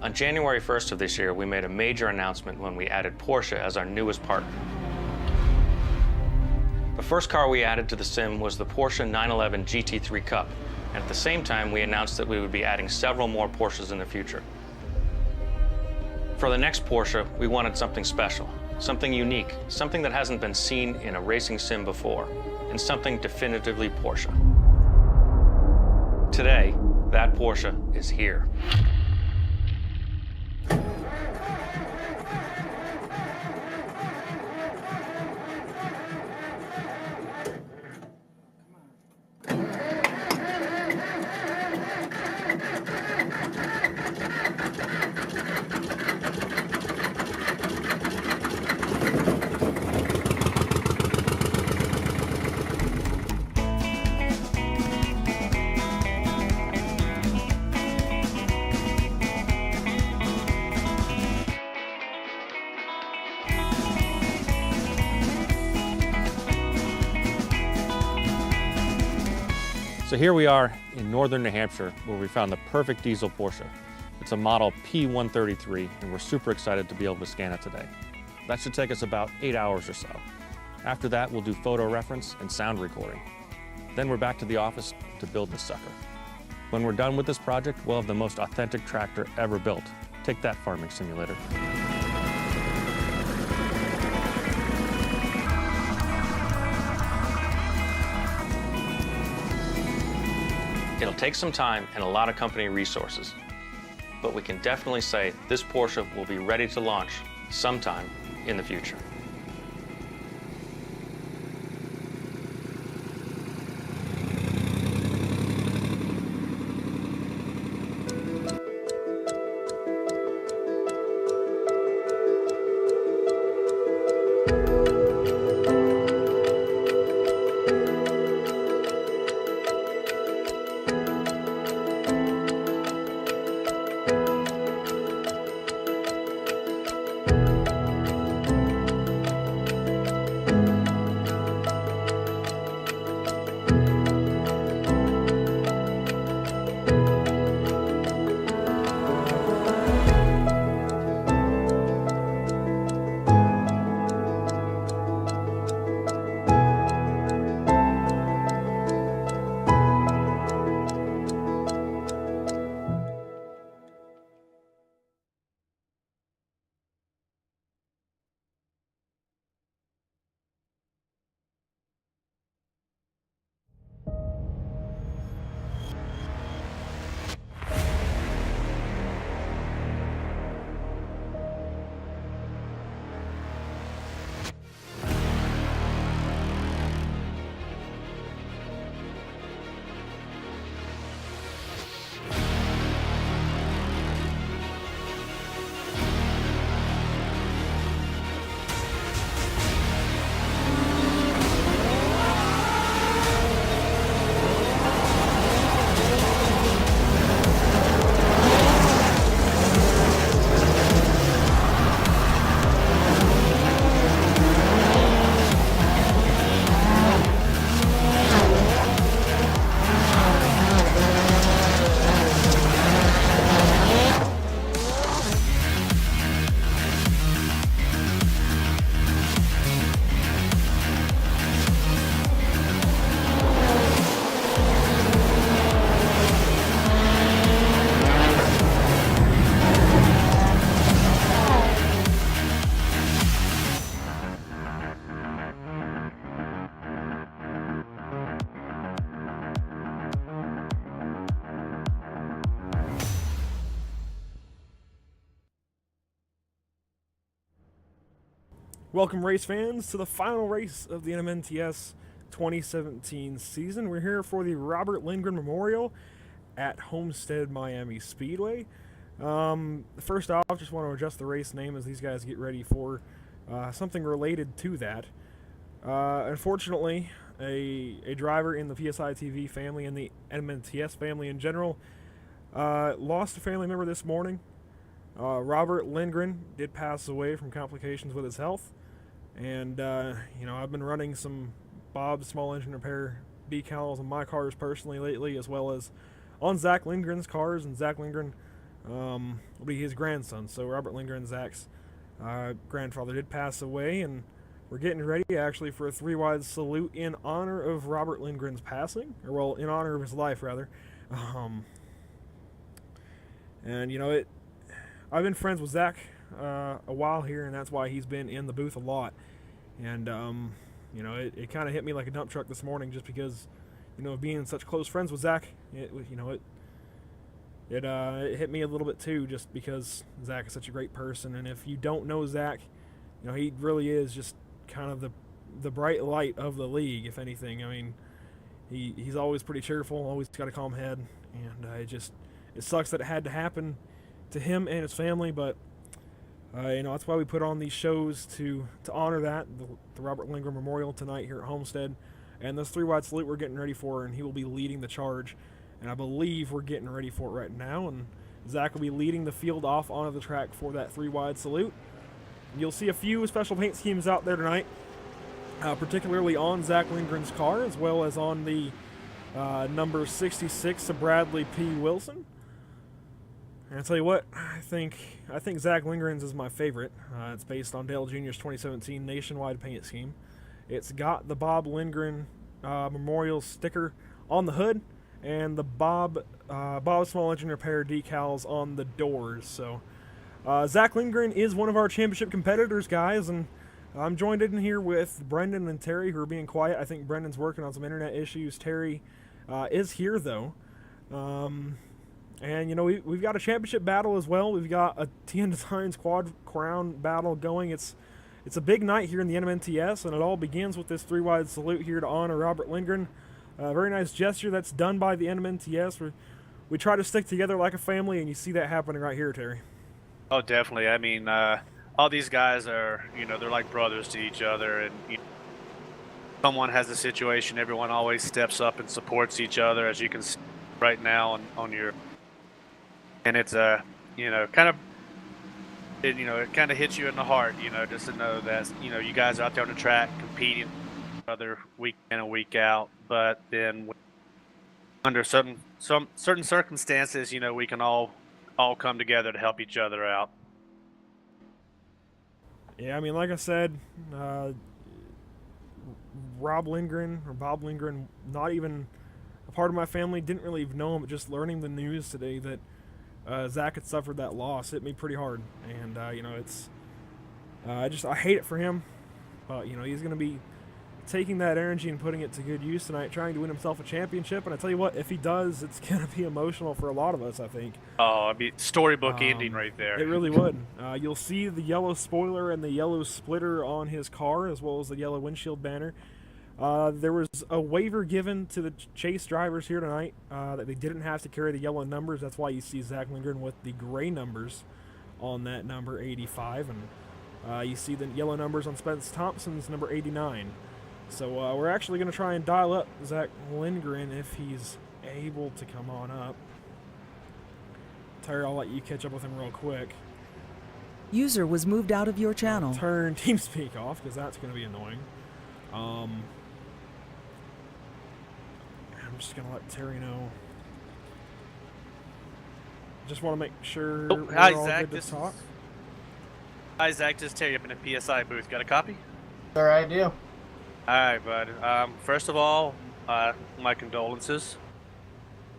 On January 1st of this year, we made a major announcement when we added Porsche as our newest partner. The first car we added to the sim was the Porsche 911 GT3 Cup, and at the same time we announced that we would be adding several more Porsches in the future. For the next Porsche, we wanted something special, something unique, something that hasn't been seen in a racing sim before, and something definitively Porsche. Today, that Porsche is here. So here we are in northern New Hampshire where we found the perfect diesel Porsche. It's a model P133 and we're super excited to be able to scan it today. That should take us about 8 hours or so. After that, we'll do photo reference and sound recording. Then we're back to the office to build this sucker. When we're done with this project, we'll have the most authentic tractor ever built. Take that, farming simulator. It'll take some time and a lot of company resources, but we can definitely say this Porsche will be ready to launch sometime in the future. Welcome, race fans, to the final race of the NMNTS 2017 season. We're here for the Robert Lindgren Memorial at Homestead-Miami Speedway. First off, just want to adjust the race name as these guys get ready for something related to that. Unfortunately, a driver in the PSI TV family and the NMNTS family in general lost a family member this morning. Robert Lindgren did pass away from complications with his health, and I've been running some Bob's Small Engine Repair decals on my cars personally lately, as well as on Zach Lindgren's cars, and Zach Lindgren will be his grandson. So Robert Lindgren, Zach's grandfather, did pass away, and we're getting ready actually for a 3-wide salute in honor of Robert Lindgren's passing, or well, in honor of his life rather. And you know, I've been friends with Zach a while here, and that's why he's been in the booth a lot. And you know, it kind of hit me like a dump truck this morning, just because, you know, being such close friends with Zach, it hit me a little bit too, just because Zach is such a great person. And if you don't know Zach, you know, he really is just kind of the bright light of the league, if anything. I mean, he's always pretty cheerful, always got a calm head, and it sucks that it had to happen to him and his family, but you know, that's why we put on these shows to honor that, the Robert Lindgren Memorial tonight here at Homestead, and this 3-wide salute we're getting ready for, and he will be leading the charge, and I believe we're getting ready for it right now, and Zach will be leading the field off onto the track for that 3-wide salute. You'll see a few special paint schemes out there tonight, particularly on Zach Lindgren's car, as well as on the number 66 of Bradley P. Wilson. And I'll tell you what, I think Zach Lindgren's is my favorite. It's based on Dale Jr.'s 2017 nationwide paint scheme. It's got the Bob Lindgren Memorial sticker on the hood, and the Bob Small Engine Repair decals on the doors. So Zach Lindgren is one of our championship competitors, guys, and I'm joined in here with Brendan and Terry, who are being quiet. I think Brendan's working on some internet issues. Terry is here, though. And, you know, we've got a championship battle as well. We've got a TN Designs Quad Crown battle going. It's a big night here in the NMNTS, and it all begins with this 3-wide salute here to honor Robert Lindgren. A very nice gesture that's done by the NMNTS. We try to stick together like a family, and you see that happening right here, Terry. Oh, definitely. I mean, all these guys are, you know, they're like brothers to each other, and you know, someone has a situation, everyone always steps up and supports each other, as you can see right now on your. And it's you know, kind of, it kind of hits you in the heart, you know, just to know that, you know, you guys are out there on the track competing with each other week in and week out, but then under certain circumstances, you know, we can all come together to help each other out. Yeah, I mean, like I said, Bob Lindgren, not even a part of my family, didn't really even know him, but just learning the news today that Zach had suffered that loss hit me pretty hard. And, you know, it's, I hate it for him, but, you know, he's going to be taking that energy and putting it to good use tonight, trying to win himself a championship. And I tell you what, if he does, it's going to be emotional for a lot of us, I think. Oh, I mean, storybook ending right there. It really would. You'll see the yellow spoiler and the yellow splitter on his car, as well as the yellow windshield banner. There was a waiver given to the chase drivers here tonight that they didn't have to carry the yellow numbers. That's why you see Zach Lindgren with the gray numbers on that number 85. And you see the yellow numbers on Spence Thompson's number 89. So we're actually going to try and dial up Zach Lindgren if he's able to come on up. Terry, I'll let you catch up with him real quick. User was moved out of your channel. I'll turn TeamSpeak off because that's going to be annoying. I'm just going to let Terry know. Just want to make sure we're all Zach, good to talk. Hi, Zach. Just Terry up in the PSI booth. Got a copy? Sir, I do. All right, bud. First of all, my condolences.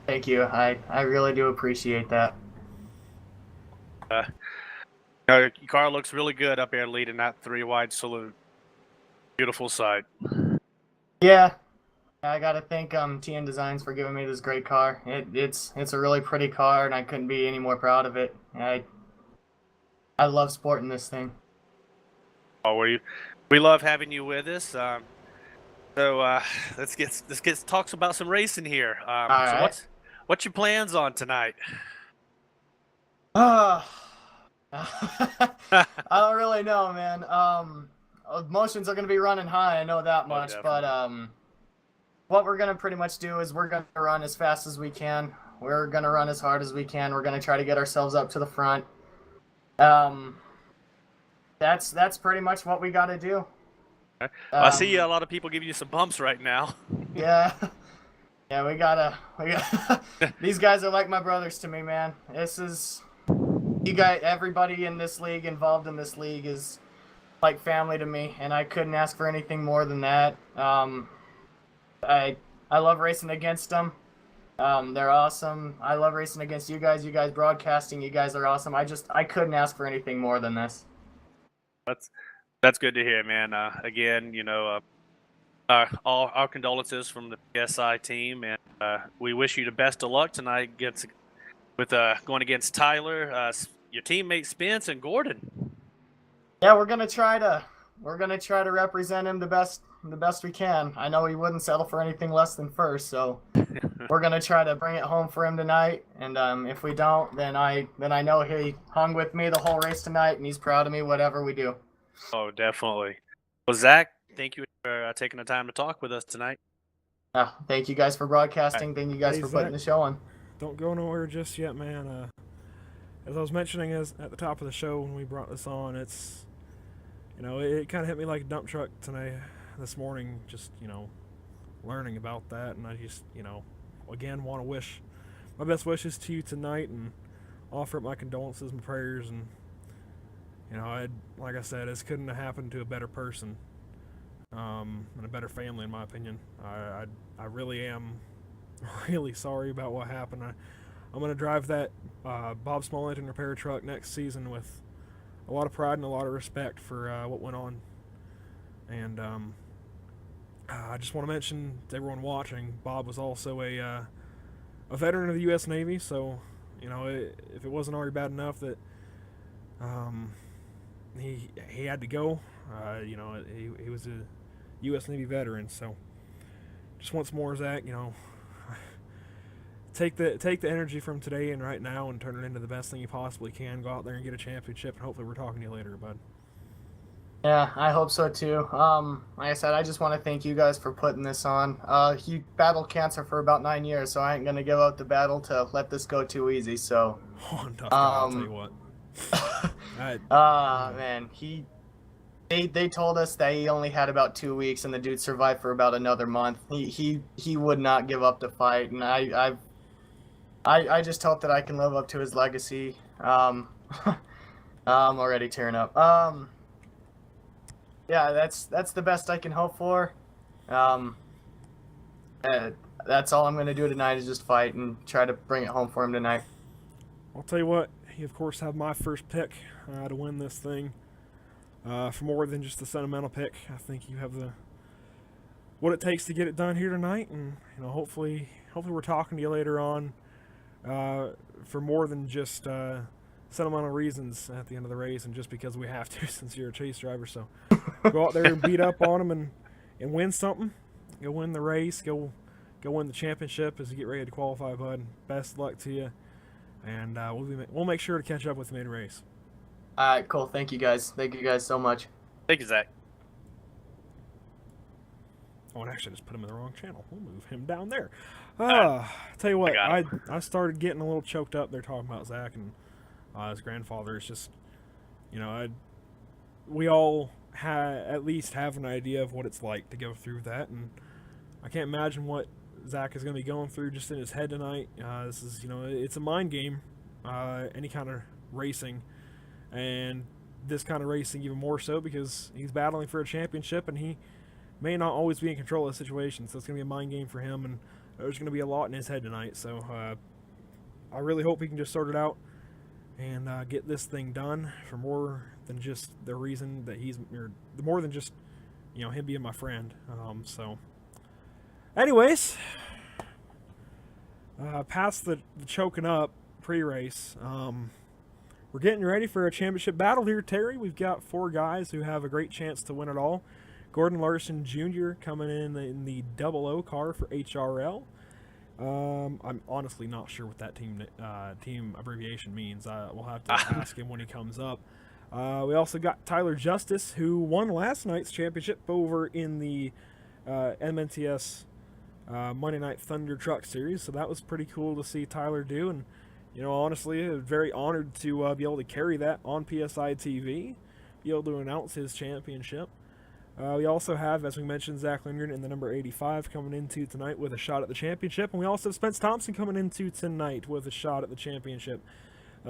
Thank you. I really do appreciate that. Your car looks really good up there leading that 3-wide salute. Beautiful sight. Yeah, I gotta thank TN Designs for giving me this great car. It's a really pretty car, and I couldn't be any more proud of it. I love sporting this thing. Oh, we love having you with us. So let's talk about some racing here. All right. What's your plans on tonight? I don't really know, man. Emotions are gonna be running high. I know that much, but what we're gonna pretty much do is we're gonna run as fast as we can. We're gonna run as hard as we can. We're gonna try to get ourselves up to the front. That's pretty much what we gotta do. I see a lot of people giving you some bumps right now. Yeah, we gotta. These guys are like my brothers to me, man. This is You guys, everybody in this league, involved in this league, is like family to me, and I couldn't ask for anything more than that. I love racing against them. They're awesome. I love racing against you guys. You guys broadcasting, you guys are awesome. I couldn't ask for anything more than this. That's good to hear, man. Again, all our condolences from the PSI team, and we wish you the best of luck tonight with going against Tyler, your teammates Spence and Gordon. Yeah, we're gonna try to represent him the best we can. I know he wouldn't settle for anything less than first, so we're gonna try to bring it home for him tonight. And if we don't, then I know he hung with me the whole race tonight, and he's proud of me whatever we do. Oh, definitely. Well, Zach, thank you for taking the time to talk with us tonight. Thank you guys for broadcasting. Thank you guys for putting the show on. Don't go nowhere just yet, man. As I was mentioning at the top of the show when we brought this on, it's, it kind of hit me like a dump truck this morning, just, learning about that. And I just, again, want to wish my best wishes to you tonight and offer up my condolences and prayers. And, like I said, this couldn't have happened to a better person and a better family, in my opinion. I really am really sorry about what happened. I'm going to drive that Bob Small Engine repair truck next season with a lot of pride and a lot of respect for what went on. And I just want to mention to everyone watching, Bob was also a veteran of the U.S. Navy, so, if it wasn't already bad enough that he had to go, he was a U.S. Navy veteran, so just once more, Zach, take the energy from today and right now and turn it into the best thing you possibly can. Go out there and get a championship, and hopefully we're talking to you later, bud. Yeah, I hope so too. Like I said, I just want to thank you guys for putting this on. He battled cancer for about 9 years, so I ain't gonna give up the battle to let this go too easy. So, Tough guy, I'll tell you what. Man, they told us that he only had about 2 weeks, and the dude survived for about another month. He would not give up the fight, and I just hope that I can live up to his legacy. I'm already tearing up. Yeah, that's the best I can hope for. That's all I'm gonna do tonight is just fight and try to bring it home for him tonight. I'll tell you what, you of course have my first pick to win this thing. For more than just the sentimental pick, I think you have what it takes to get it done here tonight, and hopefully we're talking to you later on for more than just sentimental reasons at the end of the race, and just because we have to since you're a chase driver. So go out there and beat up on them and win something. Go win the race. Go win the championship as you get ready to qualify, bud. Best luck to you, and we'll make sure to catch up with you mid-race. All right, cool. Thank you guys. Thank you guys so much. Thank you, Zach. Oh, and actually, I just put him in the wrong channel. We'll move him down there. Tell you what, I started getting a little choked up there talking about Zach and his grandfather. It's just, we all at least have an idea of what it's like to go through that, and I can't imagine what Zach is going to be going through just in his head tonight. This is, it's a mind game, any kind of racing, and this kind of racing even more so because he's battling for a championship, and he may not always be in control of the situation, so it's going to be a mind game for him, and there's going to be a lot in his head tonight. So I really hope he can just sort it out and get this thing done for more than just the reason that more than just him being my friend. So anyways, past the choking up pre-race, we're getting ready for a championship battle here, Terry. We've got 4 guys who have a great chance to win it all. Gordon Larson Jr. coming in the 00 car for HRL. I'm honestly not sure what that team abbreviation means. We'll have to ask him when he comes up. We also got Tyler Justice, who won last night's championship over in the NMNTS Monday Night Thunder Truck Series. So that was pretty cool to see Tyler do. And, honestly, very honored to be able to carry that on PSI TV, be able to announce his championship. We also have, as we mentioned, Zach Lindgren in the number 85 coming into tonight with a shot at the championship. And we also have Spence Thompson coming into tonight with a shot at the championship.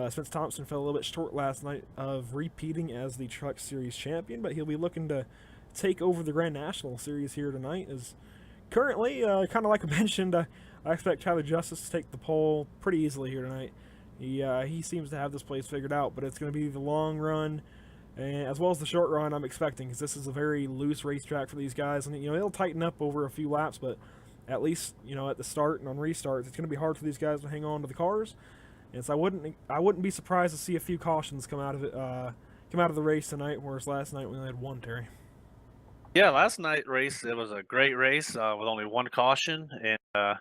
Spence Thompson fell a little bit short last night of repeating as the Truck Series champion, but he'll be looking to take over the Grand National Series here tonight. As currently, kind of like I mentioned, I expect Tyler Justice to take the pole pretty easily here tonight. He seems to have this place figured out, but it's going to be the long run and as well as the short run I'm expecting, because this is a very loose racetrack for these guys, and it'll tighten up over a few laps, but at least at the start and on restarts, it's going to be hard for these guys to hang on to the cars. And so I wouldn't be surprised to see a few cautions come out of it, come out of the race tonight, whereas last night we only had one, Terry. Yeah, last night race, it was a great race with only one caution, and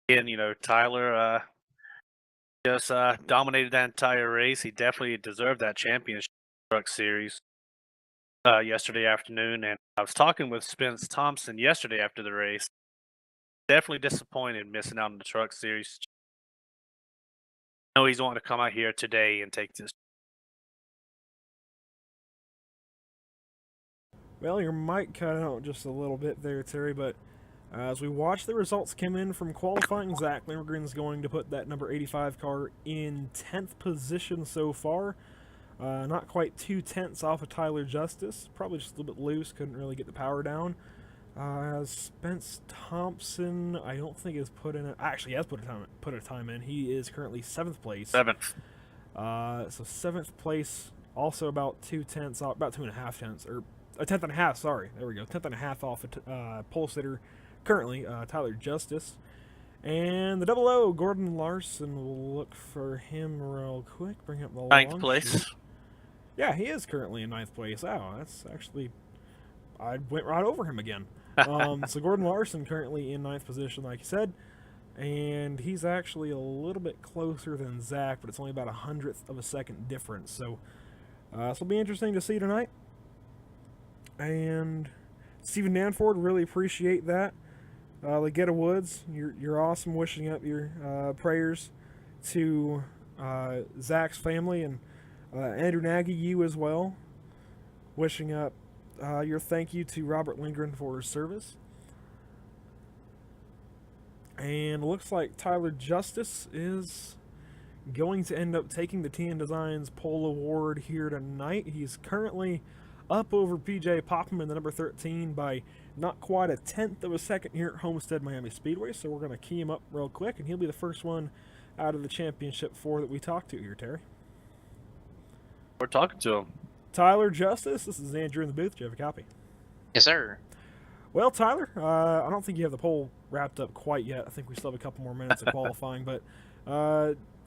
again, Tyler just dominated that entire race. He definitely deserved that championship truck series yesterday afternoon. And I was talking with Spence Thompson yesterday after the race. Definitely disappointed missing out on the truck series. I know he's wanting to come out here today and take this. Well, your mic cut out just a little bit there, Terry, but as we watch the results come in from qualifying, Zach Lindgren's going to put that number 85 car in 10th position so far. Not quite 2/10 off of Tyler Justice. Probably just a little bit loose, couldn't really get the power down. Spence Thompson, I don't think has put in actually has put a time in. He is currently 7th place. 7th. So 7th place, also about 2/10 off, about 2.5 tenths, or a 10.5. Sorry, there we go, 10.5 off of pole sitter currently, Tyler Justice. And the 00, Gordon Larson, will look for him real quick. Bring up the 9th place. Yeah, he is currently in 9th place. Oh, that's actually, I went right over him again. So Gordon Larson currently in 9th position, like you said, and he's actually a little bit closer than Zach, but it's only about 100th of a second difference. So this will be interesting to see tonight. And Stephen Danford, really appreciate that. Legetta Woods, you're awesome. Wishing up your prayers to Zach's family, and Andrew Nagy, you as well. Wishing up your thank you to Robert Lindgren for his service. And it looks like Tyler Justice is going to end up taking the TN Designs pole award here tonight. He's currently up over PJ Popham in the number 13 by not quite a 1/10 of a second here at Homestead-Miami Speedway. So we're going to key him up real quick, and he'll be the first one out of the championship 4 that we talked to here, Terry. We're talking to him. Tyler Justice, this is Andrew in the booth. Do you have a copy? Yes, sir. Well, Tyler, I don't think you have the poll wrapped up quite yet. I think we still have a couple more minutes of qualifying, but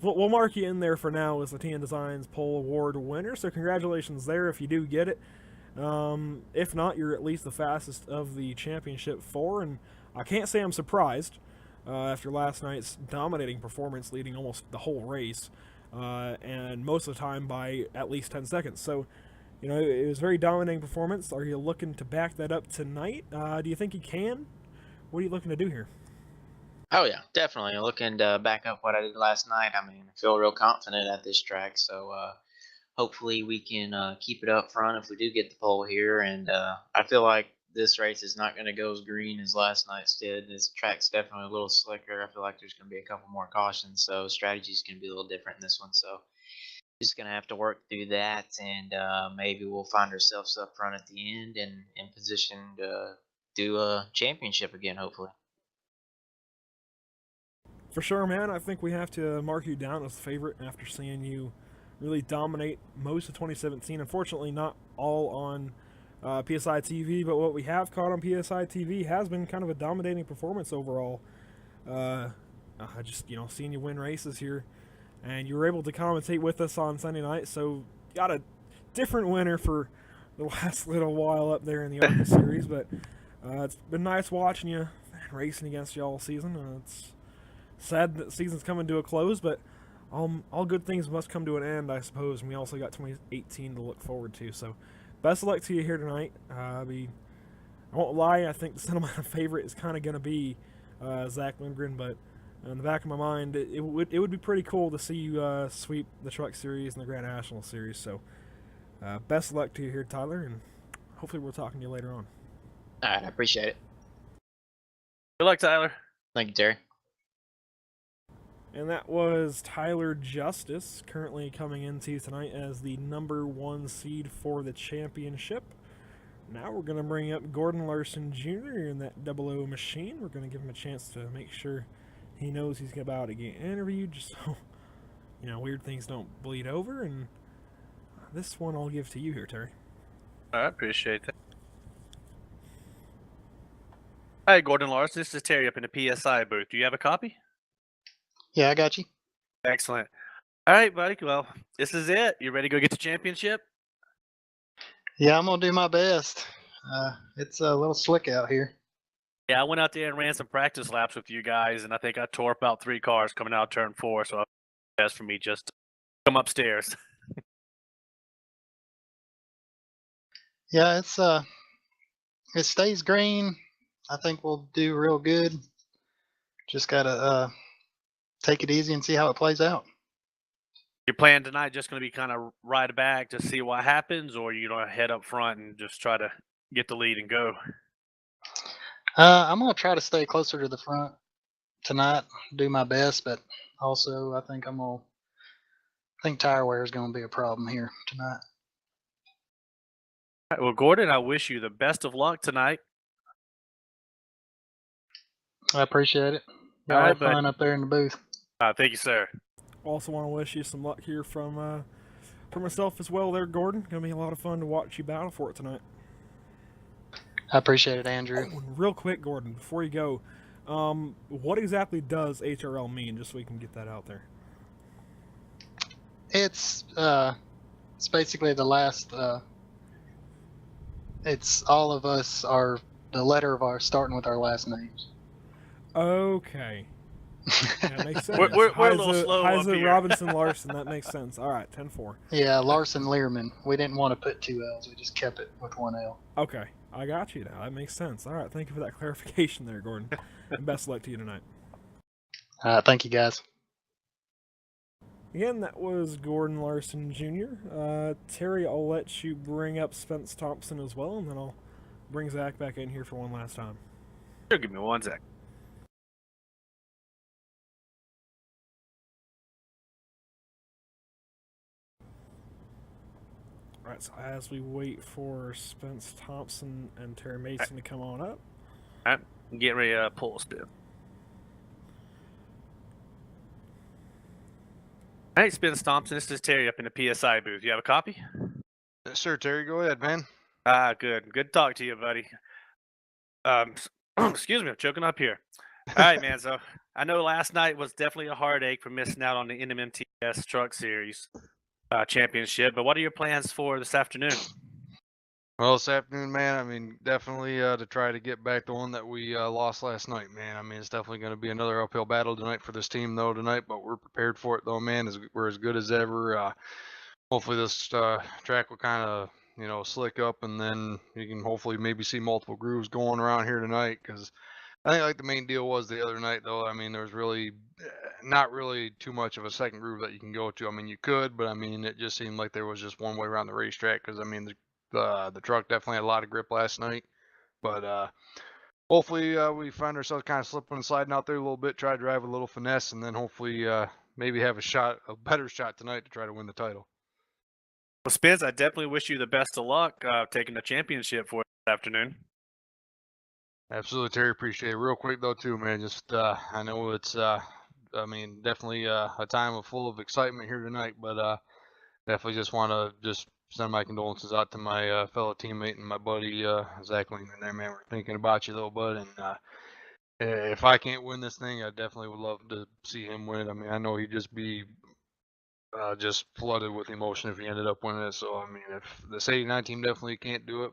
we'll mark you in there for now as the TN Designs Pole Award winner. So congratulations there if you do get it. If not, you're at least the fastest of the championship 4, and I can't say I'm surprised after last night's dominating performance, leading almost the whole race, and most of the time by at least 10 seconds. So, it was a very dominating performance. Are you looking to back that up tonight? Do you think you can? What are you looking to do here? Oh, yeah, definitely. Looking to back up what I did last night. I feel real confident at this track, so hopefully we can keep it up front if we do get the pole here. And I feel like this race is not going to go as green as last night's did. This track's definitely a little slicker. I feel like there's going to be a couple more cautions, so strategy's going to be a little different in this one. So just going to have to work through that, and maybe we'll find ourselves up front at the end and in position to do a championship again, hopefully. For sure, man. I think we have to mark you down as the favorite after seeing you really dominate most of 2017. Unfortunately, not all on PSI TV, but what we have caught on PSI TV has been kind of a dominating performance overall. Just seeing you win races here, and you were able to commentate with us on Sunday night, so got a different winner for the last little while up there in the ARCA series. But it's been nice watching you racing against you all season. It's sad that the season's coming to a close, but all good things must come to an end, I suppose, and we also got 2018 to look forward to. So best of luck to you here tonight. I won't lie, I think the sentimental favorite is kind of going to be Zach Lindgren, but in the back of my mind, it would be pretty cool to see you sweep the Truck Series and the Grand National Series. So best of luck to you here, Tyler, and hopefully we'll talking to you later on. All right, I appreciate it. Good luck, Tyler. Thank you, Terry. And that was Tyler Justice, currently coming into tonight as the #1 seed for the championship. Now we're going to bring up Gordon Larson Jr. in that 00 machine. We're going to give him a chance to make sure he knows he's about to get interviewed, just so, weird things don't bleed over. And this one I'll give to you here, Terry. I appreciate that. Hi, Gordon Larson. This is Terry up in the PSI booth. Do you have a copy? Yeah, I got you. Excellent. All right, buddy. Well, this is it. You ready to go get the championship? Yeah, I'm gonna do my best. It's a little slick out here. Yeah, I went out there and ran some practice laps with you guys, and I think I tore about 3 cars coming out turn 4, so it's best for me just to come upstairs. Yeah, it stays green. I think we'll do real good. Just gotta take it easy and see how it plays out. Your plan tonight just going to be kind of ride back to see what happens, or you going to head up front and just try to get the lead and go? I'm gonna try to stay closer to the front tonight. Do my best, but also I think tire wear is gonna be a problem here tonight. All right, well, Gordon, I wish you the best of luck tonight. I appreciate it. Y'all All right, have fun bud. up there in the booth. Thank you, sir. Also want to wish you some luck here from myself as well there, Gordon. Going to be a lot of fun to watch you battle for it tonight. I appreciate it, Andrew. Oh, and real quick, Gordon, before you go, what exactly does HRL mean, just so we can get that out there? It's basically the last. It's all of us are the letter of our starting with our last names. Okay. That makes sense. We're a little slow up Heisa here. Robinson Larson, that makes sense. All right, 10-4. Yeah, Larson Learman. We didn't want to put 2 L's. We just kept it with 1 L. Okay, I got you now. That makes sense. All right, thank you for that clarification there, Gordon. And best of luck to you tonight. Thank you, guys. Again, that was Gordon Larson Jr. Terry, I'll let you bring up Spence Thompson as well, and then I'll bring Zach back in here for one last time. Sure, give me 1 sec. All right, so as we wait for Spence Thompson and Terry Mason to come on up. All right, I'm getting ready to pull a spin. All right, Spence Thompson, this is Terry up in the PSI booth. You have a copy? Yes, sir, Terry. Go ahead, man. Good. Good to talk to you, buddy. Excuse me, I'm choking up here. All right, man. So I know last night was definitely a heartache for missing out on the NMNTS Truck Series championship. But what are your plans for this afternoon? Well, this afternoon, man, I mean, definitely to try to get back the one that we lost last night, man. I mean, it's definitely going to be another uphill battle tonight for this team, though, tonight. But we're prepared for it, though, man. We're as good as ever. Hopefully this track will kind of, slick up, and then you can hopefully maybe see multiple grooves going around here tonight, because I think like the main deal was the other night, though. I mean, there was really not really too much of a second groove that you can go to. I mean, you could, but I mean, it just seemed like there was just one way around the racetrack, because I mean, the truck definitely had a lot of grip last night. But hopefully we find ourselves kind of slipping and sliding out there a little bit, try to drive a little finesse, and then hopefully maybe have a better shot tonight to try to win the title. Well, Spence, I definitely wish you the best of luck taking the championship for this afternoon. Absolutely, Terry. Appreciate it. Real quick, though, too, man, just I know it's, I mean, definitely a time full of excitement here tonight, but definitely just want to just send my condolences out to my fellow teammate and my buddy, Zach Lehman there, man. We're thinking about you, though, bud, and if I can't win this thing, I definitely would love to see him win it. I mean, I know he'd just be just flooded with emotion if he ended up winning it. So, I mean, if this 89 team definitely can't do it,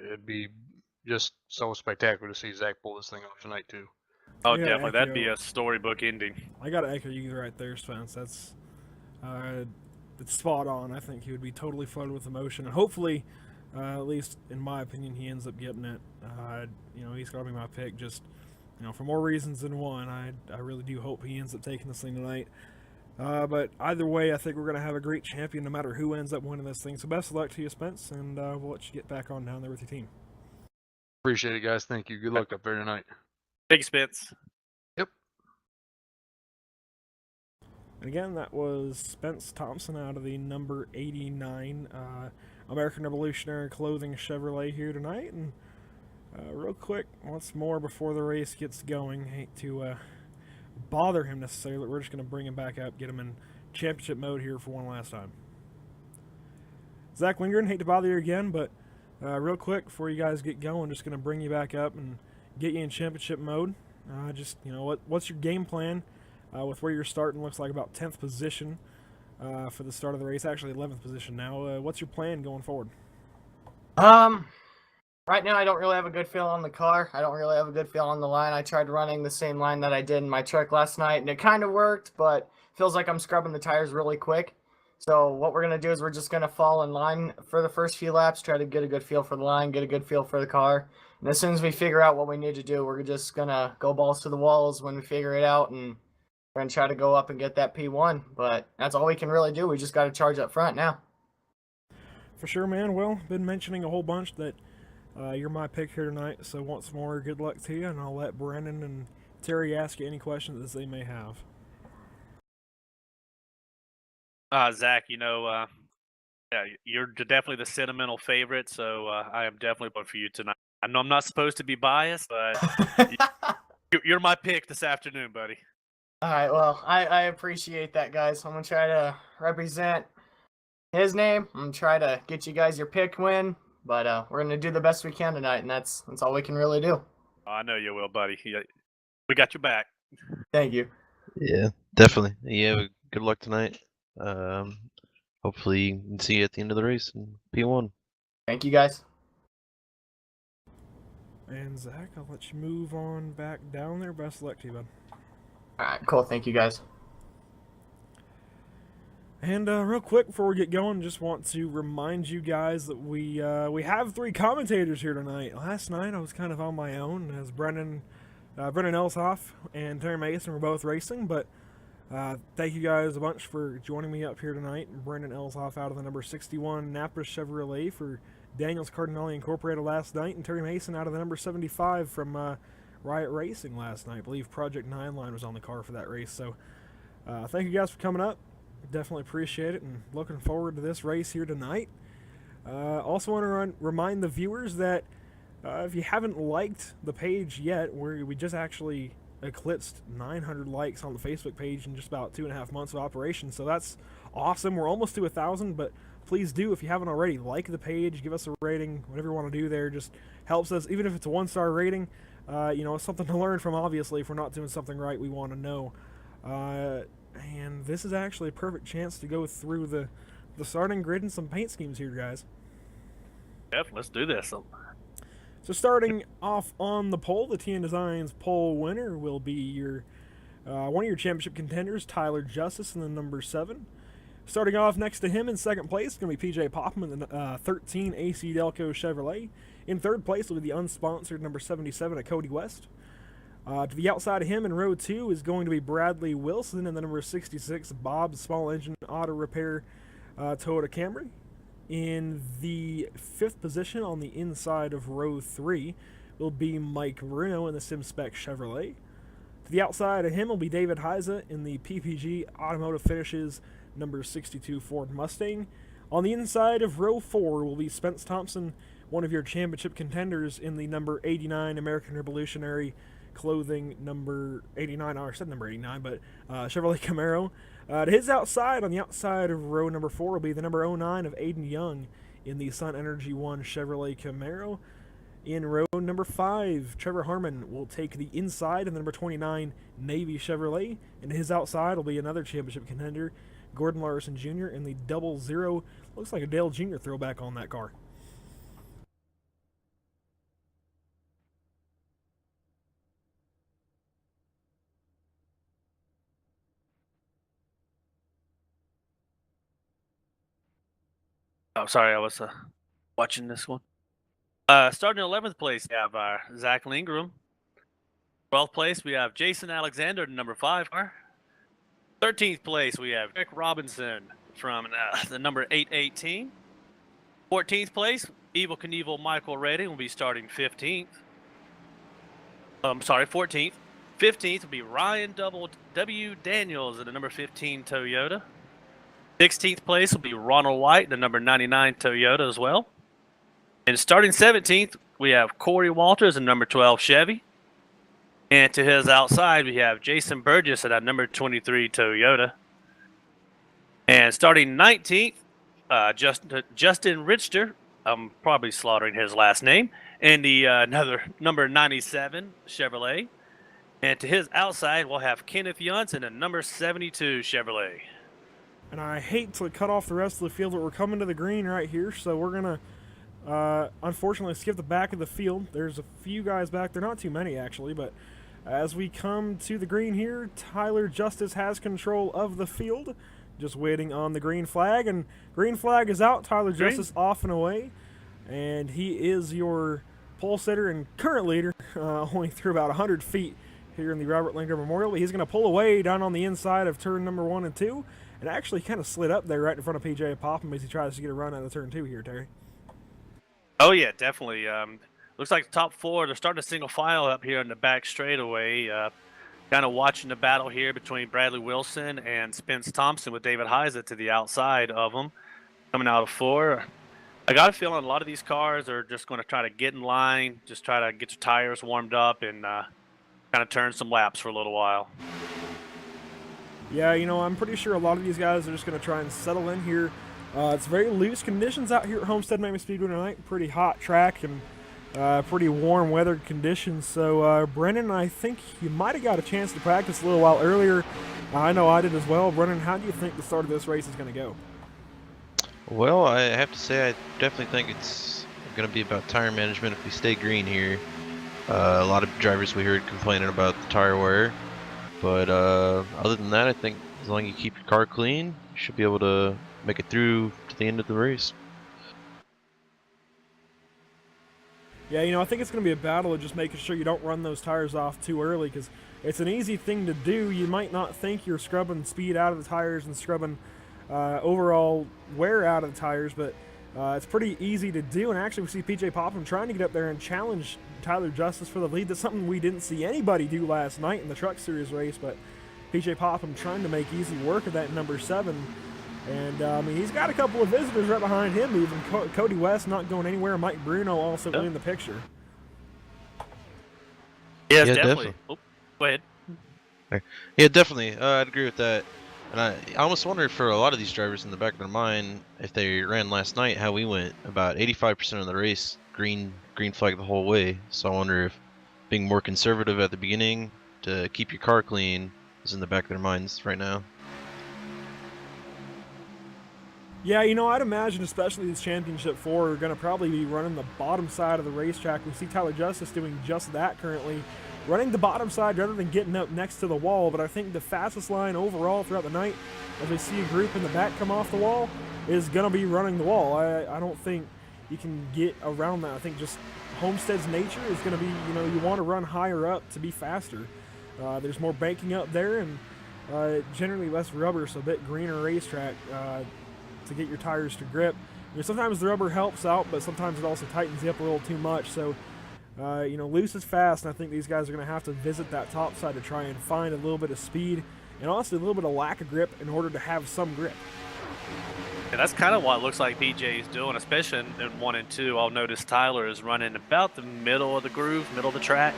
it'd be just so spectacular to see Zach pull this thing off tonight, too. Oh, Yeah, definitely. That'd be echo. a storybook ending. I got to echo you right there, Spence. That's it's spot on. I think he would be totally flooded with emotion, and hopefully, at least in my opinion, he ends up getting it. He's got to be my pick. Just for more reasons than one. I really do hope he ends up taking this thing tonight. But either way, I think we're going to have a great champion no matter who ends up winning this thing. So best of luck to you, Spence, and we'll let you get back on down there with your team. Appreciate it, guys. Thank you. Good luck up there tonight. Big Spence. And again, that was Spence Thompson out of the number 89 American Revolutionary Clothing Chevrolet here tonight. And real quick, once more before the race gets going, hate to bother him necessarily, we're just going to bring him back up, get him in championship mode here for one last time. Zach Lindgren, hate to bother you again, but real quick before you guys get going, just going to bring you back up and get you in championship mode. Just, you know, what's your game plan with where you're starting? Looks like about 10th position for the start of the race, actually 11th position now. What's your plan going forward? Right now I don't really have a good feel on the car. I don't really have a good feel on the line. I tried running the same line that I did in my truck last night, and it kind of worked, but feels like I'm scrubbing the tires really quick. So what we're going to do is we're just going to fall in line for the first few laps, try to get a good feel for the line, get a good feel for the car. And as soon as we figure out what we need to do, we're just going to go balls to the walls when we figure it out, and we're going to try to go up and get that P1. But that's all we can really do. We just got to charge up front now. For sure, man. Well, been mentioning a whole bunch that you're my pick here tonight, so once more, good luck to you, and I'll let Brandon and Terry ask you any questions as they may have. Zach, you know, yeah, you're definitely the sentimental favorite, so I am definitely voting for you tonight. I know I'm not supposed to be biased, but you're my pick this afternoon, buddy. All right, well, I appreciate that, guys. I'm going to try to represent his name. I'm going to try to get you guys your pick win. But we're going to do the best we can tonight, and that's all we can really do. Oh, I know you will, buddy. We got your back. Thank you. Yeah, definitely. Yeah, good luck tonight. Hopefully you can see you at the end of the race in P1. Thank you, guys. And Zach, I'll let you move on back down there. Best of luck to you, bud. All right, cool. Thank you, guys. And real quick before we get going, just want to remind you guys that we have 3 commentators here tonight. Last night I was kind of on my own as Brendan Elshoff and Terry Mason were both racing, but thank you guys a bunch for joining me up here tonight. Brendan Elshoff out of the number 61 Napa Chevrolet for Daniels Cardinale Incorporated last night, and Terry Mason out of the number 75 from Riot Racing last night. I believe Project 9 line was on the car for that race. So thank you guys for coming up. Definitely appreciate it, and looking forward to this race here tonight. Also want to remind the viewers that if you haven't liked the page yet, we just actually eclipsed 900 likes on the Facebook page in just about 2.5 months of operation, so that's awesome. We're almost to 1,000, but please do, if you haven't already, like the page, give us a rating, whatever you want to do there. Just helps us, even if it's a 1-star rating. You know, it's something to learn from. Obviously, if we're not doing something right, we want to know. And this is actually a perfect chance to go through the starting grid and some paint schemes here, guys. Yep, let's do this. So starting off on the pole, the TN Designs pole winner will be your one of your championship contenders, Tyler Justice, in the number 7. Starting off next to him in second place is going to be PJ Popham in the 13 AC Delco Chevrolet. In third place will be the unsponsored number 77 at Cody West. To the outside of him in row 2 is going to be Bradley Wilson in the number 66 Bob's Small Engine Auto Repair Toyota Camry. In the 5th position on the inside of row 3 will be Mike Bruno in the SimSpec Chevrolet. To the outside of him will be David Heiza in the PPG Automotive Finishes number 62 Ford Mustang. On the inside of row 4 will be Spence Thompson, one of your championship contenders in the number 89 American Revolutionary Clothing number 89, I said number 89, but Chevrolet Camaro. To his outside, on the outside of row number 4, will be the number 09 of Aiden Young in the Sun Energy 1 Chevrolet Camaro. In row number 5, Trevor Harmon will take the inside of the number 29 Navy Chevrolet. And to his outside will be another championship contender, Gordon Larson Jr. in the 00. Looks like a Dale Jr. throwback on that car. Oh, sorry, I was watching this one. Starting in 11th place, we have Zach Lindgren. 12th place, we have Jason Alexander, number 5 car. 13th place, we have Rick Robinson from the number 818. 14th place, Evil Knievel Michael Redding will be starting 15th. 14th. 15th will be Ryan W. Daniels in the number 15 Toyota. 16th place will be Ronald White in the number 99 Toyota as well. And starting 17th, we have Corey Walters in number 12 Chevy. And to his outside, we have Jason Burgess at number 23 Toyota. And starting 19th, Justin Richter, I'm probably slaughtering his last name, in the another number 97 Chevrolet. And to his outside, we'll have Kenneth Yuntz in a number 72 Chevrolet. And I hate to cut off the rest of the field, but we're coming to the green right here, so we're going to unfortunately skip the back of the field. There's a few guys back there, not too many actually, but as we come to the green here, Tyler Justice has control of the field, just waiting on the green flag, and green flag is out. Tyler Justice off and away, and he is your pole sitter and current leader, only through about 100 feet here in the Robert Lindgren Memorial. But he's going to pull away down on the inside of turn number 1 and 2, and actually kind of slid up there right in front of PJ Popham as he tries to get a run out of turn 2 here, Terry. Oh yeah, definitely. Looks like the top 4, they're starting a single file up here in the back straightaway. Kind of watching the battle here between Bradley Wilson and Spence Thompson with David Heisa to the outside of them, coming out of 4. I got a feeling a lot of these cars are just going to try to get in line, just try to get your tires warmed up and kind of turn some laps for a little while. Yeah, you know, I'm pretty sure a lot of these guys are just going to try and settle in here. It's very loose conditions out here at Homestead-Miami Speedway tonight. Pretty hot track and pretty warm weather conditions. So, Brennan, I think you might have got a chance to practice a little while earlier. I know I did as well. Brennan, how do you think the start of this race is going to go? Well, I have to say I definitely think it's going to be about tire management if we stay green here. A lot of drivers we heard complaining about the tire wear. But other than that, I think as long as you keep your car clean, you should be able to make it through to the end of the race. Yeah, you know, I think it's going to be a battle of just making sure you don't run those tires off too early, because it's an easy thing to do. You might not think you're scrubbing speed out of the tires and scrubbing overall wear out of the tires, but it's pretty easy to do. And actually, we see PJ Popham trying to get up there and challenge Tyler Justice for the lead. That's something we didn't see anybody do last night in the Truck Series race, but PJ Popham trying to make easy work of that number 7. And, I mean, he's got a couple of visitors right behind him, even Cody West not going anywhere, Mike Bruno also in the picture. Yes, Yeah, definitely. Oh, go ahead. Yeah, definitely. I'd agree with that. And I almost wonder for a lot of these drivers in the back of their mind, if they ran last night, how we went. About 85% of the race, green flag the whole way. So I wonder if being more conservative at the beginning to keep your car clean is in the back of their minds right now. Yeah, you know, I'd imagine especially this Championship 4 are going to probably be running the bottom side of the racetrack. We see Tyler Justice doing just that currently, running the bottom side rather than getting up next to the wall. But I think the fastest line overall throughout the night, as we see a group in the back come off the wall, is going to be running the wall. I don't think you can get around that. I think just Homestead's nature is going to be, you know, you want to run higher up to be faster. There's more banking up there and generally less rubber, so a bit greener racetrack to get your tires to grip. You know, sometimes the rubber helps out, but sometimes it also tightens you up a little too much. So, you know, loose is fast, and I think these guys are going to have to visit that top side to try and find a little bit of speed and also a little bit of lack of grip in order to have some grip. And that's kind of what it looks like PJ is doing, especially in 1 and 2. I'll notice Tyler is running about the middle of the groove, middle of the track.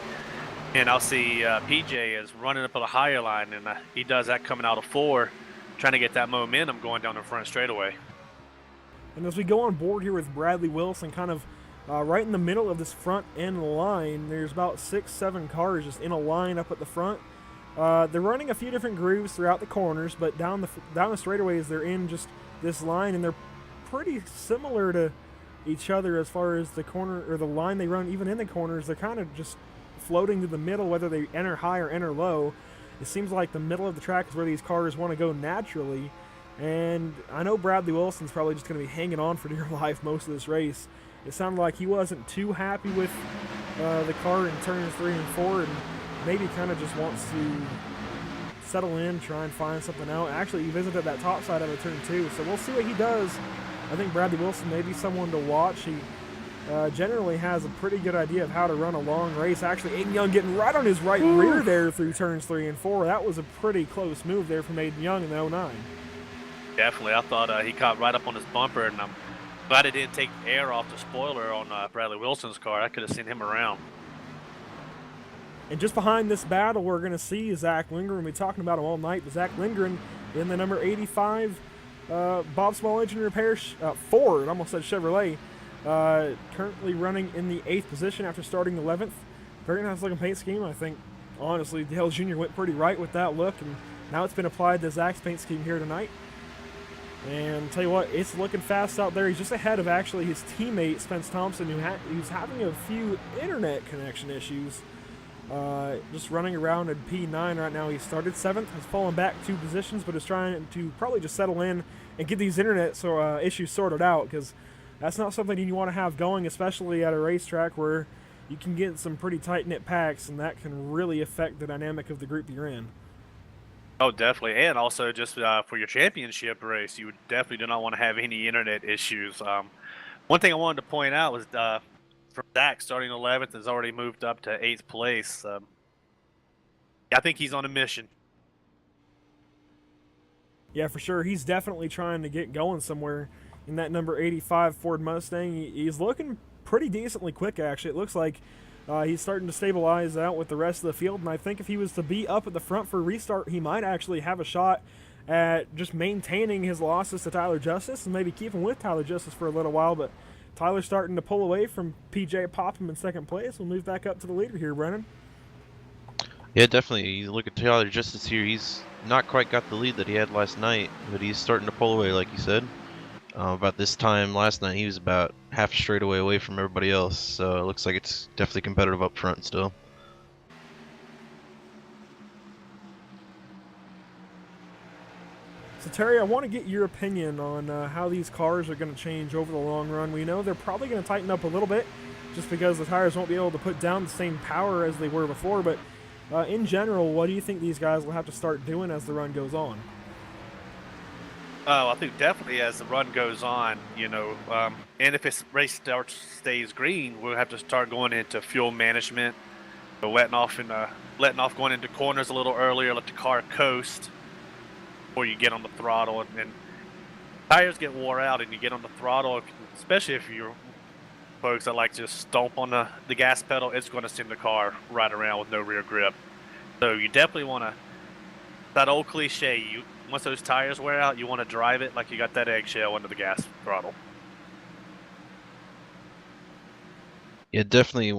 And I'll see PJ is running up on a higher line, and he does that coming out of 4, trying to get that momentum going down the front straightaway. And as we go on board here with Bradley Wilson, kind of right in the middle of this front end line, there's about 6-7 cars just in a line up at the front. They're running a few different grooves throughout the corners, but down the straightaways, they're in just this line, and they're pretty similar to each other as far as the corner or the line they run. Even in the corners, they're kind of just floating to the middle, whether they enter high or enter low. It seems like the middle of the track is where these cars want to go naturally, and I know Bradley Wilson's probably just going to be hanging on for dear life most of this race. It sounded like he wasn't too happy with the car in turns 3 and 4, and maybe kind of just wants to settle in, try and find something out. Actually, he visited that top side of the turn 2, so we'll see what he does. I think Bradley Wilson may be someone to watch. He generally has a pretty good idea of how to run a long race. Actually, Aiden Young getting right on his right rear there through turns 3 and 4. That was a pretty close move there from Aiden Young in the 09. Definitely. I thought he caught right up on his bumper, and I'm glad it didn't take air off the spoiler on Bradley Wilson's car. I could have seen him around. And just behind this battle, we're going to see Zach Lindgren. We'll be talking about him all night. But Zach Lindgren in the number 85 Bob Small Engine Repair Ford, almost said Chevrolet, currently running in the 8th position after starting 11th. Very nice looking paint scheme. I think, honestly, Dale Jr. went pretty right with that look, and now it's been applied to Zach's paint scheme here tonight. And tell you what, it's looking fast out there. He's just ahead of actually his teammate Spence Thompson, who's having a few internet connection issues. Just running around at P9 right now. He started 7th, has fallen back 2 positions, but is trying to probably just settle in and get these internet issues sorted out, because that's not something you want to have going, especially at a racetrack where you can get some pretty tight-knit packs, and that can really affect the dynamic of the group you're in. Oh, definitely. And also just for your championship race, you definitely do not want to have any internet issues. One thing I wanted to point out was from Zach, starting 11th, has already moved up to 8th place. I think he's on a mission. Yeah, for sure. He's definitely trying to get going somewhere in that number 85 Ford Mustang. He's looking pretty decently quick, actually. It looks like he's starting to stabilize out with the rest of the field, and I think if he was to be up at the front for a restart, he might actually have a shot at just maintaining his losses to Tyler Justice and maybe keeping with Tyler Justice for a little while, but Tyler's starting to pull away from PJ Popham in 2nd place. We'll move back up to the leader here, Brennan. Yeah, definitely. You look at Tyler Justice here. He's not quite got the lead that he had last night, but he's starting to pull away, like you said. About this time last night, he was about half a straightaway away from everybody else, so it looks like it's definitely competitive up front still. So Terry, I want to get your opinion on how these cars are going to change over the long run. We know they're probably going to tighten up a little bit just because the tires won't be able to put down the same power as they were before, but in general, what do you think these guys will have to start doing as the run goes on? Oh, I think definitely as the run goes on, and if this race stays green, we'll have to start going into fuel management, letting off going into corners a little earlier, let the car coast before you get on the throttle, and tires get wore out, and you get on the throttle, especially if you're folks that like to just stomp on the gas pedal, it's going to send the car right around with no rear grip. So you definitely want to, that old cliche, once those tires wear out, you want to drive it like you got that eggshell under the gas throttle. Yeah, definitely.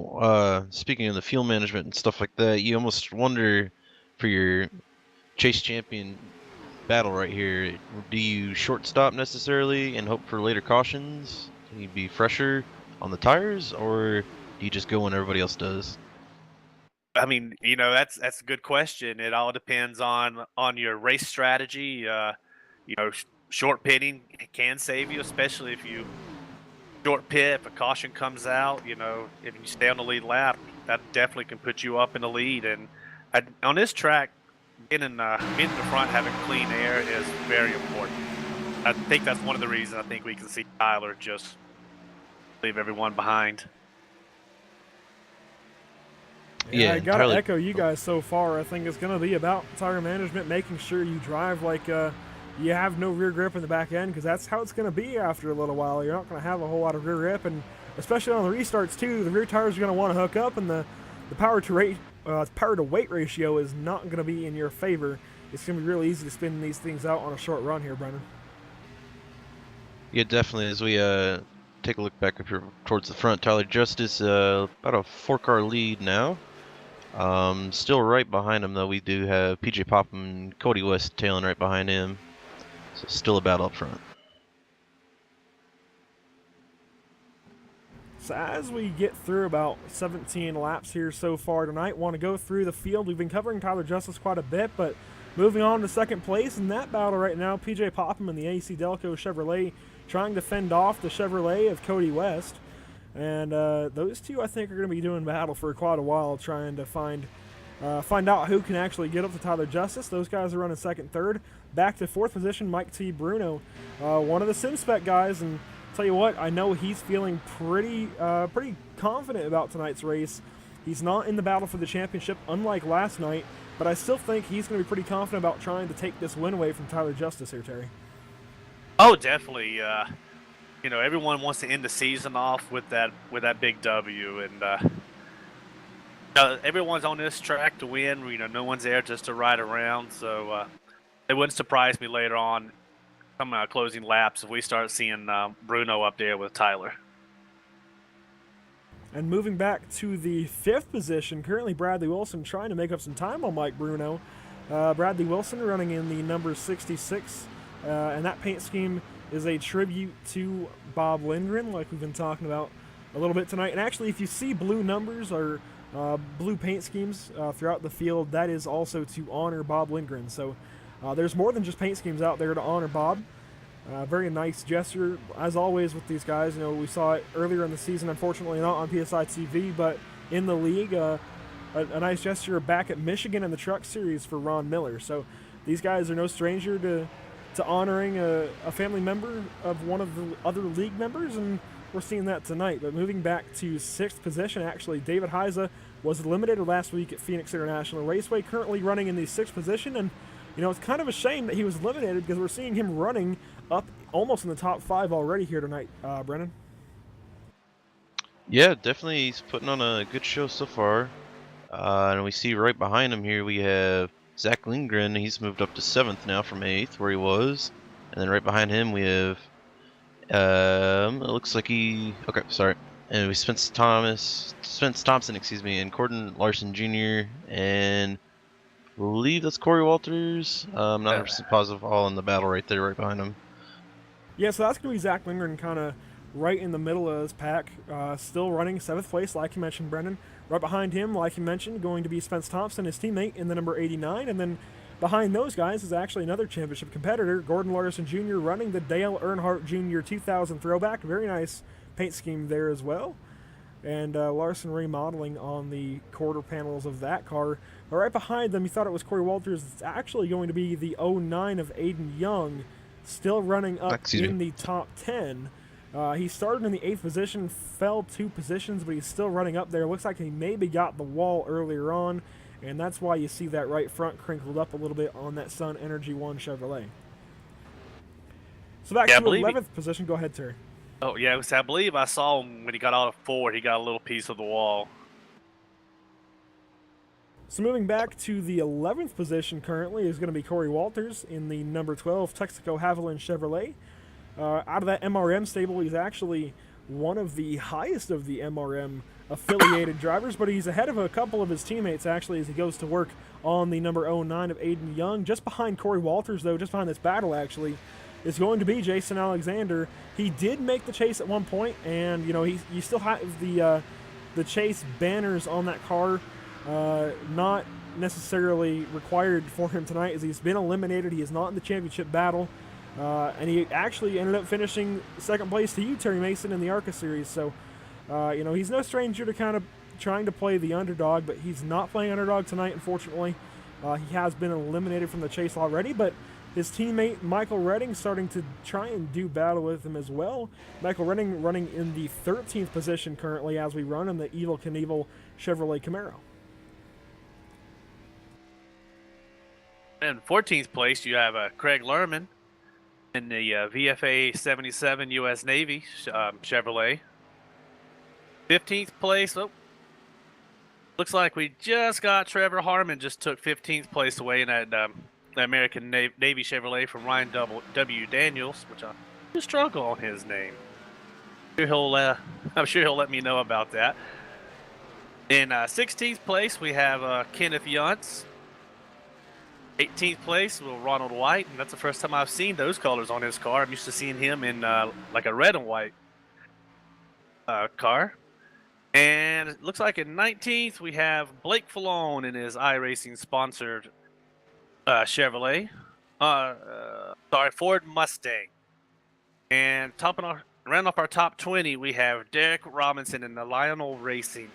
Speaking of the fuel management and stuff like that, you almost wonder for your chase champion battle right here, do you short stop necessarily and hope for later cautions? Can you be fresher on the tires, or do you just go when everybody else does? I mean, that's a good question. It all depends on your race strategy. Short pitting can save you, especially if you short pit. If a caution comes out, if you stay on the lead lap, that definitely can put you up in the lead. And on this track, getting in the front, having clean air is very important. I think that's one of the reasons I think we can see Tyler just leave everyone behind. Yeah, I gotta echo you guys so far. I think it's gonna be about tire management, making sure you drive like you have no rear grip in the back end, because that's how it's gonna be after a little while. You're not gonna have a whole lot of rear grip, and especially on the restarts too, the rear tires are gonna want to hook up, and the power to weight ratio is not gonna be in your favor. It's gonna be really easy to spin these things out on a short run here, Brennan. Yeah, definitely. As we take a look back up here towards the front, Tyler Justice about a 4-car lead now. Still right behind him though, we do have PJ Popham and Cody West tailing right behind him. So still a battle up front. So as we get through about 17 laps here so far tonight, want to go through the field. We've been covering Tyler Justice quite a bit, but moving on to 2nd place in that battle right now, PJ Popham and the AC Delco Chevrolet trying to fend off the Chevrolet of Cody West. And those two, I think, are going to be doing battle for quite a while, trying to find out who can actually get up to Tyler Justice. Those guys are running 2nd, 3rd. Back to 4th position, Mike T. Bruno, one of the SimSpec guys, and tell you what, I know he's feeling pretty confident about tonight's race. He's not in the battle for the championship, unlike last night, but I still think he's going to be pretty confident about trying to take this win away from Tyler Justice here, Terry. Oh, definitely. You know, everyone wants to end the season off with that big W, and everyone's on this track to win. You know, no one's there just to ride around. So it wouldn't surprise me later on, come closing laps, if we start seeing Bruno up there with Tyler. And moving back to the 5th position, currently Bradley Wilson trying to make up some time on Mike Bruno. Bradley Wilson running in the number 66, and that paint scheme is a tribute to Bob Lindgren, like we've been talking about a little bit tonight. And actually, if you see blue numbers or blue paint schemes throughout the field, that is also to honor Bob Lindgren. So there's more than just paint schemes out there to honor Bob. Very nice gesture, as always, with these guys. You know, we saw it earlier in the season, unfortunately not on PSI TV, but in the league, a nice gesture back at Michigan in the Truck Series for Ron Miller. So these guys are no stranger to honoring a family member of one of the other league members, and we're seeing that tonight. But moving back to 6th position, actually, David Heiza was eliminated last week at Phoenix International Raceway, currently running in the 6th position, and you know, it's kind of a shame that he was eliminated because we're seeing him running up almost in the top 5 already here tonight, Brennan. Yeah, definitely he's putting on a good show so far. And we see right behind him here we have Zach Lindgren. He's moved up to 7th now from 8th where he was. And then right behind him we have, it looks like and we Spence Thompson, and Corden Larson Jr. and I believe that's Corey Walters. I'm not 100% positive, all in the battle right there, right behind him. Yeah, so that's going to be Zach Lindgren kind of right in the middle of his pack, still running 7th place, like you mentioned, Brendan. Right behind him, like you mentioned, going to be Spence Thompson, his teammate, in the number 89. And then behind those guys is actually another championship competitor, Gordon Larson Jr., running the Dale Earnhardt Jr. 2000 throwback. Very nice paint scheme there as well. And Larson remodeling on the quarter panels of that car. But right behind them, you thought it was Corey Walters. It's actually going to be the 09 of Aiden Young, still running up in the top 10. He started in the 8th position, fell 2 positions, but he's still running up there. Looks like he maybe got the wall earlier on, and that's why you see that right front crinkled up a little bit on that Sun Energy 1 Chevrolet. So back to 11th position. Go ahead, Terry. Oh, yeah, I believe I saw him when he got out of 4, he got a little piece of the wall. So moving back to the 11th position currently is going to be Corey Walters in the number 12 Texaco Haviland Chevrolet. Out of that MRM stable, he's actually one of the highest of the MRM affiliated drivers, but he's ahead of a couple of his teammates actually as he goes to work on the number 09 of Aiden Young. Just behind Corey Walters, though, just behind this battle actually, is going to be Jason Alexander. He did make the chase at one point, and you know you still have the chase banners on that car. Not necessarily required for him tonight as he's been eliminated. He is not in the championship battle, and he actually ended up finishing 2nd place to you, Terry Mason, in the ARCA series. So you know, he's no stranger to kind of trying to play the underdog, but he's not playing underdog tonight, unfortunately. He has been eliminated from the chase already, but his teammate Michael Redding starting to try and do battle with him as well. Michael Redding running in the 13th position currently as we run in the Evel Knievel Chevrolet Camaro. In 14th place, you have Craig Lerman in the VFA 77 U.S. Navy Chevrolet. 15th place, looks like we just got Trevor Harmon just took 15th place away in that the American Navy Chevrolet from Ryan W. Daniels, which I struggle on his name. I'm sure he'll let me know about that. In 16th place, we have Kenneth Yuntz. 18th place, Ronald White, and that's the first time I've seen those colors on his car. I'm used to seeing him in like a red and white car. And it looks like in 19th, we have Blake Fallone in his iRacing sponsored Chevrolet. Ford Mustang. And round off our top 20, we have Derek Robinson in the Lionel Racing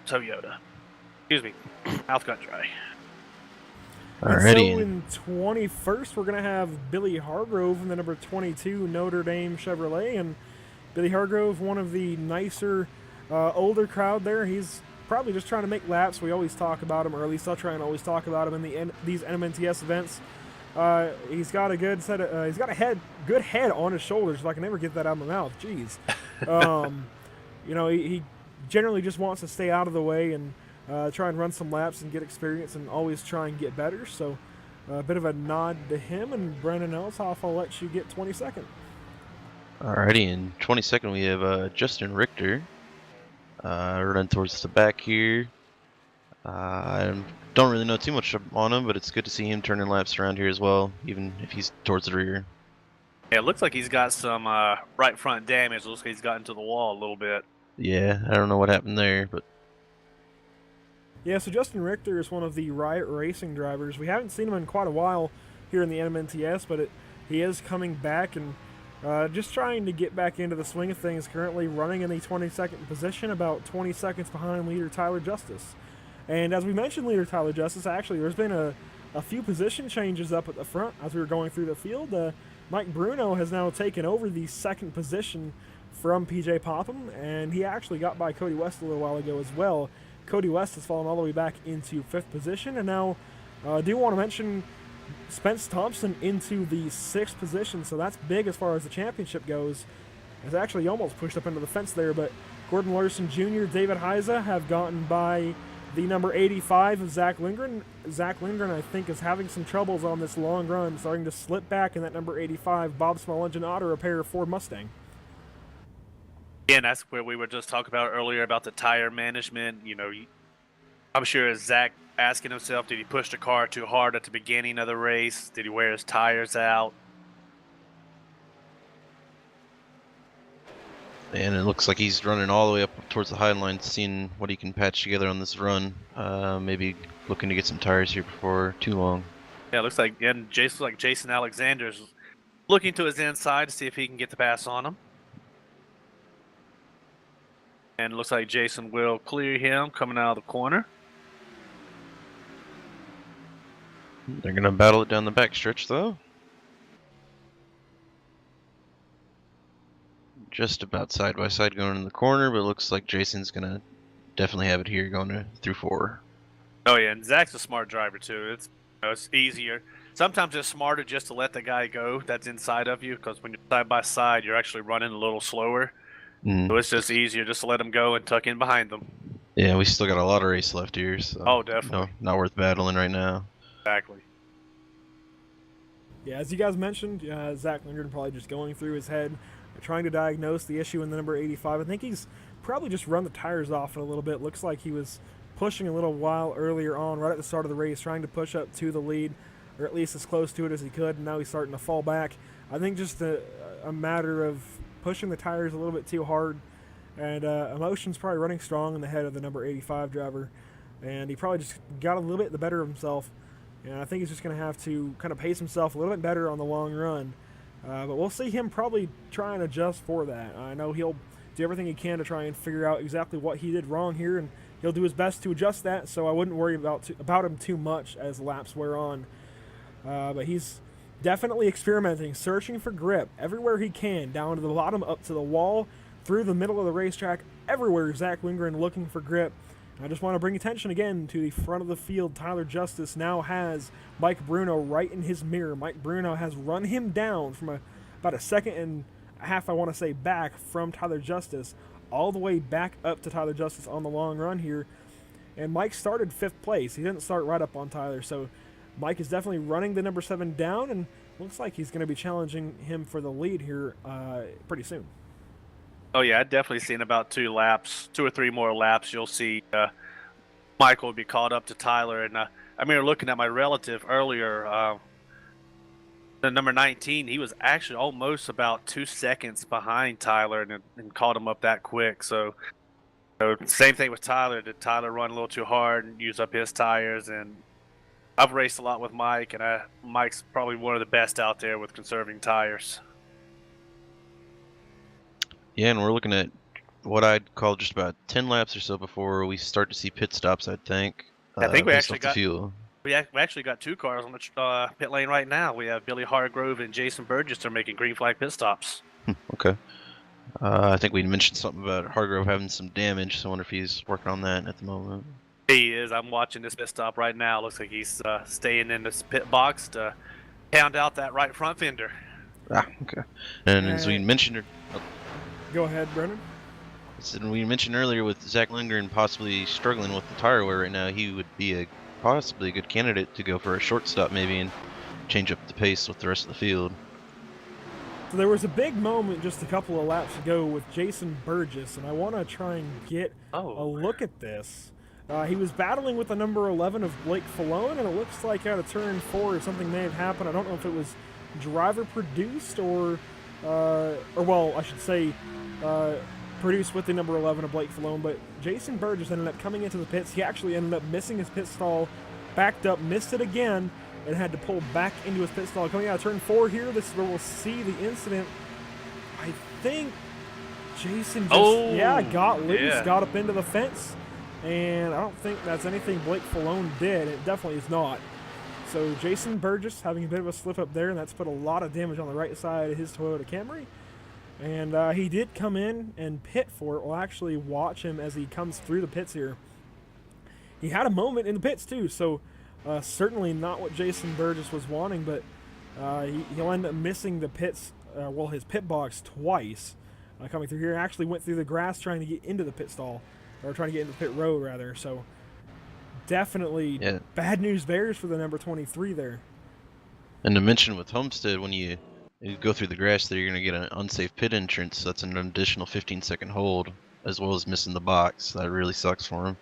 Toyota. Excuse me, mouth got dry. And so Alrighty. in 21st, we're going to have Billy Hargrove in the number 22 Notre Dame Chevrolet. And Billy Hargrove, one of the nicer, older crowd there. He's probably just trying to make laps. We always talk about him, or at least I'll try and always talk about him in these NMNTS events. He's got a good set of, he's got a good head on his shoulders. If I can never get that out of my mouth, jeez. You know, he generally just wants to stay out of the way and try and run some laps and get experience and always try and get better. So a bit of a nod to him. And Brendan Elshoff, I'll let you get 22nd. Alrighty, in 22nd we have Justin Richter running towards the back here. I don't really know too much on him, but it's good to see him turning laps around here as well, even if he's towards the rear. Yeah, it looks like he's got some right front damage. It looks like he's got into the wall a little bit. Yeah, I don't know what happened there, but Yeah, so Justin Richter is one of the Riot Racing drivers. We haven't seen him in quite a while here in the NMNTS, but he is coming back and just trying to get back into the swing of things. Currently running in the 22nd position, about 20 seconds behind leader Tyler Justice. And as we mentioned, leader Tyler Justice, actually, there's been a few position changes up at the front as we were going through the field. Mike Bruno has now taken over the second position from PJ Popham, and he actually got by Cody West a little while ago as well. Cody West has fallen all the way back into 5th position, and now I do want to mention Spence Thompson into the 6th position, so that's big as far as the championship goes. It's actually almost pushed up into the fence there, but Gordon Larson Jr., David Heiza have gotten by the number 85 of Zach Lindgren. Zach Lindgren, I think, is having some troubles on this long run, starting to slip back in that number 85 Bob Small Engine Auto Repair Ford Mustang. Yeah, and that's where we were just talking about earlier about the tire management. You know, I'm sure Zach asking himself, did he push the car too hard at the beginning of the race? Did he wear his tires out? and it looks like he's running all the way up towards the high line, seeing what he can patch together on this run. Maybe looking to get some tires here before too long. Yeah, it looks like Jason Alexander's looking to his inside to see if he can get the pass on him. And it looks like Jason will clear him coming out of the corner. They're going to battle it down the back stretch, though. Just about side by side going in the corner, but it looks like Jason's going to definitely have it here going through 4. Oh, yeah, and Zach's a smart driver, too. It's easier. Sometimes it's smarter just to let the guy go that's inside of you, because when you're side by side, you're actually running a little slower. So it's just easier just to let them go and tuck in behind them. Yeah, we still got a lot of race left here, so oh, definitely. No, not worth battling right now. Exactly. Yeah, as you guys mentioned, Zach Lindgren probably just going through his head, trying to diagnose the issue in the number 85. I think he's probably just run the tires off it a little bit. Looks like he was pushing a little while earlier on, right at the start of the race, trying to push up to the lead, or at least as close to it as he could, and now he's starting to fall back. I think just a matter of pushing the tires a little bit too hard, and emotions probably running strong in the head of the number 85 driver, and he probably just got a little bit the better of himself, and I think he's just going to have to kind of pace himself a little bit better on the long run, but we'll see him probably try and adjust for that. I know he'll do everything he can to try and figure out exactly what he did wrong here, and he'll do his best to adjust that, so I wouldn't worry about him too much as laps wear on, but he's definitely experimenting, searching for grip everywhere he can, down to the bottom, up to the wall, through the middle of the racetrack, everywhere Zach Lindgren looking for grip. I just want to bring attention again to the front of the field. Tyler Justice now has Mike Bruno right in his mirror. Mike Bruno has run him down from about a second and a half, I want to say, back from Tyler Justice, all the way back up to Tyler Justice on the long run here. And Mike started 5th place. He didn't start right up on Tyler, so Mike is definitely running the number 7 down, and looks like he's going to be challenging him for the lead here pretty soon. Oh, yeah, I've definitely seen about 2 or 3 more laps. You'll see Michael will be caught up to Tyler. And I remember looking at my relative earlier, the number 19, he was actually almost about 2 seconds behind Tyler and caught him up that quick. So same thing with Tyler. Did Tyler run a little too hard and use up his tires? And I've raced a lot with Mike, and Mike's probably one of the best out there with conserving tires. Yeah, and we're looking at what I'd call just about 10 laps or so before we start to see pit stops, I think. I think we based actually off the fuel. We actually got 2 cars on the pit lane right now. We have Billy Hargrove and Jason Burgess are making green flag pit stops. Okay. I think we mentioned something about Hargrove having some damage, so I wonder if he's working on that at the moment. He is. I'm watching this pit stop right now. Looks like he's staying in this pit box to pound out that right front fender. Ah, okay. And as we mentioned, Go ahead, Brennan. we mentioned earlier with Zach Lindgren possibly struggling with the tire wear right now, he would be possibly a good candidate to go for a short stop maybe and change up the pace with the rest of the field. So there was a big moment just a couple of laps ago with Jason Burgess, and I want to try and get a look at this. He was battling with the number 11 of Blake Falone, and it looks like out of turn 4 something may have happened. I don't know if it was driver produced or well, I should say produced with the number 11 of Blake Falone, but Jason Burgess ended up coming into the pits. He actually ended up missing his pit stall, backed up, missed it again, and had to pull back into his pit stall. Coming out of turn 4 here, this is where we'll see the incident. I think Jason just, got loose, got up into the fence, and I don't think that's anything Blake Falone did. It definitely is not. So Jason Burgess having a bit of a slip up there, and that's put a lot of damage on the right side of his Toyota Camry. And he did come in and pit for it. We'll actually watch him as he comes through the pits here. He had a moment in the pits too, so certainly not what Jason Burgess was wanting, but he'll end up missing the pits, his pit box twice coming through here. Actually went through the grass trying to get into the pit stall, or trying to get into the pit road rather, so definitely bad news bears for the number 23 there. And to mention with Homestead, when you go through the grass there, you're going to get an unsafe pit entrance. That's an additional 15-second hold, as well as missing the box. That really sucks for him.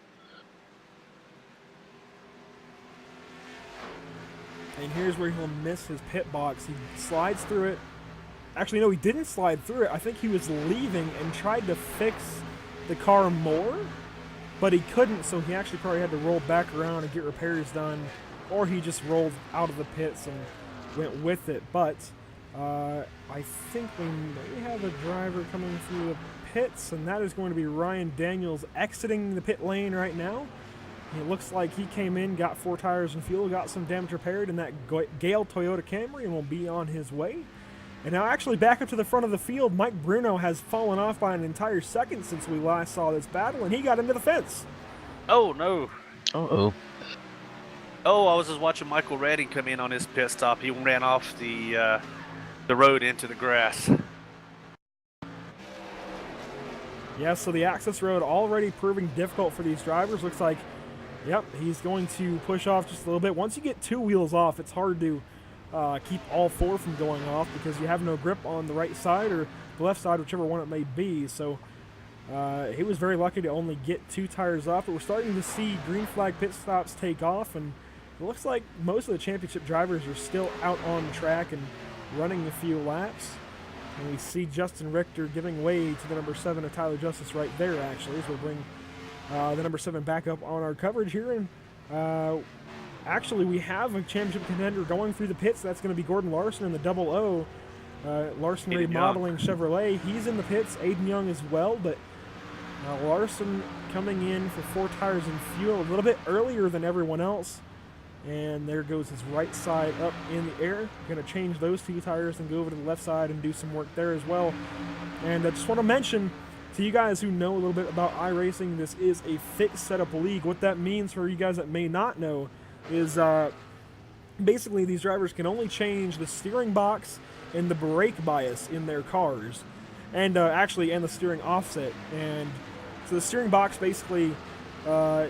And here's where he'll miss his pit box. He slides through it. Actually, no, he didn't slide through it. I think he was leaving and tried to fix the car more, but he couldn't, so he actually probably had to roll back around and get repairs done, or he just rolled out of the pits and went with it. But I think we may have a driver coming through the pits, and that is going to be Ryan Daniels exiting the pit lane right now. It looks like he came in, got 4 tires and fuel, got some damage repaired in that Gale Toyota Camry, and will be on his way. And now actually back up to the front of the field, Mike Bruno has fallen off by an entire second since we last saw this battle, and he got into the fence. Oh, no. Uh-oh. Oh, I was just watching Michael Redding come in on his pit stop. He ran off the road into the grass. Yeah, so the access road already proving difficult for these drivers. Looks like, yep, he's going to push off just a little bit. Once you get 2 wheels off, it's hard to keep all 4 from going off because you have no grip on the right side or the left side, whichever one it may be. So he was very lucky to only get 2 tires off, but we're starting to see green flag pit stops take off, and it looks like most of the championship drivers are still out on track and running a few laps. And we see Justin Richter giving way to the number 7 of Tyler Justice right there, actually. So we'll bring the number 7 back up on our coverage here. And actually, we have a championship contender going through the pits. That's going to be Gordon Larson in the 00. Larson Remodeling Chevrolet. He's in the pits. Aiden Young as well. But Larson coming in for 4 tires and fuel a little bit earlier than everyone else. And there goes his right side up in the air. Going to change those 2 tires and go over to the left side and do some work there as well. And I just want to mention to you guys who know a little bit about iRacing, this is a fixed setup league. What that means for you guys that may not know is basically these drivers can only change the steering box and the brake bias in their cars, and and the steering offset. And so the steering box basically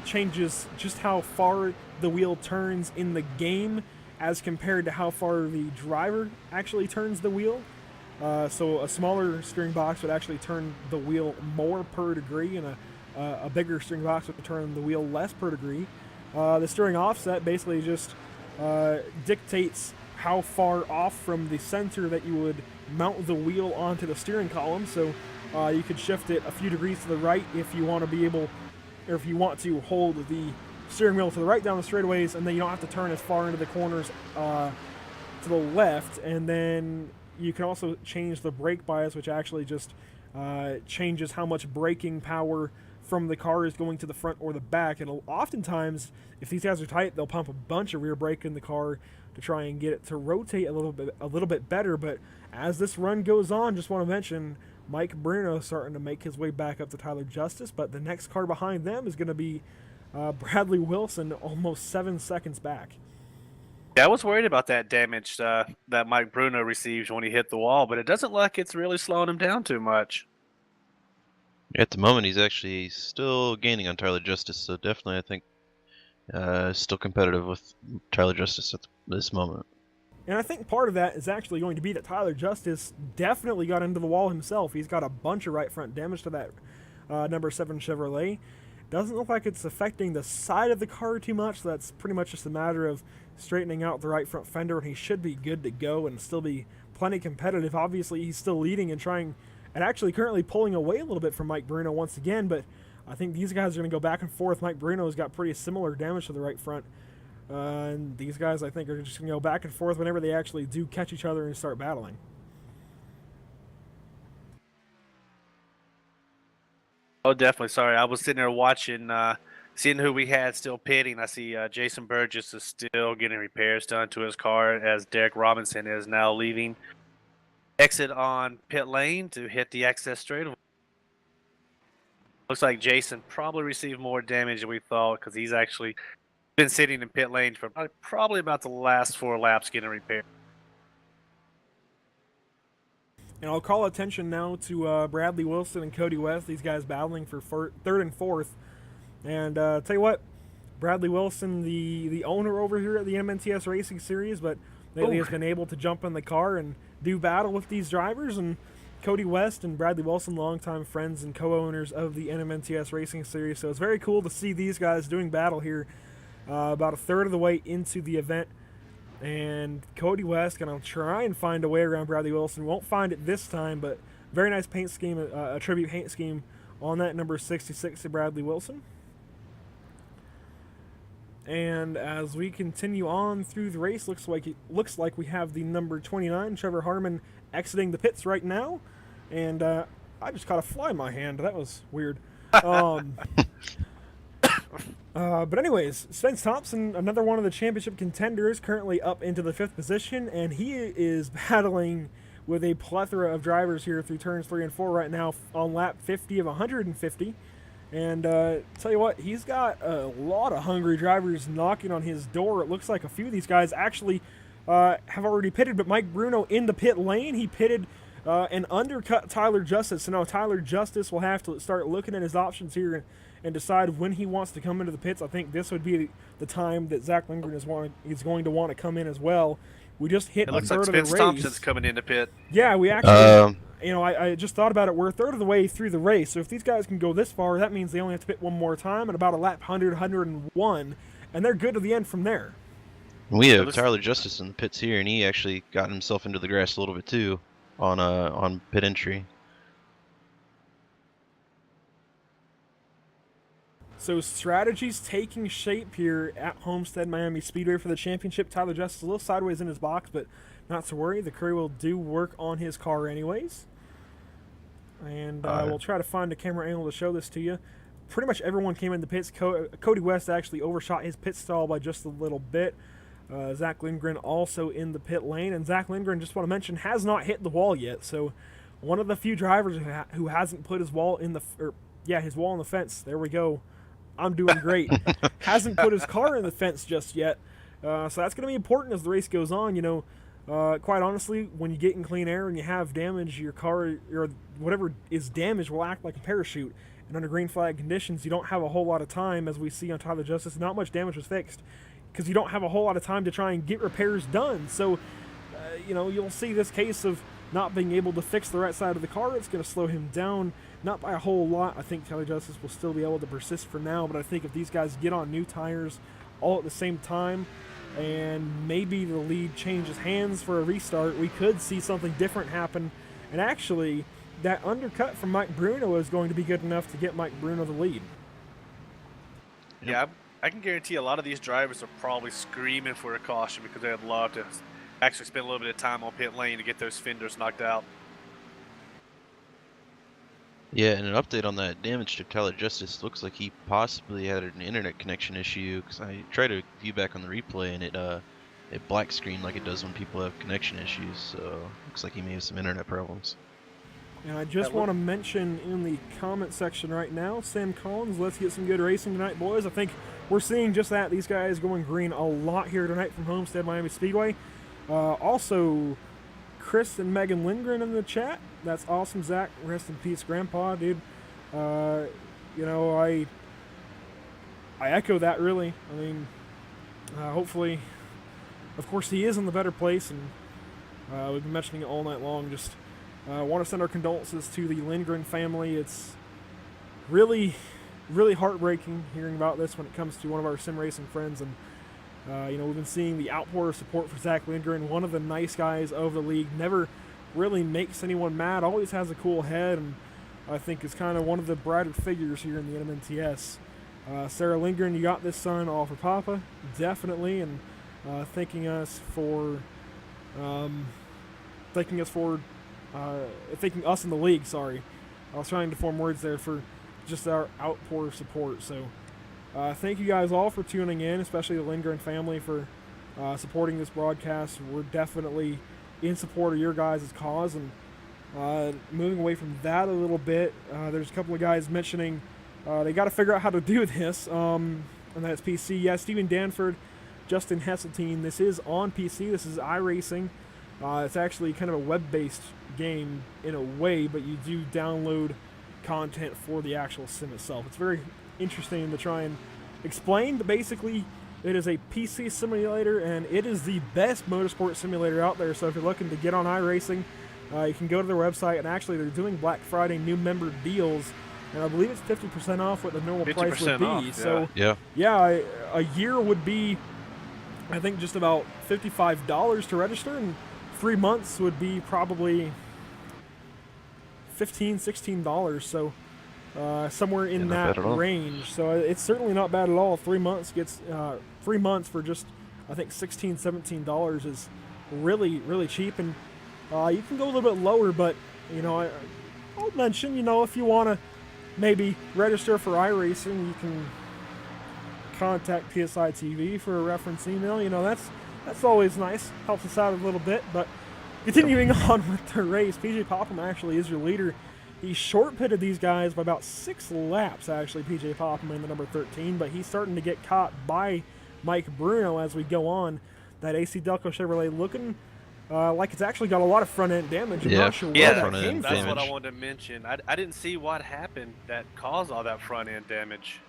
changes just how far the wheel turns in the game as compared to how far the driver actually turns the wheel. So a smaller steering box would actually turn the wheel more per degree, and a bigger steering box would turn the wheel less per degree. The steering offset basically just dictates how far off from the center that you would mount the wheel onto the steering column. So you could shift it a few degrees to the right if you want to be able, or if you want to hold the steering wheel to the right down the straightaways, and then you don't have to turn as far into the corners to the left. And then you can also change the brake bias, which actually just changes how much braking power from the cars going to the front or the back. And oftentimes, if these guys are tight, they'll pump a bunch of rear brake in the car to try and get it to rotate a little bit better. But as this run goes on, just want to mention Mike Bruno starting to make his way back up to Tyler Justice, but the next car behind them is going to be Bradley Wilson, almost 7 seconds back. Yeah, I was worried about that damage that Mike Bruno received when he hit the wall, but it doesn't look like it's really slowing him down too much. At the moment, he's actually still gaining on Tyler Justice, so definitely I think still competitive with Tyler Justice at this moment. And I think part of that is actually going to be that Tyler Justice definitely got into the wall himself. He's got a bunch of right front damage to that number 7 Chevrolet. Doesn't look like it's affecting the side of the car too much, so that's pretty much just a matter of straightening out the right front fender, and he should be good to go and still be plenty competitive. Obviously, he's still leading and trying, and actually currently pulling away a little bit from Mike Bruno once again, but I think these guys are going to go back and forth. Mike Bruno's got pretty similar damage to the right front. And these guys, I think, are just going to go back and forth whenever they actually do catch each other and start battling. Oh, definitely. Sorry, I was sitting there watching, seeing who we had still pitting. I see Jason Burgess is still getting repairs done to his car, as Derek Robinson is now leaving. Exit on pit lane to hit the access straightaway. Looks like Jason probably received more damage than we thought, because he's actually been sitting in pit lane for probably about the last 4 laps getting repaired. And I'll call attention now to Bradley Wilson and Cody West, these guys battling for 3rd and 4th. And tell you what, Bradley Wilson, the owner over here at the NMNTS Racing Series, but lately has been able to jump in the car and do battle with these drivers. And Cody West and Bradley Wilson, longtime friends and co-owners of the NMNTS Racing Series. So it's very cool to see these guys doing battle here about a third of the way into the event. And Cody West going to try and find a way around Bradley Wilson. Won't find it this time, but very nice paint scheme, a tribute paint scheme on that number 66 to Bradley Wilson. And as we continue on through the race, looks like we have the number 29, Trevor Harmon, exiting the pits right now. And I just caught a fly in my hand. That was weird. But anyways, Spence Thompson, another one of the championship contenders, currently up into the 5th position, and he is battling with a plethora of drivers here through turns 3 and 4 right now on lap 50 of 150. And tell you what, he's got a lot of hungry drivers knocking on his door. It looks like a few of these guys actually have already pitted, but Mike Bruno in the pit lane, he pitted and undercut Tyler Justice. So now Tyler Justice will have to start looking at his options here and decide when he wants to come into the pits. I think this would be the time that Zach Lindgren is going to want to come in as well. We just hit a third of the race. Spence Thompson's coming into pit. Yeah, we actually, I just thought about it. We're a third of the way through the race. So if these guys can go this far, that means they only have to pit one more time at about a lap 100, 101, and they're good to the end from there. We have Tyler Justice in the pits here, and he actually got himself into the grass a little bit too on pit entry. So strategies taking shape here at Homestead-Miami Speedway for the championship. Tyler Justice a little sideways in his box, but not to worry. The crew will do work on his car anyways. And we'll try to find a camera angle to show this to you. Pretty much everyone came in the pits. Cody West actually overshot his pit stall by just a little bit. Zach Lindgren also in the pit lane. And Zach Lindgren, just want to mention, has not hit the wall yet. So one of the few drivers who hasn't put his wall in his wall in the fence. There we go. I'm doing great. Hasn't put his car in the fence just yet. So that's going to be important as the race goes on. You know, quite honestly, when you get in clean air and you have damage, your car or whatever is damaged will act like a parachute. And under green flag conditions, you don't have a whole lot of time, as we see on Tyler Justice. Not much damage was fixed because you don't have a whole lot of time to try and get repairs done. So, you know, you'll see this case of not being able to fix the right side of the car. It's going to slow him down. Not by a whole lot. I think Tyler Justice will still be able to persist for now, but I think if these guys get on new tires all at the same time and maybe the lead changes hands for a restart, we could see something different happen. And actually, that undercut from Mike Bruno is going to be good enough to get Mike Bruno the lead. Yeah, I can guarantee a lot of these drivers are probably screaming for a caution because they'd love to actually spend a little bit of time on pit lane to get those fenders knocked out. Yeah, and an update on that damage to Tyler Justice. Looks like he possibly had an internet connection issue, because I tried to view back on the replay and it black screened like it does when people have connection issues. So looks like he may have some internet problems. And I just want to mention in the comment section right now, Sam Collins, let's get some good racing tonight, boys. I think we're seeing just that. These guys going green a lot here tonight from Homestead-Miami Speedway. Also, Chris and Megan Lindgren in the chat. That's awesome, Zach. Rest in peace, Grandpa, dude. You know, I echo that, really. I mean, hopefully, of course, he is in the better place, and we've been mentioning it all night long. Just want to send our condolences to the Lindgren family. It's really, really heartbreaking hearing about this when it comes to one of our sim racing friends. And you know, we've been seeing the outpour of support for Zach Lindgren, one of the nice guys of the league. Never really makes anyone mad. Always has a cool head, and I think is kind of one of the brighter figures here in the NMNTS. Sarah Lindgren, you got this son all for Papa, definitely, and thanking us in the league. Sorry, I was trying to form words there for just our outpour of support. So thank you guys all for tuning in, especially the Lindgren family for supporting this broadcast. We're definitely in support of your guys' cause. And moving away from that a little bit, there's a couple of guys mentioning they got to figure out how to do this, and that's PC. Yeah, Stephen Danford, Justin Hesseltine. This is on PC. This is iRacing. It's actually kind of a web-based game in a way, but you do download content for the actual sim itself. It's very interesting to try and explain, but basically it is a PC simulator, and it is the best motorsport simulator out there. So if you're looking to get on iRacing, you can go to their website, and actually they're doing Black Friday new member deals, and I believe it's 50% off what the normal price would be. Off, yeah. So Yeah. a year would be, I think, just about $55 to register, and 3 months would be probably $15, $16. So somewhere in that range. So it's certainly not bad at all. 3 months gets 3 months for just, I think, $16, $17 is really, really cheap. And you can go a little bit lower, but you know, I'll mention, you know, if you want to maybe register for iRacing, you can contact PSI TV for a reference email. You know, that's always nice. Helps us out a little bit. But continuing on with the race, PJ Popham actually is your leader. He short pitted these guys by about 6 laps, actually, PJ Popham in the number 13, but he's starting to get caught by Mike Bruno as we go on. That AC Delco Chevrolet looking like it's actually got a lot of front end damage. I'm not sure where that came from. That's what I wanted to mention. I didn't see what happened that caused all that front end damage.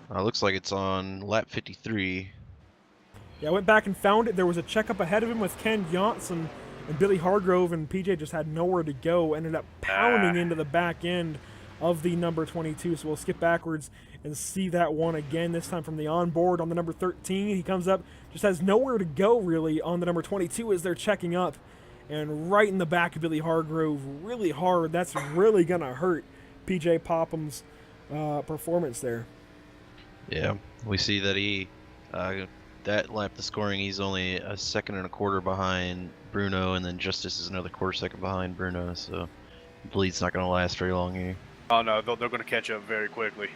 Looks like it's on lap 53. Yeah, I went back and found it. There was a checkup ahead of him with Ken Johnson and Billy Hargrove, and PJ just had nowhere to go. Ended up pounding into the back end of the number 22. So we'll skip backwards and see that one again, this time from the onboard on the number 13. He comes up, just has nowhere to go really on the number 22 as they're checking up. And right in the back of Billy Hargrove, really hard. That's really going to hurt PJ Popham's performance there. Yeah, we see that he, that lap, the scoring, he's only a second and a quarter behind Bruno, and then Justice is another quarter second behind Bruno, so the bleed's not going to last very long here. Oh no, they're going to catch up very quickly.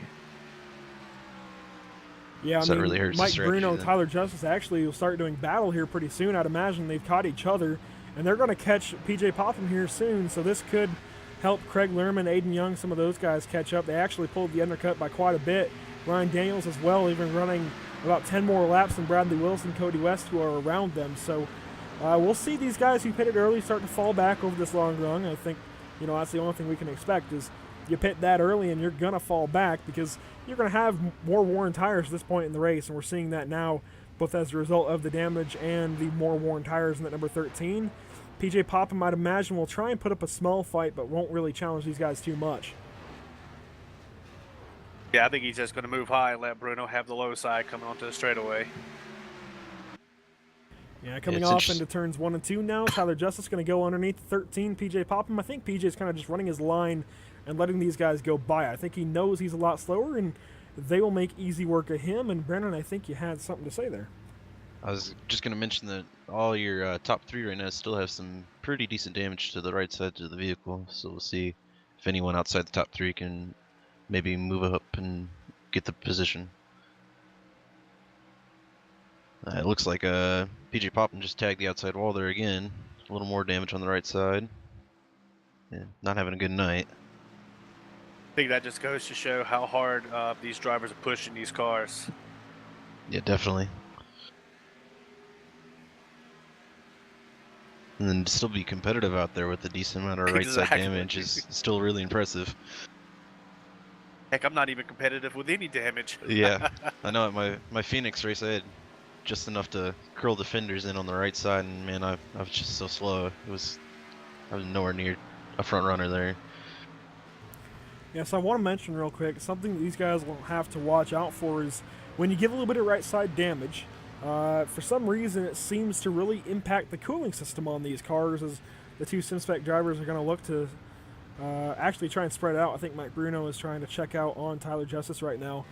Yeah, I So that mean, really hurts the Mike strategy Bruno, then. Tyler Justice actually will start doing battle here pretty soon. I'd imagine they've caught each other, and they're going to catch PJ Popham here soon, so this could help Craig Lerman, Aiden Young, some of those guys catch up. They actually pulled the undercut by quite a bit. Ryan Daniels as well, even running about 10 more laps than Bradley Wilson, Cody West, who are around them. So we'll see these guys who pitted early start to fall back over this long run. I think, you know, that's the only thing we can expect is you pit that early and you're going to fall back because you're going to have more worn tires at this point in the race, and we're seeing that now both as a result of the damage and the more worn tires in that number 13. PJ Popham, I'd imagine, will try and put up a small fight but won't really challenge these guys too much. Yeah, I think he's just going to move high and let Bruno have the low side coming onto the straightaway. Yeah, coming off into turns 1 and 2 now. Tyler Justice going to go underneath 13, PJ Popham. I think PJ is kind of just running his line and letting these guys go by. I think he knows he's a lot slower, and they will make easy work of him. And Brennan, I think you had something to say there. I was just going to mention that all your top 3 right now still have some pretty decent damage to the right side of the vehicle, so we'll see if anyone outside the top 3 can maybe move up and get the position. It looks like PJ Popham just tagged the outside wall there again. A little more damage on the right side. Yeah, not having a good night. I think that just goes to show how hard these drivers are pushing these cars. Yeah, definitely. And then to still be competitive out there with a decent amount of right side damage is still really impressive. Heck, I'm not even competitive with any damage. Yeah, I know at my Phoenix race I had just enough to curl the fenders in on the right side, and man, I was just so slow. I was nowhere near a front runner there. Yeah, so I want to mention real quick, something that these guys will have to watch out for is when you get a little bit of right side damage, for some reason it seems to really impact the cooling system on these cars, as the 2 SimSpec drivers are going to look to actually try and spread out. I think Mike Bruno is trying to check out on Tyler Justice right now.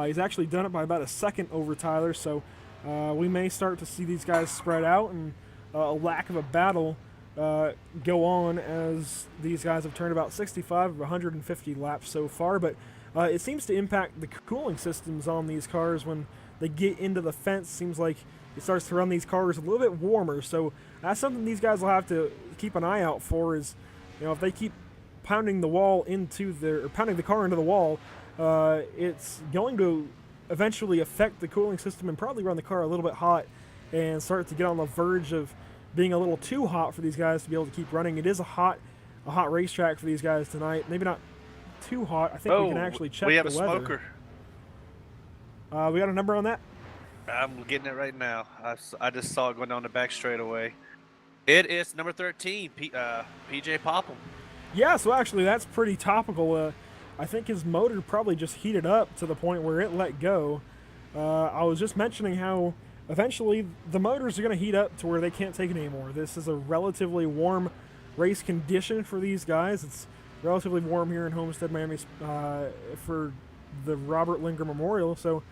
He's actually done it by about a second over Tyler, so we may start to see these guys spread out and a lack of a battle go on, as these guys have turned about 65 of 150 laps so far. But it seems to impact the cooling systems on these cars when they get into the fence. Seems like it starts to run these cars a little bit warmer, so that's something these guys will have to keep an eye out for. Is, you know, if they keep pounding the wall into or pounding the car into the wall, it's going to eventually affect the cooling system and probably run the car a little bit hot and start to get on the verge of being a little too hot for these guys to be able to keep running. It is a hot racetrack for these guys tonight. Maybe not too hot. I think we can actually check the weather. We have a smoker. We got a number on that? I'm getting it right now. I just saw it going down the back straightaway. It is number 13, PJ Popham. Yeah, so actually that's pretty topical. I think his motor probably just heated up to the point where it let go. I was just mentioning how eventually the motors are going to heat up to where they can't take it anymore. This is a relatively warm race condition for these guys. It's relatively warm here in Homestead-Miami for the Robert Lindgren Memorial. So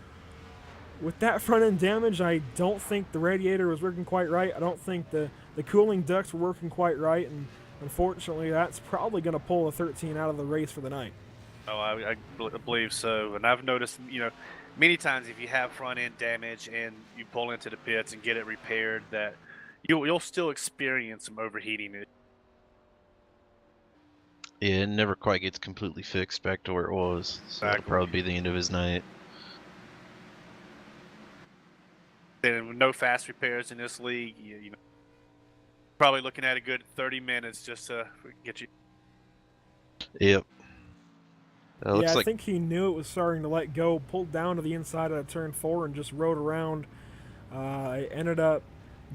with that front end damage, I don't think the radiator was working quite right. I don't think the cooling ducts were working quite right, and unfortunately that's probably going to pull a 13 out of the race for the night. Oh, I believe so. And I've noticed, you know, many times if you have front end damage and you pull into the pits and get it repaired, that you'll still experience some overheating. Yeah, it never quite gets completely fixed back to where it was. So that'll probably be the end of his night. And no fast repairs in this league, you know, probably looking at a good 30 minutes just to get you. Yep. Yeah, I think he knew it was starting to let go, pulled down to the inside of turn 4 and just rode around. Ended up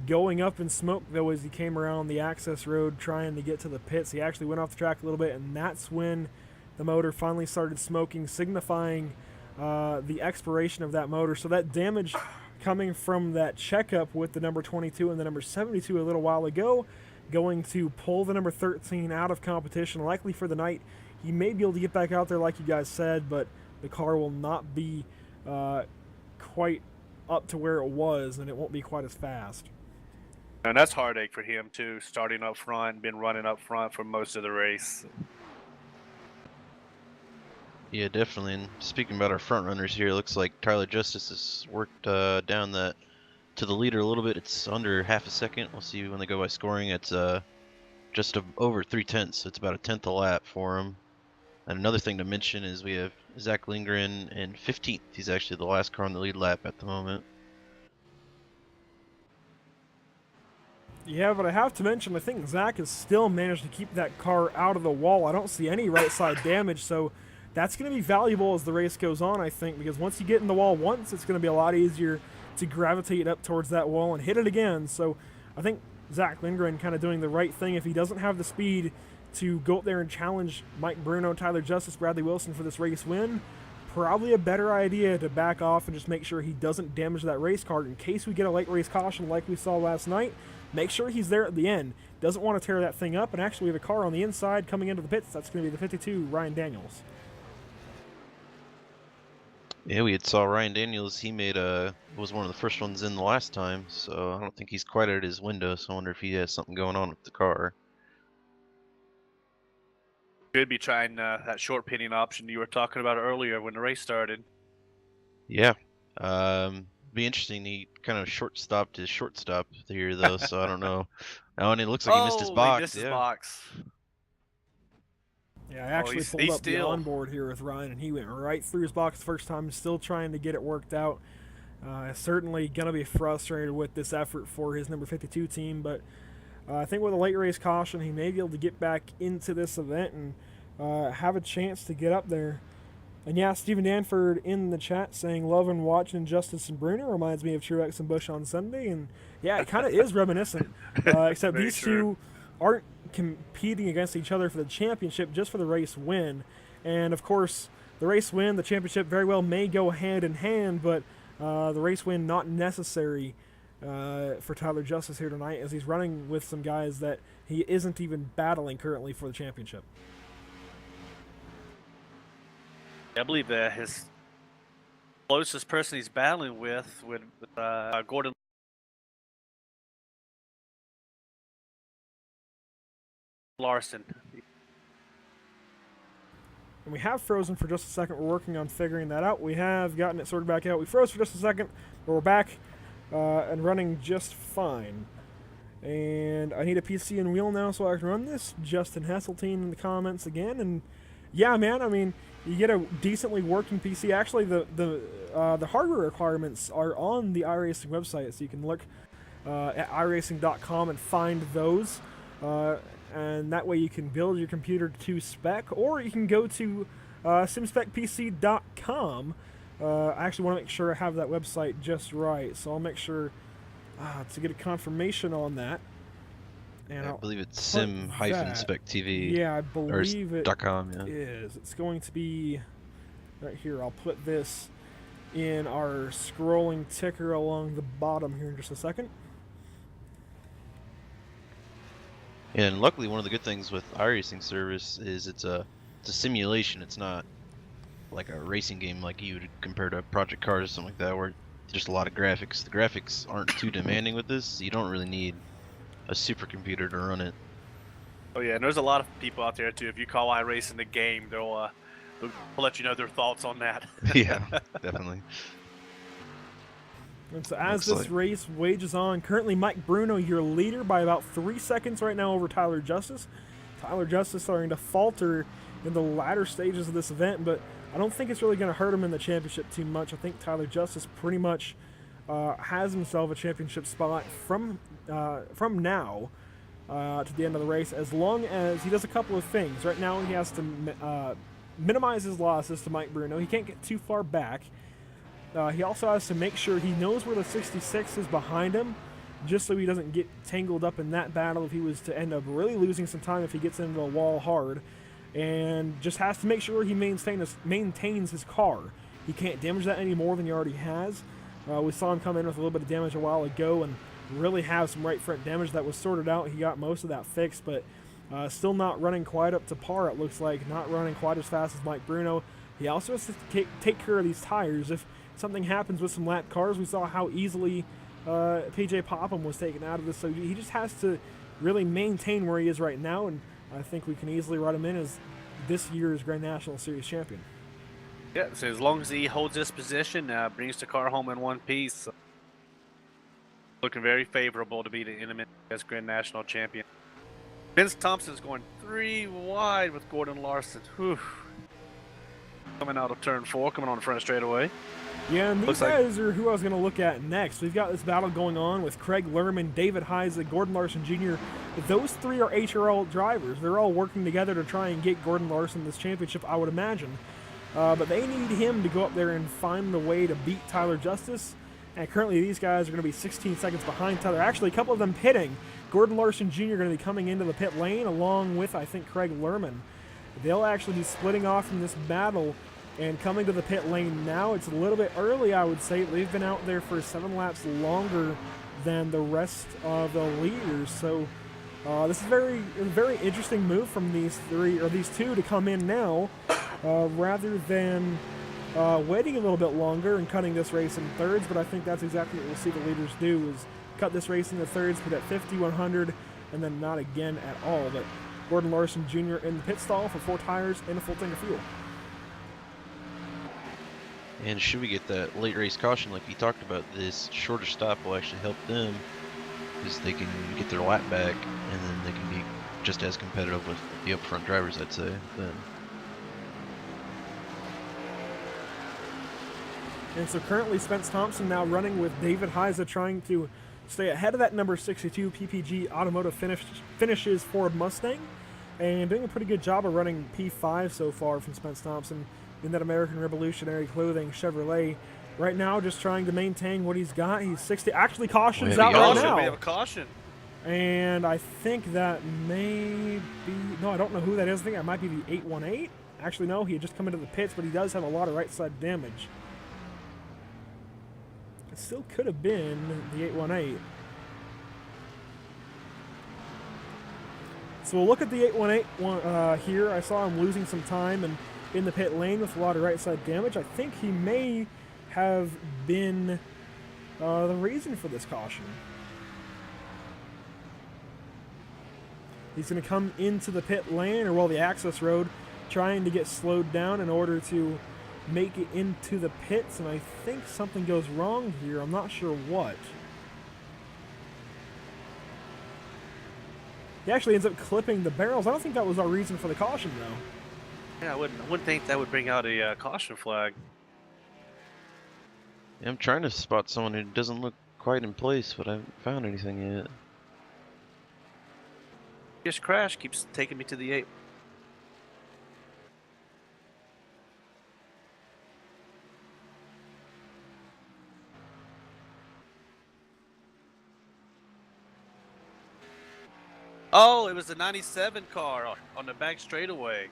going up in smoke, though, as he came around the access road trying to get to the pits. He actually went off the track a little bit, and that's when the motor finally started smoking, signifying the expiration of that motor. So that damage coming from that checkup with the number 22 and the number 72 a little while ago, going to pull the number 13 out of competition, likely for the night. He may be able to get back out there like you guys said, but the car will not be quite up to where it was, and it won't be quite as fast. And that's heartache for him too, starting up front, been running up front for most of the race. Yeah, definitely. And speaking about our front runners here, it looks like Tyler Justice has worked down to the leader a little bit. It's under half a second. We'll see when they go by scoring. It's just over 3/10, it's about a tenth a lap for him. And another thing to mention is we have Zach Lindgren in 15th. He's actually the last car on the lead lap at the moment. Yeah, but I have to mention, I think Zach has still managed to keep that car out of the wall. I don't see any right side damage, so that's going to be valuable as the race goes on, I think, because once you get in the wall once, it's going to be a lot easier to gravitate up towards that wall and hit it again. So I think Zach Lindgren kind of doing the right thing. If he doesn't have the speed to go up there and challenge Mike Bruno, Tyler Justice, Bradley Wilson for this race win, probably a better idea to back off and just make sure he doesn't damage that race car in case we get a late race caution like we saw last night. Make sure he's there at the end. Doesn't want to tear that thing up, and actually we have a car on the inside coming into the pits. That's going to be the 52, Ryan Daniels. Yeah, we had saw Ryan Daniels. He was one of the first ones in the last time, so I don't think he's quite at his window. So I wonder if he has something going on with the car. Could be trying that short pitting option you were talking about earlier when the race started. Yeah. Be interesting. He kind of short-stopped his shortstop here, though, so I don't know. Oh, and it looks like he missed his box. He missed his box. Yeah, I actually pulled up the onboard here with Ryan, and he went right through his box the first time, still trying to get it worked out. Certainly going to be frustrated with this effort for his number 52 team, but I think with a late race caution, he may be able to get back into this event and have a chance to get up there. And yeah, Stephen Danford in the chat saying, loving watching Justice and Bruno reminds me of Truex and Busch on Sunday. And yeah, it kind of is reminiscent, except these two aren't competing against each other for the championship, just for the race win. And of course, the race win, the championship very well may go hand in hand, but the race win not necessary for Tyler Justice here tonight, as he's running with some guys that he isn't even battling currently for the championship. I believe that his closest person he's battling with Gordon Larson. And we have frozen for just a second. We're working on figuring that out. We have gotten it sorted back out. We froze for just a second, but we're back and running just fine. And I need a PC and wheel now so I can run this. Justin Hesseltine in the comments again. And yeah, man, I mean, you get a decently working PC. Actually, the hardware requirements are on the iRacing website, so you can look at iRacing.com and find those. And that way you can build your computer to spec, or you can go to simspecpc.com. I actually want to make sure I have that website just right, so I'll make sure to get a confirmation on that. And I believe it's sim-spec.tv. Yeah, I believe it .com, yeah. is. It's going to be right here. I'll put this in our scrolling ticker along the bottom here in just a second. And luckily, one of the good things with iRacing service is it's a simulation. It's not like a racing game like you would compare to Project Cars or something like that, where just a lot of graphics. The graphics aren't too demanding with this. So you don't really need a supercomputer to run it. Oh yeah, and there's a lot of people out there too. If you call iRacing the game, they'll let you know their thoughts on that. Yeah, definitely. And so as this race wages on, currently Mike Bruno, your leader, by about 3 seconds right now over Tyler Justice. Tyler Justice starting to falter in the latter stages of this event, but I don't think it's really going to hurt him in the championship too much. I think Tyler Justice pretty much has himself a championship spot from now to the end of the race, as long as he does a couple of things. Right now he has to minimize his losses to Mike Bruno. He can't get too far back. He also has to make sure he knows where the 66 is behind him, just so he doesn't get tangled up in that battle if he was to end up really losing some time if he gets into a wall hard. And just has to make sure he maintains his car. He can't damage that any more than he already has. We saw him come in with a little bit of damage a while ago and really have some right front damage that was sorted out. He got most of that fixed, but still not running quite up to par, it looks like. Not running quite as fast as Mike Bruno. He also has to take care of these tires. If something happens with some lap cars, we saw how easily PJ Popham was taken out of this, so he just has to really maintain where he is right now, and I think we can easily write him in as this year's Grand National Series champion. Yeah, so as long as he holds this position, brings the car home in one piece, looking very favorable to be the NMNTS Grand National champion. Vince Thompson's going 3 wide with Gordon Larson. Whew. Coming out of turn 4, coming on the front straightaway. Yeah, and these guys are who I was going to look at next. We've got this battle going on with Craig Lerman, David Heise, Gordon Larson Jr. Those 3 are HRL drivers. They're all working together to try and get Gordon Larson this championship, I would imagine. But they need him to go up there and find a way to beat Tyler Justice. And currently these guys are going to be 16 seconds behind Tyler. Actually, a couple of them pitting. Gordon Larson Jr. going to be coming into the pit lane along with, I think, Craig Lerman. They'll actually be splitting off from this battle and coming to the pit lane now. It's a little bit early, I would say. They've been out there for 7 laps longer than the rest of the leaders. So this is a very interesting move from these 2 to come in now, rather than waiting a little bit longer and cutting this race in thirds, but I think that's exactly what we'll see the leaders do, is cut this race into thirds, put at 50, 100, and then not again at all. But Gordon Larson Jr. in the pit stall for 4 tires and a full tank of fuel. And should we get that late race caution like you talked about, this shorter stop will actually help them, because they can get their lap back, and then they can be just as competitive with the up front drivers, I'd say, then. And so currently Spence Thompson now running with David Heiza, trying to stay ahead of that number 62 PPG Automotive finishes Ford Mustang, and doing a pretty good job of running P5 so far from Spence Thompson in that American Revolutionary Clothing Chevrolet. Right now, just trying to maintain what he's got. He's 60. Actually, caution's out right now. We have a caution. And I think that may be... No, I don't know who that is. I think that might be the 818. Actually, no, he had just come into the pits, but he does have a lot of right side damage. It still could have been the 818. So we'll look at the 818 here. I saw him losing some time and in the pit lane with a lot of right side damage. I think he may have been the reason for this caution. He's going to come into the pit lane, or well, the access road, trying to get slowed down in order to make it into the pits, and I think something goes wrong here. I'm not sure what. He actually ends up clipping the barrels. I don't think that was our reason for the caution, though. Yeah, I wouldn't think that would bring out a caution flag. Yeah, I'm trying to spot someone who doesn't look quite in place, but I haven't found anything yet. Just crash keeps taking me to the 8. Oh, it was the 97 car on the back straightaway.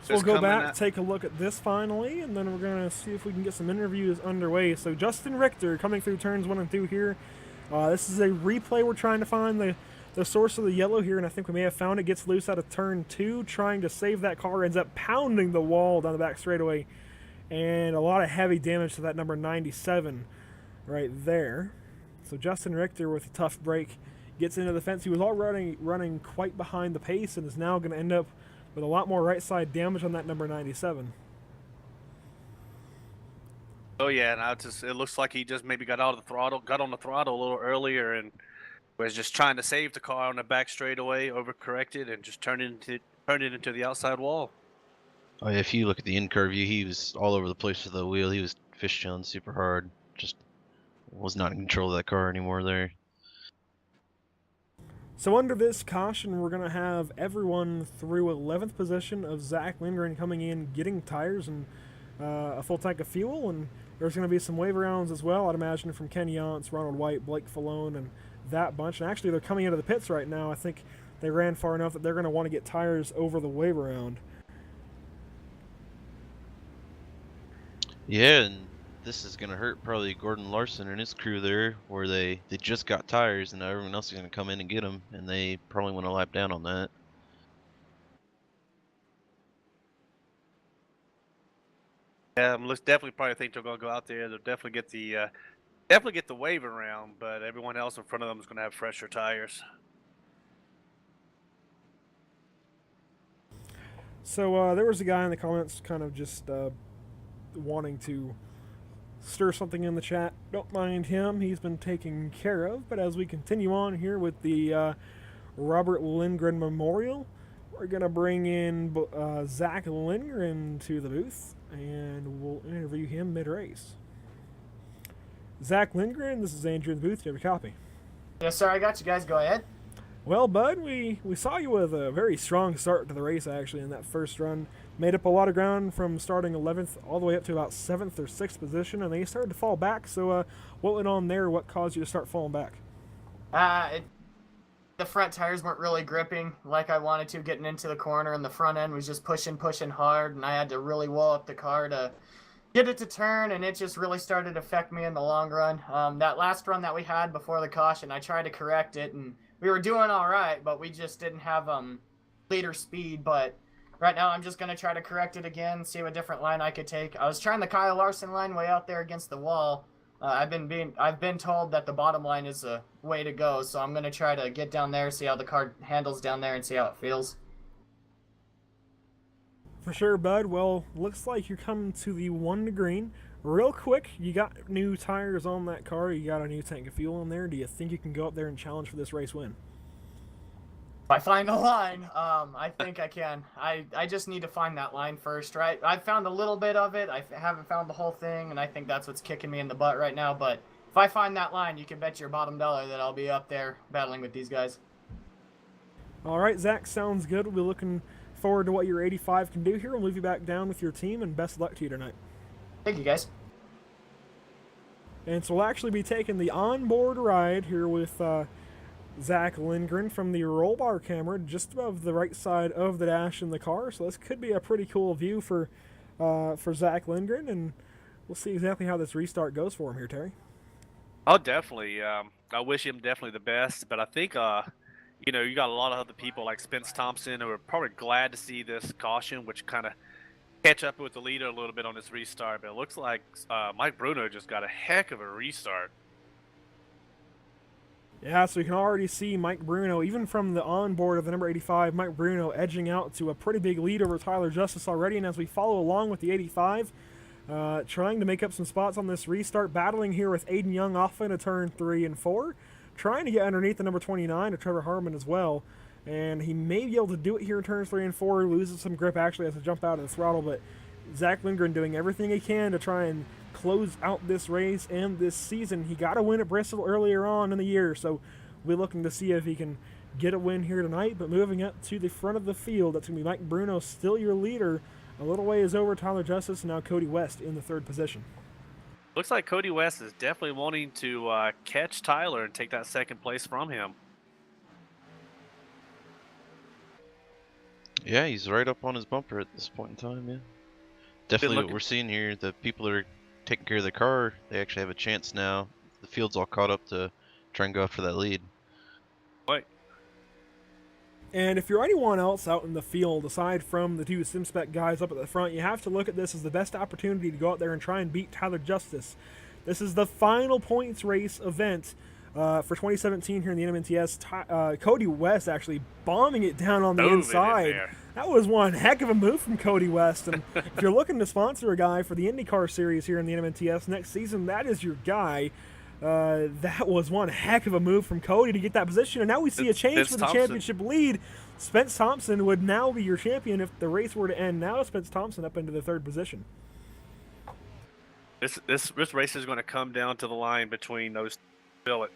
So we'll go back, take a look at this finally, and then we're going to see if we can get some interviews underway. So Justin Richter coming through turns 1 and 2 here. This is a replay. We're trying to find the source of the yellow here, and I think we may have found it. Gets loose out of turn 2, trying to save that car, ends up pounding the wall down the back straightaway, and a lot of heavy damage to that number 97 right there. So Justin Richter with a tough break gets into the fence. He was already running quite behind the pace and is now going to end up with a lot more right side damage on that number 97. Oh yeah, and it looks like he just maybe got on the throttle a little earlier and was just trying to save the car on the back straightaway, overcorrected, and just turned it into the outside wall. Oh yeah, if you look at the in-car view, he was all over the place with the wheel. He was fishtailing super hard. Just was not in control of that car anymore there. So under this caution, we're going to have everyone through 11th position of Zach Lindgren coming in, getting tires and a full tank of fuel, and there's going to be some wave rounds as well, I'd imagine, from Ken Yance, Ronald White, Blake Falone, and that bunch. And actually, they're coming into the pits right now. I think they ran far enough that they're going to want to get tires over the wave round. Yeah, and this is going to hurt probably Gordon Larson and his crew there, where they just got tires, and now everyone else is going to come in and get them, and they probably want to lap down on that. Yeah, definitely probably think they're going to go out there. They'll definitely get the wave around, but everyone else in front of them is going to have fresher tires. So there was a guy in the comments kind of just wanting to stir something in the chat. Don't mind him. He's been taken care of. But as we continue on here with the Robert Lindgren Memorial, we're going to bring in Zach Lindgren to the booth, and we'll interview him mid-race. Zach Lindgren, this is Andrew in the booth. Do you have a copy? Yes, sir. I got you guys. Go ahead. Well, bud, we saw you with a very strong start to the race, actually, in that first run. Made up a lot of ground from starting 11th all the way up to about 7th or 6th position, and then you started to fall back. So what went on there? What caused you to start falling back? The front tires weren't really gripping like I wanted to getting into the corner, and the front end was just pushing hard, and I had to really wall up the car to get it to turn, and it just really started to affect me in the long run. That last run that we had before the caution, I tried to correct it, and we were doing all right, but we just didn't have leader speed. But right now I'm just going to try to correct it again, see what different line I could take. I was trying the Kyle Larson line way out there against the wall. I've been told that the bottom line is a way to go, so I'm going to try to get down there, see how the car handles down there, and see how it feels. For sure, bud. Well, looks like you're coming to the 1 to green. Real quick, you got new tires on that car. You got a new tank of fuel in there. Do you think you can go up there and challenge for this race win? If I find a line, I think I can. I just need to find that line first, right? I've found a little bit of it. I haven't found the whole thing, and I think that's what's kicking me in the butt right now. But if I find that line, you can bet your bottom dollar that I'll be up there battling with these guys. All right, Zach, sounds good. We'll be looking forward to what your 85 can do here. We'll move you back down with your team, and best of luck to you tonight. Thank you, guys. And so we'll actually be taking the onboard ride here with Zach Lindgren from the roll bar camera just above the right side of the dash in the car. So this could be a pretty cool view for Zach Lindgren, and we'll see exactly how this restart goes for him here, Terry. Oh, definitely. I wish him definitely the best, but I think you know, you got a lot of other people like Spence Thompson who are probably glad to see this caution, which kind of catch up with the leader a little bit on this restart. But it looks like Mike Bruno just got a heck of a restart. Yeah, so you can already see Mike Bruno, even from the onboard of the number 85, Mike Bruno edging out to a pretty big lead over Tyler Justice already. And as we follow along with the 85, trying to make up some spots on this restart, battling here with Aiden Young off into turn 3 and 4. Trying to get underneath the number 29 of Trevor Harmon as well, and he may be able to do it here in turns 3 and 4. Loses some grip actually as to jump out of the throttle, but Zach Lindgren doing everything he can to try and close out this race and this season. He got a win at Bristol earlier on in the year, so we're looking to see if he can get a win here tonight. But moving up to the front of the field, that's going to be Mike Bruno, still your leader. A little ways over Tyler Justice, and now Cody West in the 3rd position. Looks like Cody West is definitely wanting to catch Tyler and take that 2nd place from him. Yeah, he's right up on his bumper at this point in time, yeah. Definitely what we're seeing here, the people that are taking care of the car, they actually have a chance now. The field's all caught up to try and go after that lead. Right. And if you're anyone else out in the field, aside from the 2 SimSpec guys up at the front, you have to look at this as the best opportunity to go out there and try and beat Tyler Justice. This is the final points race event for 2017 here in the NMNTS. Cody West actually bombing it down on the inside. That was one heck of a move from Cody West. And if you're looking to sponsor a guy for the IndyCar series here in the NMNTS next season, that is your guy. That was one heck of a move from Cody to get that position, and now we see a change for the championship lead. Spence Thompson would now be your champion if the race were to end. Now Spence Thompson up into the 3rd position. This race is going to come down to the line between those two.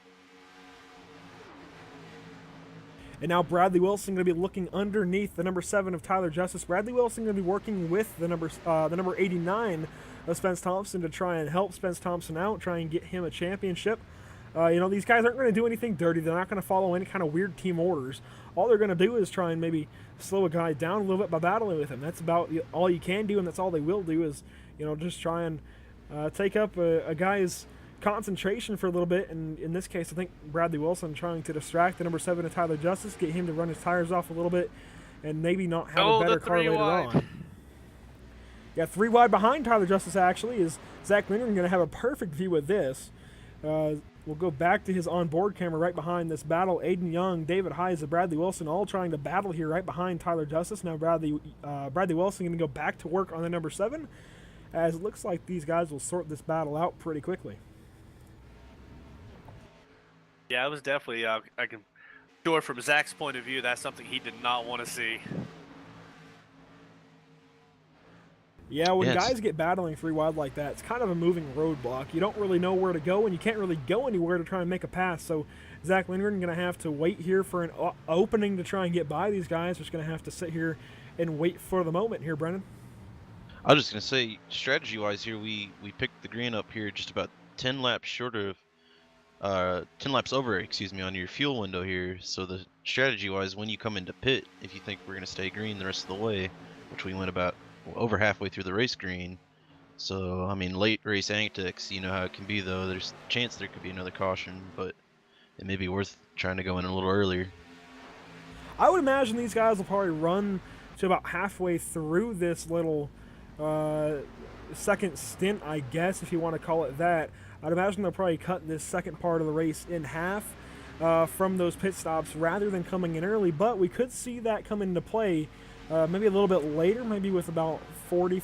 And now Bradley Wilson going to be looking underneath the number 7 of Tyler Justice. Bradley Wilson going to be working with the number 89 of Spence Thompson to try and help Spence Thompson out, try and get him a championship. You know, these guys aren't going to do anything dirty. They're not going to follow any kind of weird team orders. All they're going to do is try and maybe slow a guy down a little bit by battling with him. That's about all you can do, and that's all they will do is, you know, just try and take up a guy's concentration for a little bit. And in this case, I think Bradley Wilson trying to distract the number 7 of Tyler Justice, get him to run his tires off a little bit, and maybe not have a better car later on. Yeah, 3 wide behind Tyler Justice actually is Zach Lindgren going to have a perfect view of this. We'll go back to his onboard camera right behind this battle. Aiden Young, David Heiss, and Bradley Wilson all trying to battle here right behind Tyler Justice. Now Bradley Wilson going to go back to work on the number 7, as it looks like these guys will sort this battle out pretty quickly. Yeah, it was definitely, I can sure from Zach's point of view, that's something he did not want to see. Yeah, when guys get battling 3 wide like that, it's kind of a moving roadblock. You don't really know where to go, and you can't really go anywhere to try and make a pass. So Zach Lindgren going to have to wait here for an opening to try and get by these guys. Just going to have to sit here and wait for the moment here, Brennan. I was just going to say, strategy-wise here, we picked the green up here just about 10 laps short of 10 laps over, excuse me, on your fuel window here. So the strategy-wise, when you come into pit, if you think we're going to stay green the rest of the way, which we went about over halfway through the race green. So, I mean, late race antics, you know how it can be, though. There's a chance there could be another caution, but it may be worth trying to go in a little earlier. I would imagine these guys will probably run to about halfway through this little second stint, I guess, if you want to call it that. I'd imagine they'll probably cut this second part of the race in half from those pit stops rather than coming in early, but we could see that come into play maybe a little bit later, maybe with about 40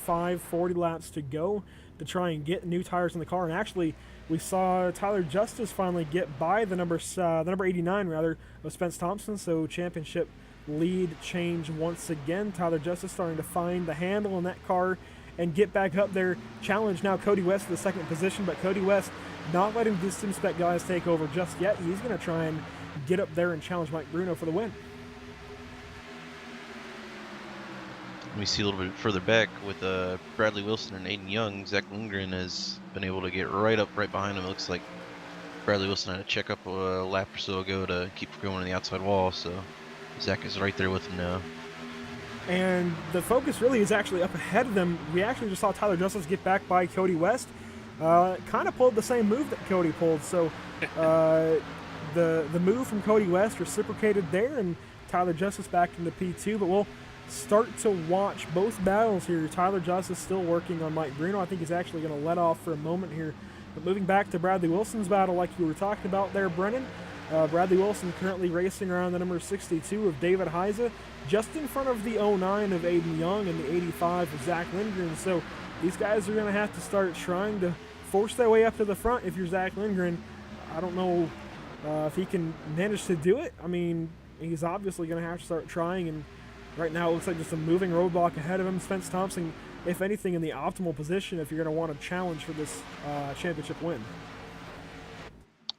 laps to go to try and get new tires in the car. And actually, we saw Tyler Justice finally get by the number 89 rather of Spence Thompson, so championship lead change once again. Tyler Justice starting to find the handle in that car and get back up there. Challenge now Cody West to the second position, but Cody West not letting the Sim Spec guys take over just yet. He's going to try and get up there and challenge Mike Bruno for the win. We see a little bit further back with Bradley Wilson and Aiden Young. Zach Lindgren has been able to get right behind him. It looks like Bradley Wilson had to check up a lap or so ago to keep going on the outside wall, so Zach is right there with him now. And the focus really is actually up ahead of them. We actually just saw Tyler Justice get back by Cody West. Kind of pulled the same move that Cody pulled, so the move from Cody West reciprocated there, and Tyler Justice back into P2, but we'll start to watch both battles here. Tyler Justice still working on Mike Bruno. I think he's actually going to let off for a moment here. But moving back to Bradley Wilson's battle like you were talking about there, Brennan. Bradley Wilson currently racing around the number 62 of David Heise, just in front of the 09 of Aiden Young and the 85 of Zach Lindgren. So these guys are going to have to start trying to force their way up to the front if you're Zach Lindgren. I don't know if he can manage to do it. I mean, he's obviously going to have to start trying, and right now it looks like just a moving roadblock ahead of him. Spence Thompson, if anything, in the optimal position if you're going to want to challenge for this championship win.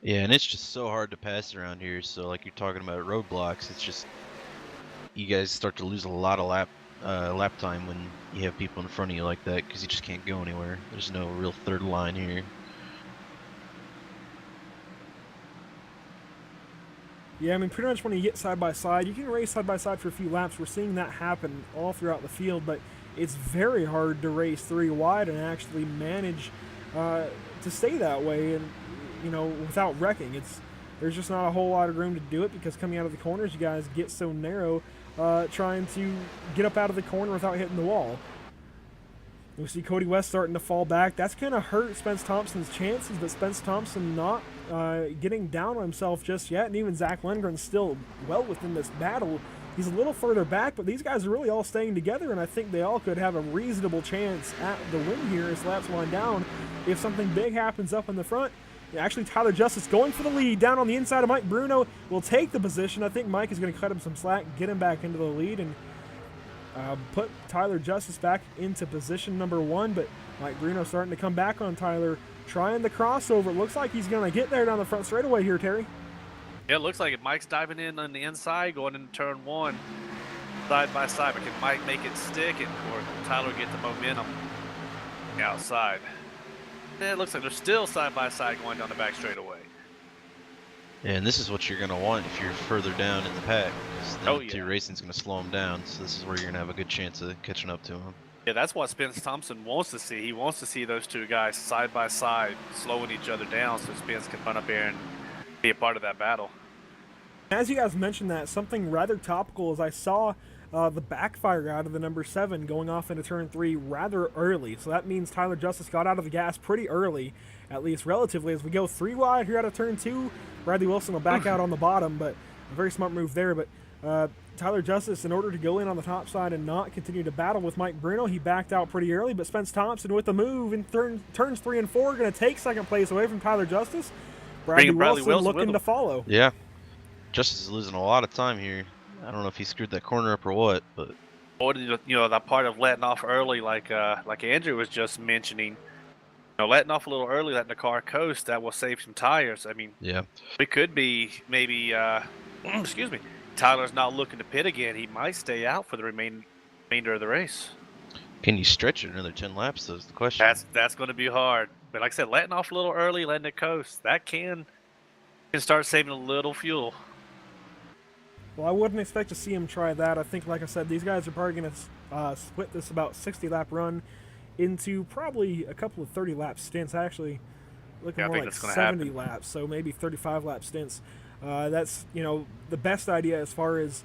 Yeah, and it's just so hard to pass around here. So like you're talking about roadblocks, it's just you guys start to lose a lot of lap time when you have people in front of you like that, because you just can't go anywhere. There's no real third line here. Yeah, I mean, pretty much when you get side by side, you can race side by side for a few laps. We're seeing that happen all throughout the field, but it's very hard to race three wide and actually manage to stay that way, and you know, without wrecking. There's just not a whole lot of room to do it, because coming out of the corners, you guys get so narrow trying to get up out of the corner without hitting the wall. We see Cody West starting to fall back. That's going to hurt Spence Thompson's chances, but Spence Thompson not getting down on himself just yet, and even Zach Lindgren's still well within this battle. He's a little further back, but these guys are really all staying together, and I think they all could have a reasonable chance at the win here as laps wind down. If something big happens up in the front, actually Tyler Justice going for the lead down on the inside of Mike Bruno will take the position. I think Mike is going to cut him some slack, get him back into the lead, and put Tyler Justice back into position number one. But Mike Bruno starting to come back on Tyler, trying the crossover. It looks like he's going to get there down the front straightaway here, Terry. Yeah, it looks like it. Mike's diving in on the inside, going into turn one, side by side. But can Mike make it stick, or Tyler get the momentum outside? It looks like they're still side by side going down the back straightaway. And this is what you're going to want if you're further down in the pack, because your racing's going to slow them down. So this is where you're going to have a good chance of catching up to them. Yeah, that's what Spence Thompson wants to see. He wants to see those two guys side by side, slowing each other down, so Spence can run up here and be a part of that battle. As you guys mentioned that, something rather topical is I saw the backfire out of the number 7 going off into turn 3 rather early. So that means Tyler Justice got out of the gas pretty early, at least relatively. As we go 3 wide here out of turn 2, Bradley Wilson will back out on the bottom, but a very smart move there. But Tyler Justice, in order to go in on the top side and not continue to battle with Mike Bruno, he backed out pretty early. But Spence Thompson with the move in turns 3 and 4 going to take second place away from Tyler Justice. Bradley Wilson looking to follow. Yeah, Justice is losing a lot of time here. I don't know if he screwed that corner up or what, but or that part of letting off early, like Andrew was just mentioning, letting off a little early, letting the car coast, that will save some tires. I mean, yeah, it could be maybe excuse me, Tyler's not looking to pit again. He might stay out for the remainder of the race. Can you stretch it another 10 laps? Is the question. That's going to be hard. But like I said, letting off a little early, letting it coast, that can start saving a little fuel. Well, I wouldn't expect to see him try that. I think, like I said, these guys are probably going to split this about 60-lap run into probably a couple of 30-lap stints. Actually, looking more like 70 laps, so maybe 35-lap stints. That's the best idea as far as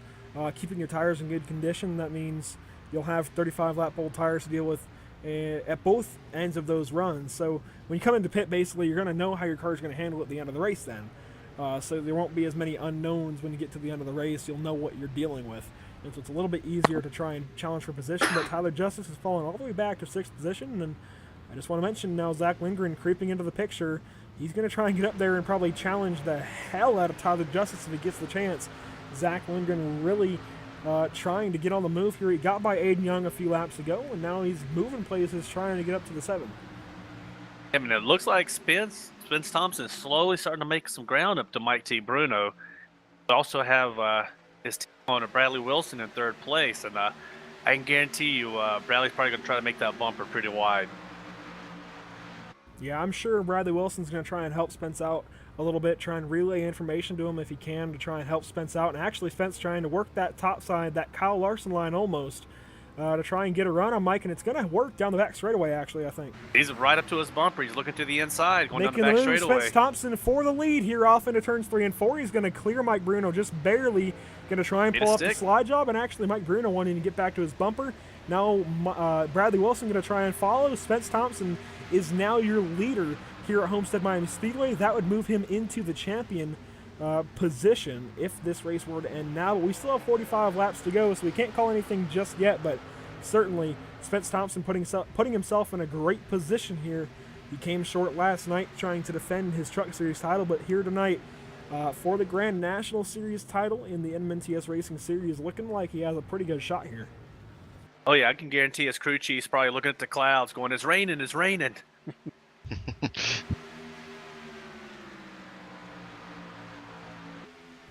keeping your tires in good condition. That means you'll have 35 lap old tires to deal with at both ends of those runs. So when you come into pit, basically you're going to know how your car is going to handle at the end of the race then. So there won't be as many unknowns when you get to the end of the race. You'll know what you're dealing with. And so it's a little bit easier to try and challenge for position, but Tyler Justice has fallen all the way back to 6th position, and I just want to mention now Zach Lindgren creeping into the picture. He's going to try and get up there and probably challenge the hell out of Tyler Justice if he gets the chance. Zach Lindgren really trying to get on the move here. He got by Aiden Young a few laps ago, and now he's moving places trying to get up to the 7. I mean, it looks like Spence Thompson is slowly starting to make some ground up to Mike T. Bruno. We also have his team owner Bradley Wilson in 3rd place, and I can guarantee you Bradley's probably going to try to make that bumper pretty wide. Yeah, I'm sure Bradley Wilson's going to try and help Spence out a little bit, try and relay information to him if he can to try and help Spence out. And actually, Spence trying to work that top side, that Kyle Larson line almost, to try and get a run on Mike, and it's going to work down the back straightaway, actually, I think. He's right up to his bumper. He's looking to the inside, going Making down the back move, straightaway. Spence Thompson for the lead here off into turns 3 and 4. He's going to clear Mike Bruno just barely. Going to try and pull off the slide job, and actually Mike Bruno wanting to get back to his bumper. Now Bradley Wilson going to try and follow. Spence Thompson is now your leader here at Homestead-Miami Speedway. That would move him into the champion position if this race were to end now. But we still have 45 laps to go, so we can't call anything just yet. But certainly Spence Thompson putting himself in a great position here. He came short last night trying to defend his Truck Series title, but here tonight for the Grand National Series title in the NMNTS Racing Series, looking like he has a pretty good shot here. Oh yeah, I can guarantee his crew chief's probably looking at the clouds going, it's raining, it's raining.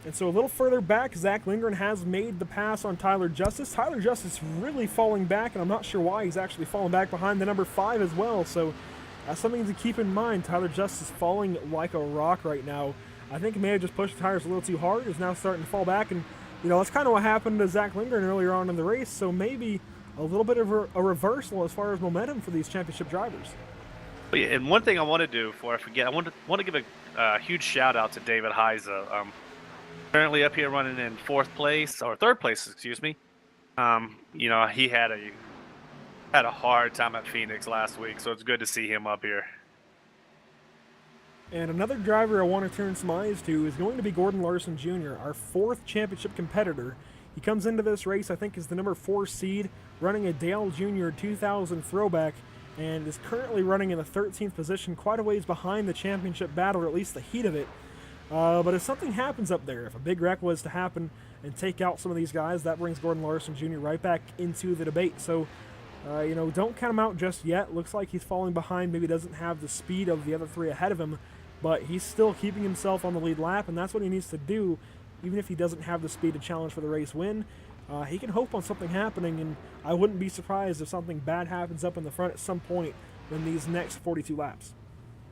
And so a little further back, Zach Lindgren has made the pass on Tyler Justice. Tyler Justice really falling back, and I'm not sure why he's actually falling back behind the number 5 as well. So that's something to keep in mind. Tyler Justice falling like a rock right now. I think he may have just pushed the tires a little too hard. Is now starting to fall back, and you know that's kind of what happened to Zach Lindgren earlier on in the race. So maybe a little bit of a reversal as far as momentum for these championship drivers. Oh, yeah, and one thing I want to do before I forget, I want to give a huge shout out to David Heiza. Currently up here running in 4th place or 3rd place, excuse me. You know, he had a hard time at Phoenix last week, so it's good to see him up here. And another driver I want to turn some eyes to is going to be Gordon Larson Jr., our 4th championship competitor. He comes into this race, I think, as the number 4 seed, running a Dale Jr. 2000 throwback, and is currently running in the 13th position, quite a ways behind the championship battle, or at least the heat of it. But if something happens up there, if a big wreck was to happen and take out some of these guys, that brings Gordon Larson Jr. right back into the debate. So, you know, don't count him out just yet. Looks like he's falling behind, maybe doesn't have the speed of the other 3 ahead of him, but he's still keeping himself on the lead lap, and that's what he needs to do. Even if he doesn't have the speed to challenge for the race win, he can hope on something happening, and I wouldn't be surprised if something bad happens up in the front at some point in these next 42 laps.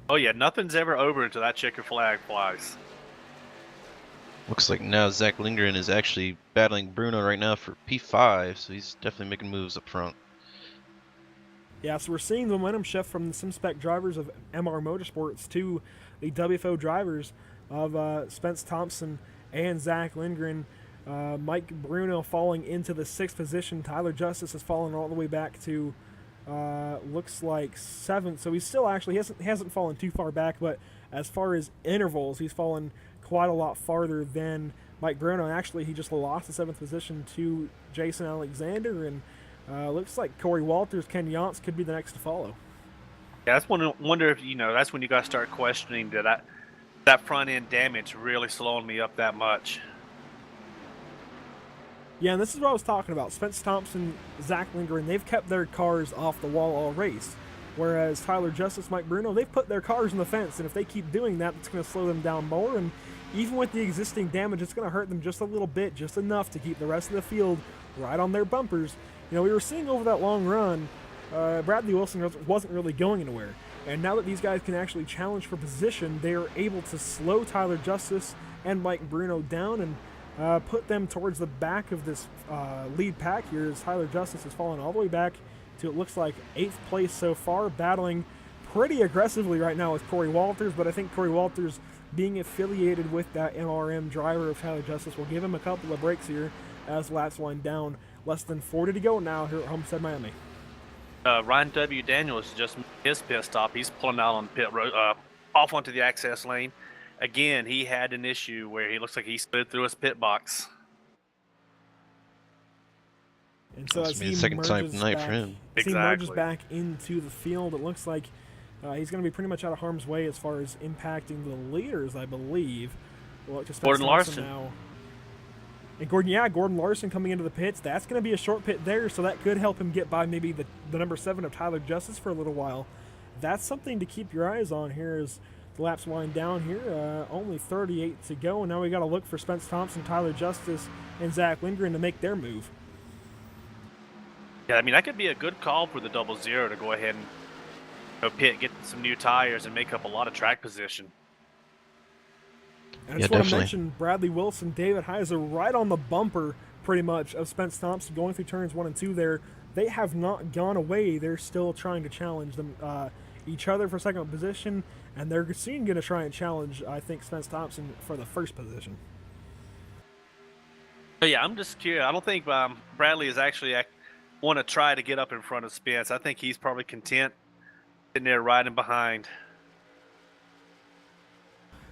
Oh yeah, nothing's ever over until that checkered flag flies. Looks like now Zach Lindgren is actually battling Bruno right now for P5, so he's definitely making moves up front. Yeah, so we're seeing the momentum shift from the SimSpec drivers of MR Motorsports to the WFO drivers of Spence Thompson and Zach Lindgren. Mike Bruno falling into the 6th position. Tyler Justice has fallen all the way back to looks like 7th. So he's still actually hasn't fallen too far back, but as far as intervals, he's fallen quite a lot farther than Mike Bruno. Actually, he just lost the 7th position to Jason Alexander, and looks like Corey Walters, Ken Yance could be the next to follow. Yeah, that's wonder if, you know, that's when you got to start questioning that front end damage really slowing me up that much. Yeah, and this is what I was talking about. Spence Thompson, Zach Lindgren, they've kept their cars off the wall all race. Whereas Tyler Justice, Mike Bruno, they've put their cars in the fence, and if they keep doing that, it's going to slow them down more. And even with the existing damage, it's going to hurt them just a little bit, just enough to keep the rest of the field right on their bumpers. You know, we were seeing over that long run, Bradley Wilson wasn't really going anywhere. And now that these guys can actually challenge for position, they are able to slow Tyler Justice and Mike Bruno down and put them towards the back of this lead pack here, as Tyler Justice has fallen all the way back to, it looks like, 8th place so far, battling pretty aggressively right now with Corey Walters, but I think Corey Walters being affiliated with that MRM driver of Tyler Justice will give him a couple of breaks here. as laps wind down. Less than 40 to go now here at Homestead-Miami. Ryan W. Daniels just made his pit stop. He's pulling out on the pit road, off onto the access lane. Again, he had an issue where he looks like he slid through his pit box. And so That's as gonna be he the second time merges tonight back, for him. as he merges Exactly. back into the field, it looks like he's going to be pretty much out of harm's way as far as impacting the leaders, I believe. Well, just Gordon Larson. now. And Gordon Larson coming into the pits. That's going to be a short pit there, so that could help him get by maybe the number 7 of Tyler Justice for a little while. That's something to keep your eyes on here as the laps wind down here. Only 38 to go, and now we got to look for Spence Thompson, Tyler Justice, and Zach Lindgren to make their move. Yeah, I mean, that could be a good call for the 00 to go ahead and pit, get some new tires, and make up a lot of track position. And I just want to mention Bradley Wilson, David Heiser right on the bumper pretty much of Spence Thompson going through turns 1 and 2 there. They have not gone away. They're still trying to challenge them each other for second position, and they're soon going to try and challenge, I think, Spence Thompson for the first position. But yeah, I'm just curious. I don't think Bradley is actually want to try to get up in front of Spence. I think he's probably content sitting there riding behind.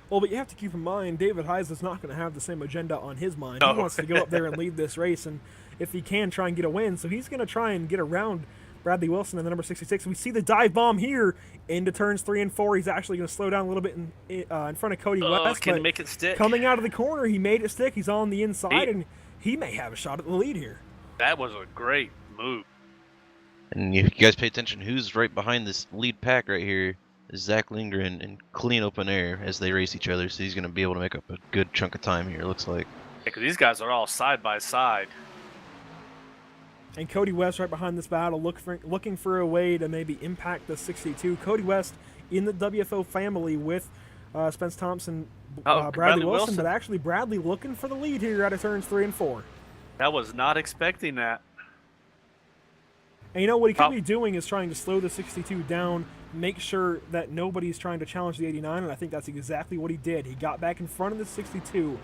Well, but you have to keep in mind, David Heiser is not going to have the same agenda on his mind. No. He wants to go up there and lead this race, and if he can, try and get a win. So he's going to try and get around Bradley Wilson in the number 66. We see the dive bomb here into turns 3 and 4. He's actually going to slow down a little bit in front of Cody West. Can he but make it stick? coming out of the corner, he made it stick. He's on the inside, He- and he may have a shot at the lead here. That was a great move. And if you guys pay attention, who's right behind this lead pack right here is Zach Lindgren in clean open air as they race each other. So he's going to be able to make up a good chunk of time here, it looks like. Because these guys are all side by side. And Cody West right behind this battle, looking for a way to maybe impact the 62. Cody West in the WFO family with Spence Thompson, Bradley Wilson, but actually Bradley looking for the lead here out of turns 3 and 4. I was not expecting that. And you know what he could be doing is trying to slow the 62 down, make sure that nobody's trying to challenge the 89, and I think that's exactly what he did. He got back in front of the 62,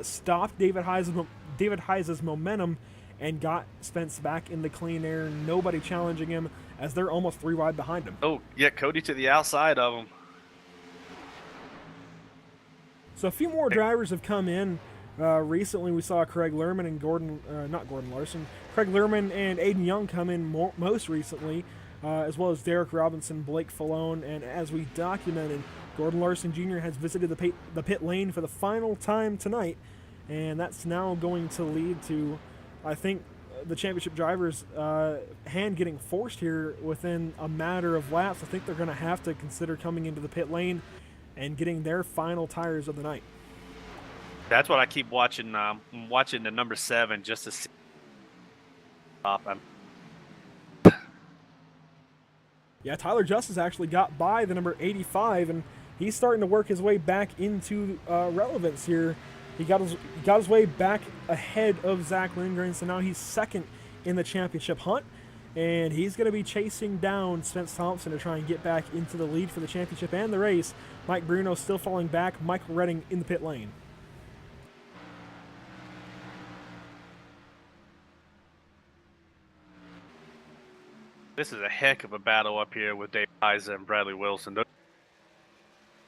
stopped David Heise's momentum, and got Spence back in the clean air. Nobody challenging him as they're almost 3 wide behind him. Oh, yeah, Cody to the outside of him. So a few more drivers have come in. Recently, we saw Craig Lerman and Craig Lerman and Aiden Young come in most recently, as well as Derek Robinson, Blake Falone, and as we documented, Gordon Larson Jr. has visited the pit lane for the final time tonight, and that's now going to lead to, I think, the championship drivers' hand getting forced here within a matter of laps. I think they're going to have to consider coming into the pit lane and getting their final tires of the night. That's what I keep watching. Watching the number 7 just to see. Yeah, Tyler Justice actually got by the number 85, and he's starting to work his way back into relevance here. He got his way back ahead of Zach Lindgren, so now he's second in the championship hunt, and he's going to be chasing down Spence Thompson to try and get back into the lead for the championship and the race. Mike Bruno still falling back. Michael Redding in the pit lane. This is a heck of a battle up here with Dave Heiser and Bradley Wilson. They're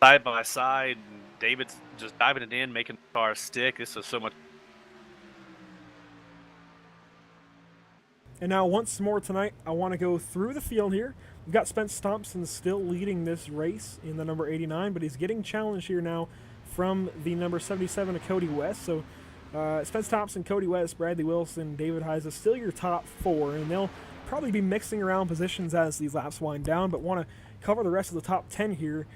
side by side, and David's just diving it in, making the car stick. This is so much. And now once more tonight, I want to go through the field here. We've got Spence Thompson still leading this race in the number 89, but he's getting challenged here now from the number 77 of Cody West. So Spence Thompson, Cody West, Bradley Wilson, David Heiser, still your top 4, and they'll probably be mixing around positions as these laps wind down, but want to cover the rest of the top 10 here.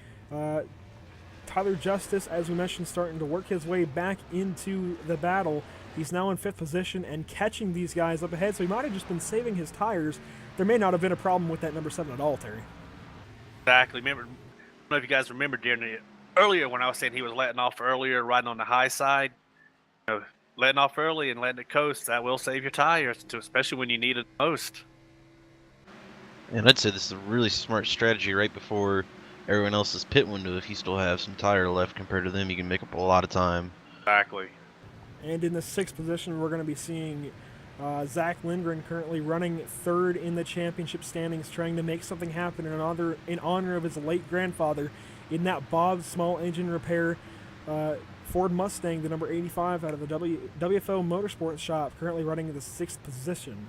Tyler Justice, as we mentioned, starting to work his way back into the battle. He's now in 5th position and catching these guys up ahead, so he might have just been saving his tires. There may not have been a problem with that number 7 at all, Terry. Exactly. Remember, I don't know if you guys remember earlier when I was saying he was letting off earlier, riding on the high side. You know, letting off early and letting it coast, that will save your tires, especially when you need it most. And I'd say this is a really smart strategy right before everyone else's pit window. If you still have some tire left compared to them, you can make up a lot of time. Exactly. And in the 6th position, we're going to be seeing Zach Lindgren currently running 3rd in the championship standings, trying to make something happen in honor of his late grandfather in that Bob's Small Engine Repair Ford Mustang, the number 85 out of the WFO Motorsports shop, currently running in the 6th position.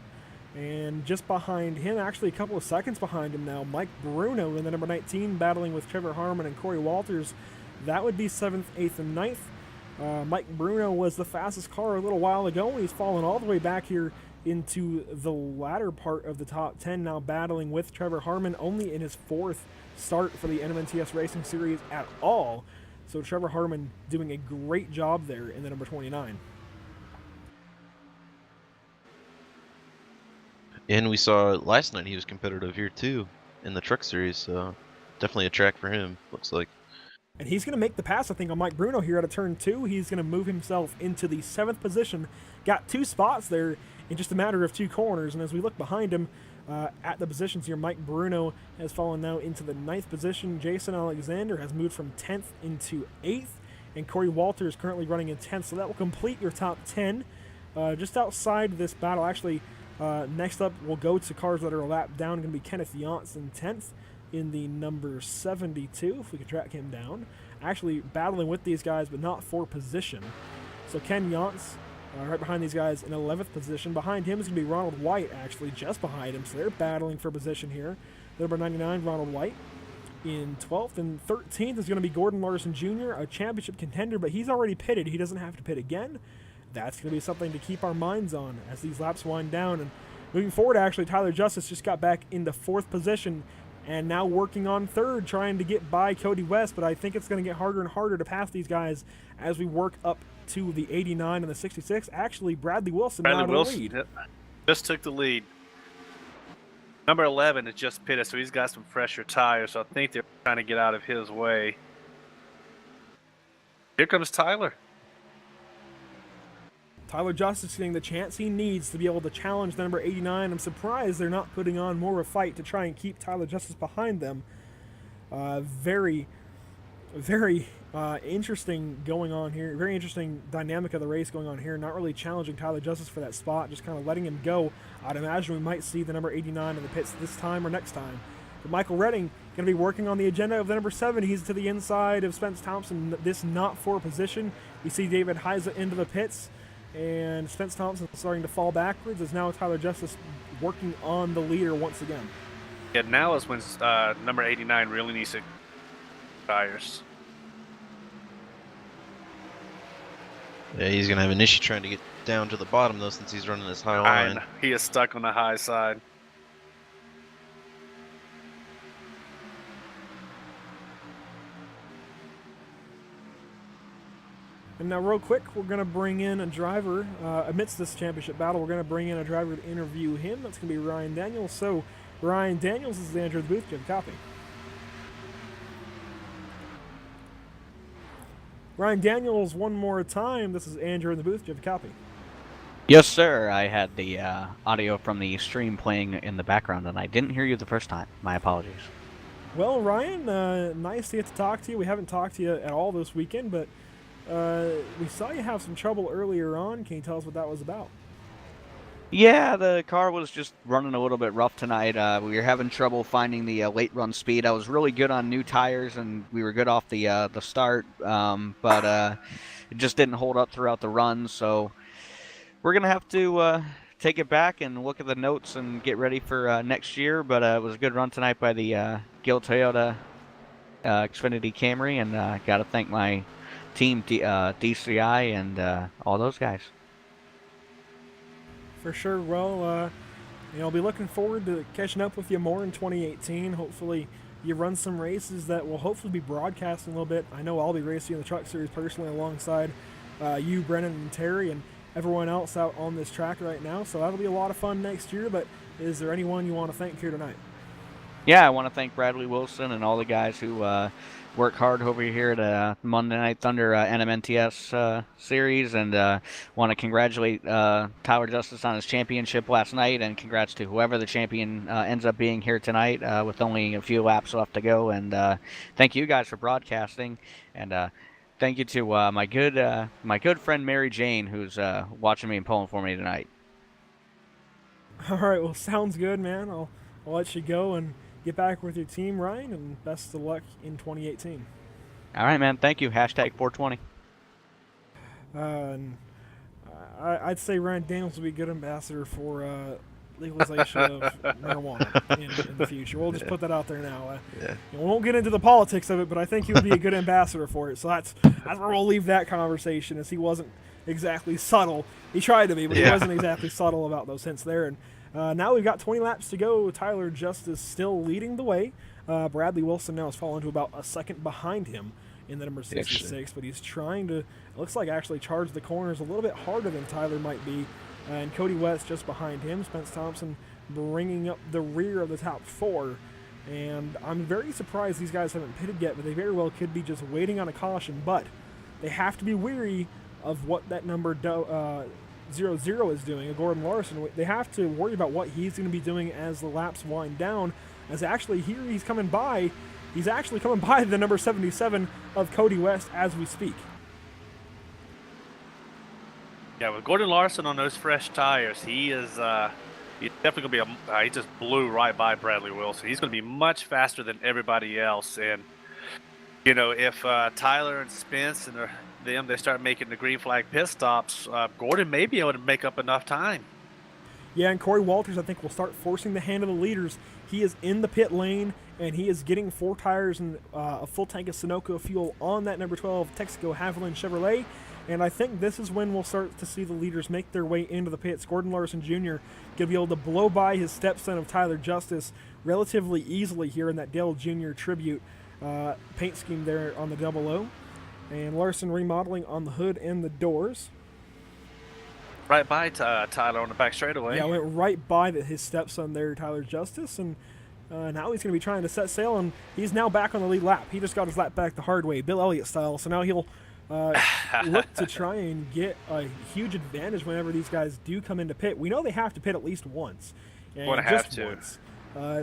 And just behind him, actually a couple of seconds behind him now, Mike Bruno in the number 19, battling with Trevor Harmon and Corey Walters. That would be 7th, 8th, and 9th. Mike Bruno was the fastest car a little while ago, and he's fallen all the way back here into the latter part of the top 10, now battling with Trevor Harmon, only in his 4th start for the NMNTS Racing Series at all. So Trevor Harmon doing a great job there in the number 29. And we saw last night he was competitive here too in the truck series, so definitely a track for him, looks like. And he's going to make the pass, I think, on Mike Bruno here at a turn 2. He's going to move himself into the 7th position. Got 2 spots there in just a matter of 2 corners. And as we look behind him at the positions here, Mike Bruno has fallen now into the 9th position. Jason Alexander has moved from 10th into 8th. And Corey Walter is currently running in 10th. So that will complete your top 10. Just outside this battle, actually, next up we'll go to cars that are a lap down. Going to be Kenneth Yance in 10th. In the number 72, if we could track him down. Actually battling with these guys, but not for position. So Ken Yance, right behind these guys in 11th position. Behind him is going to be Ronald White, actually, just behind him. So they're battling for position here. Number 99, Ronald White. In 12th and 13th is going to be Gordon Larson Jr., a championship contender, but he's already pitted. He doesn't have to pit again. That's going to be something to keep our minds on as these laps wind down. And moving forward, actually, Tyler Justice just got back into 4th position, and now working on 3rd, trying to get by Cody West, but I think it's going to get harder and harder to pass these guys as we work up to the 89 and the 66. Actually, Bradley Wilson now in the lead. Just took the lead. Number 11 is just pitted, so he's got some fresher tires, so I think they're trying to get out of his way. Here comes Tyler. Tyler Justice getting the chance he needs to be able to challenge the number 89. I'm surprised they're not putting on more of a fight to try and keep Tyler Justice behind them. Very interesting going on here. Very interesting dynamic of the race going on here. Not really challenging Tyler Justice for that spot, just kind of letting him go. I'd imagine we might see the number 89 in the pits this time or next time. But Michael Redding going to be working on the agenda of the number 7. He's to the inside of Spence Thompson, this not for position. We see David Heiza into the pits. And Spence Thompson starting to fall backwards as now Tyler Justice working on the leader once again. Yeah, now is when number 89 really needs to tires. Yeah, he's going to have an issue trying to get down to the bottom, though, since he's running this high line. He is stuck on the high side. And now real quick, we're going to bring in a driver. Amidst this championship battle, we're going to bring in a driver to interview him. That's going to be Ryan Daniels. So, Ryan Daniels, this is Andrew at the booth. Do you have a copy? Ryan Daniels, one more time. This is Andrew in the booth. Do you have a copy? Yes, sir. I had the audio from the stream playing in the background, and I didn't hear you the first time. My apologies. Well, Ryan, nice to get to talk to you. We haven't talked to you at all this weekend, but we saw you have some trouble earlier on. Can you tell us what that was about? Yeah, the car was just running a little bit rough tonight. We were having trouble finding the late run speed. I was really good on new tires, and we were good off the start, but it just didn't hold up throughout the run. So we're gonna have to take it back and look at the notes and get ready for next year. But it was a good run tonight by the Gil Toyota Xfinity Camry, and got to thank my team, DCI, and all those guys. For sure. Well, I'll be looking forward to catching up with you more in 2018. Hopefully you run some races that will hopefully be broadcasting a little bit. I know I'll be racing in the truck series personally alongside you, Brennan, and Terry, and everyone else out on this track right now. So that'll be a lot of fun next year. But is there anyone you want to thank here tonight? Yeah, I want to thank Bradley Wilson and all the guys who work hard over here at Monday Night Thunder NMNTS series, and want to congratulate Tyler Justice on his championship last night, and congrats to whoever the champion ends up being here tonight with only a few laps left to go. And thank you guys for broadcasting, and Thank you to my good friend Mary Jane, who's watching me and pulling for me tonight. All right, well, sounds good, man. I'll let you go and get back with your team, Ryan, and best of luck in 2018. All right, man. Thank you. Hashtag 420. And I'd say Ryan Daniels will be a good ambassador for legalization of marijuana in the future. We'll just put that out there now. We won't get into the politics of it, but I think he would be a good ambassador for it. So that's where we'll leave that conversation, as he wasn't exactly subtle. He tried to be, but he wasn't exactly subtle about those hints there. And now we've got 20 laps to go. Tyler Justice still leading the way. Bradley Wilson now has fallen to about a second behind him in the number 66, but he's trying to, it looks like, actually charge the corners a little bit harder than Tyler might be. And Cody West just behind him. Spence Thompson bringing up the rear of the top four. And I'm very surprised these guys haven't pitted yet, but they very well could be just waiting on a caution. But they have to be weary of what that number 00 is doing, Gordon Larson. They have to worry about what he's going to be doing as the laps wind down. As actually here he's coming by. He's actually coming by the number 77 of Cody West as we speak. Yeah, with Gordon Larson on those fresh tires, he is he's definitely going to be he just blew right by Bradley Wilson. He's going to be much faster than everybody else. And, you know, if Tyler and Spence and they start making the green flag pit stops, Gordon may be able to make up enough time. Yeah, and Corey Walters, I think, will start forcing the hand of the leaders. He is in the pit lane, and he is getting 4 tires and a full tank of Sunoco fuel on that number 12 Texaco Haviland Chevrolet. And I think this is when we'll start to see the leaders make their way into the pits. Gordon Larson Jr. going to be able to blow by his stepson of Tyler Justice relatively easily here in that Dale Jr. tribute paint scheme there on the 00. And Larson remodeling on the hood and the doors. Right by Tyler on the back straightaway. Yeah, went right by his stepson there, Tyler Justice. And now he's going to be trying to set sail, and he's now back on the lead lap. He just got his lap back the hard way, Bill Elliott style. So now he'll look to try and get a huge advantage whenever these guys do come into pit. We know they have to pit at least once. Once.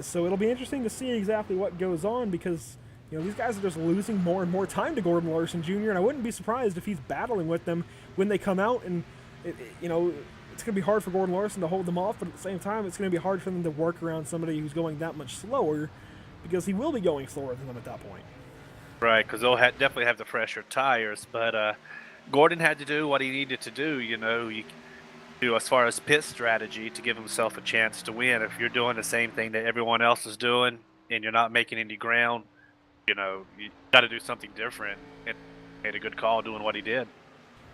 So it'll be interesting to see exactly what goes on, because these guys are just losing more and more time to Gordon Larson Jr., and I wouldn't be surprised if he's battling with them when they come out. And it's going to be hard for Gordon Larson to hold them off, but at the same time, it's going to be hard for them to work around somebody who's going that much slower, because he will be going slower than them at that point. Right, because they'll definitely have the fresher tires. But Gordon had to do what he needed to do, as far as pit strategy to give himself a chance to win. If you're doing the same thing that everyone else is doing and you're not making any ground, you got to do something different. And made a good call doing what he did.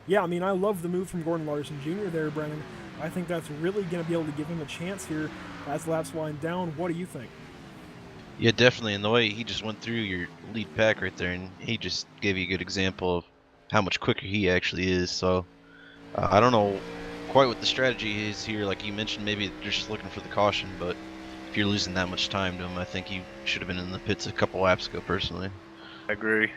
Yeah, I mean, I love the move from Gordon Larson Jr. there, Brennan. I think that's really going to be able to give him a chance here as laps wind down. What do you think? Yeah, definitely. And the way he just went through your lead pack right there, and he just gave you a good example of how much quicker he actually is. So I don't know quite what the strategy is here. Like you mentioned, maybe they're just looking for the caution, but if you're losing that much time to him, I think he should have been in the pits a couple laps ago, personally. I agree.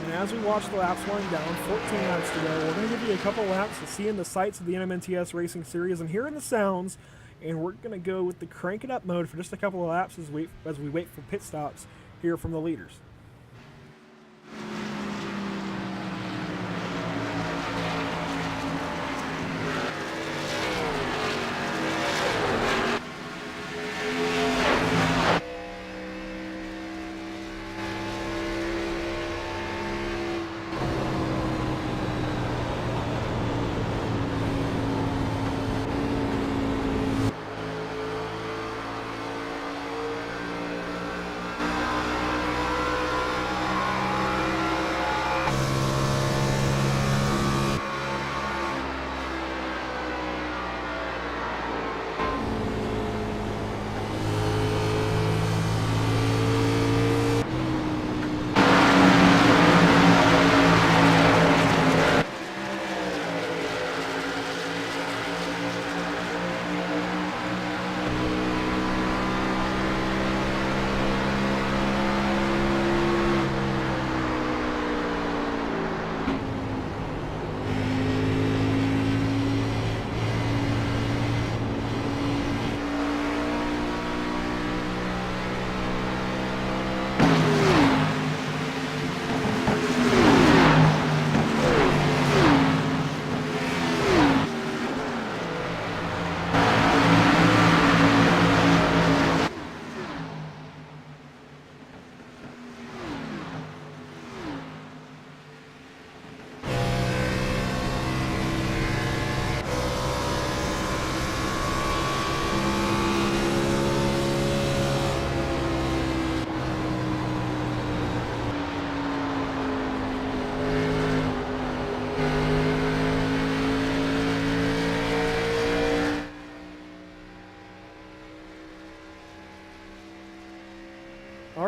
And as we watch the laps wind down, 14 laps to go, we're going to give you a couple laps to see in the sights of the NMNTS Racing Series and hearing the sounds. And we're going to go with the crank it up mode for just a couple of laps as we wait for pit stops here from the leaders.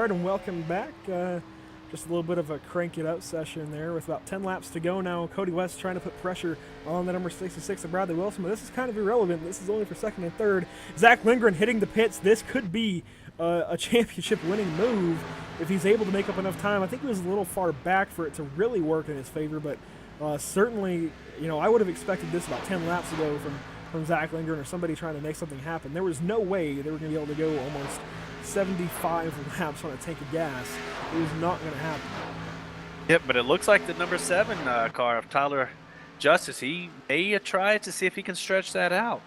right, and welcome back. Just a little bit of a crank it up session there with about 10 laps to go now. Cody West trying to put pressure on the number 66 of Bradley Wilson, but this is kind of irrelevant. This is only for second and third. Zach Lindgren hitting the pits. This could be a championship winning move if he's able to make up enough time. I think he was a little far back for it to really work in his favor, but certainly, you know, I would have expected this about 10 laps ago from Zach Lindgren or somebody trying to make something happen. There was no way they were going to be able to go almost 75 laps on a tank of gas. It was not going to happen. Yep, but it looks like the number 7 car of Tyler Justice, he may try to see if he can stretch that out.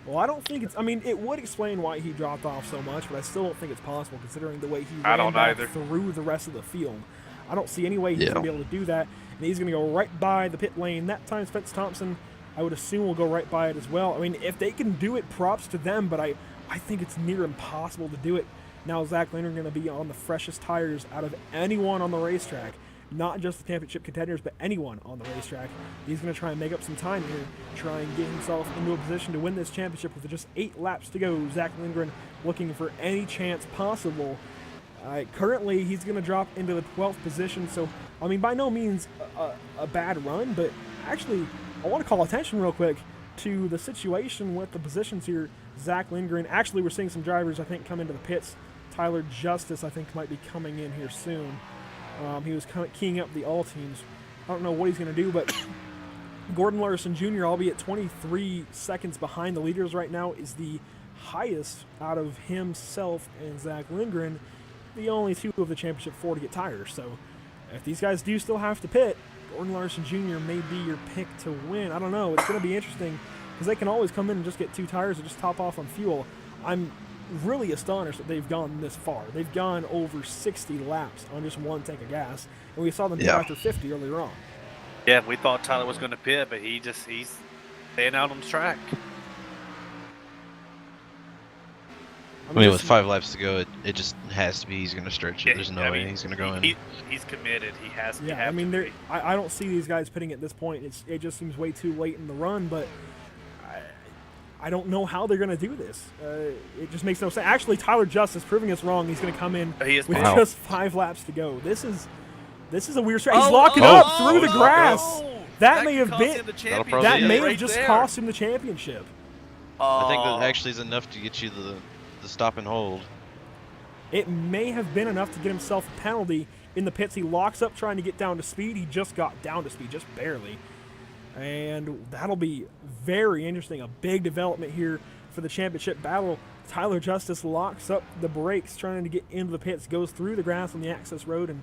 Well, I don't think it's, I mean, it would explain why he dropped off so much, but I still don't think it's possible considering the way he ran back through the rest of the field. I don't see any way he's going to be able to do that, and he's going to go right by the pit lane. That time, Spence Thompson, I would assume, will go right by it as well. I mean, if they can do it, props to them, but I think it's near impossible to do it. Now Zach Lindgren going to be on the freshest tires out of anyone on the racetrack, not just the championship contenders, but anyone on the racetrack. He's going to try and make up some time here, try and get himself into a position to win this championship with just 8 laps to go. Zach Lindgren looking for any chance possible. Currently, he's going to drop into the 12th position, so, I mean, by no means a bad run, but actually, I want to call attention real quick to the situation with the positions here. Zach Lindgren, actually, we're seeing some drivers, I think, come into the pits. Tyler Justice, I think, might be coming in here soon. He was kind of keying up the all teams. I don't know what he's going to do, but Gordon Larson Jr., albeit 23 seconds behind the leaders right now, is the highest out of himself and Zach Lindgren, the only 2 of the championship 4 to get tires. So if these guys do still have to pit, Gordon Larson Jr. may be your pick to win. I don't know. It's going to be interesting because they can always come in and just get 2 tires and just top off on fuel. I'm really astonished that they've gone this far. They've gone over 60 laps on just 1 tank of gas, and we saw them pit after 50 earlier on. Yeah, we thought Tyler was going to pit, but he's staying out on the track. I mean, with 5 laps to go, it just has to be he's going to stretch it. There's no way he's going to go in. He's committed. He has to. Yeah, I mean, I don't see these guys pitting at this point. It just seems way too late in the run, but I don't know how they're going to do this. It just makes no sense. Actually, Tyler Justice proving us wrong. He's going to come in with just 5 laps to go. This is a weird strat. He's locking up through the grass. That may have been. That may have just cost him the championship. I think that actually is enough to get you the stop and hold. It may have been enough to get himself a penalty in the pits. He locks up trying to get down to speed. He just got down to speed, just barely. And that'll be very interesting. A big development here for the championship battle. Tyler Justice locks up the brakes trying to get into the pits, goes through the grass on the access road, and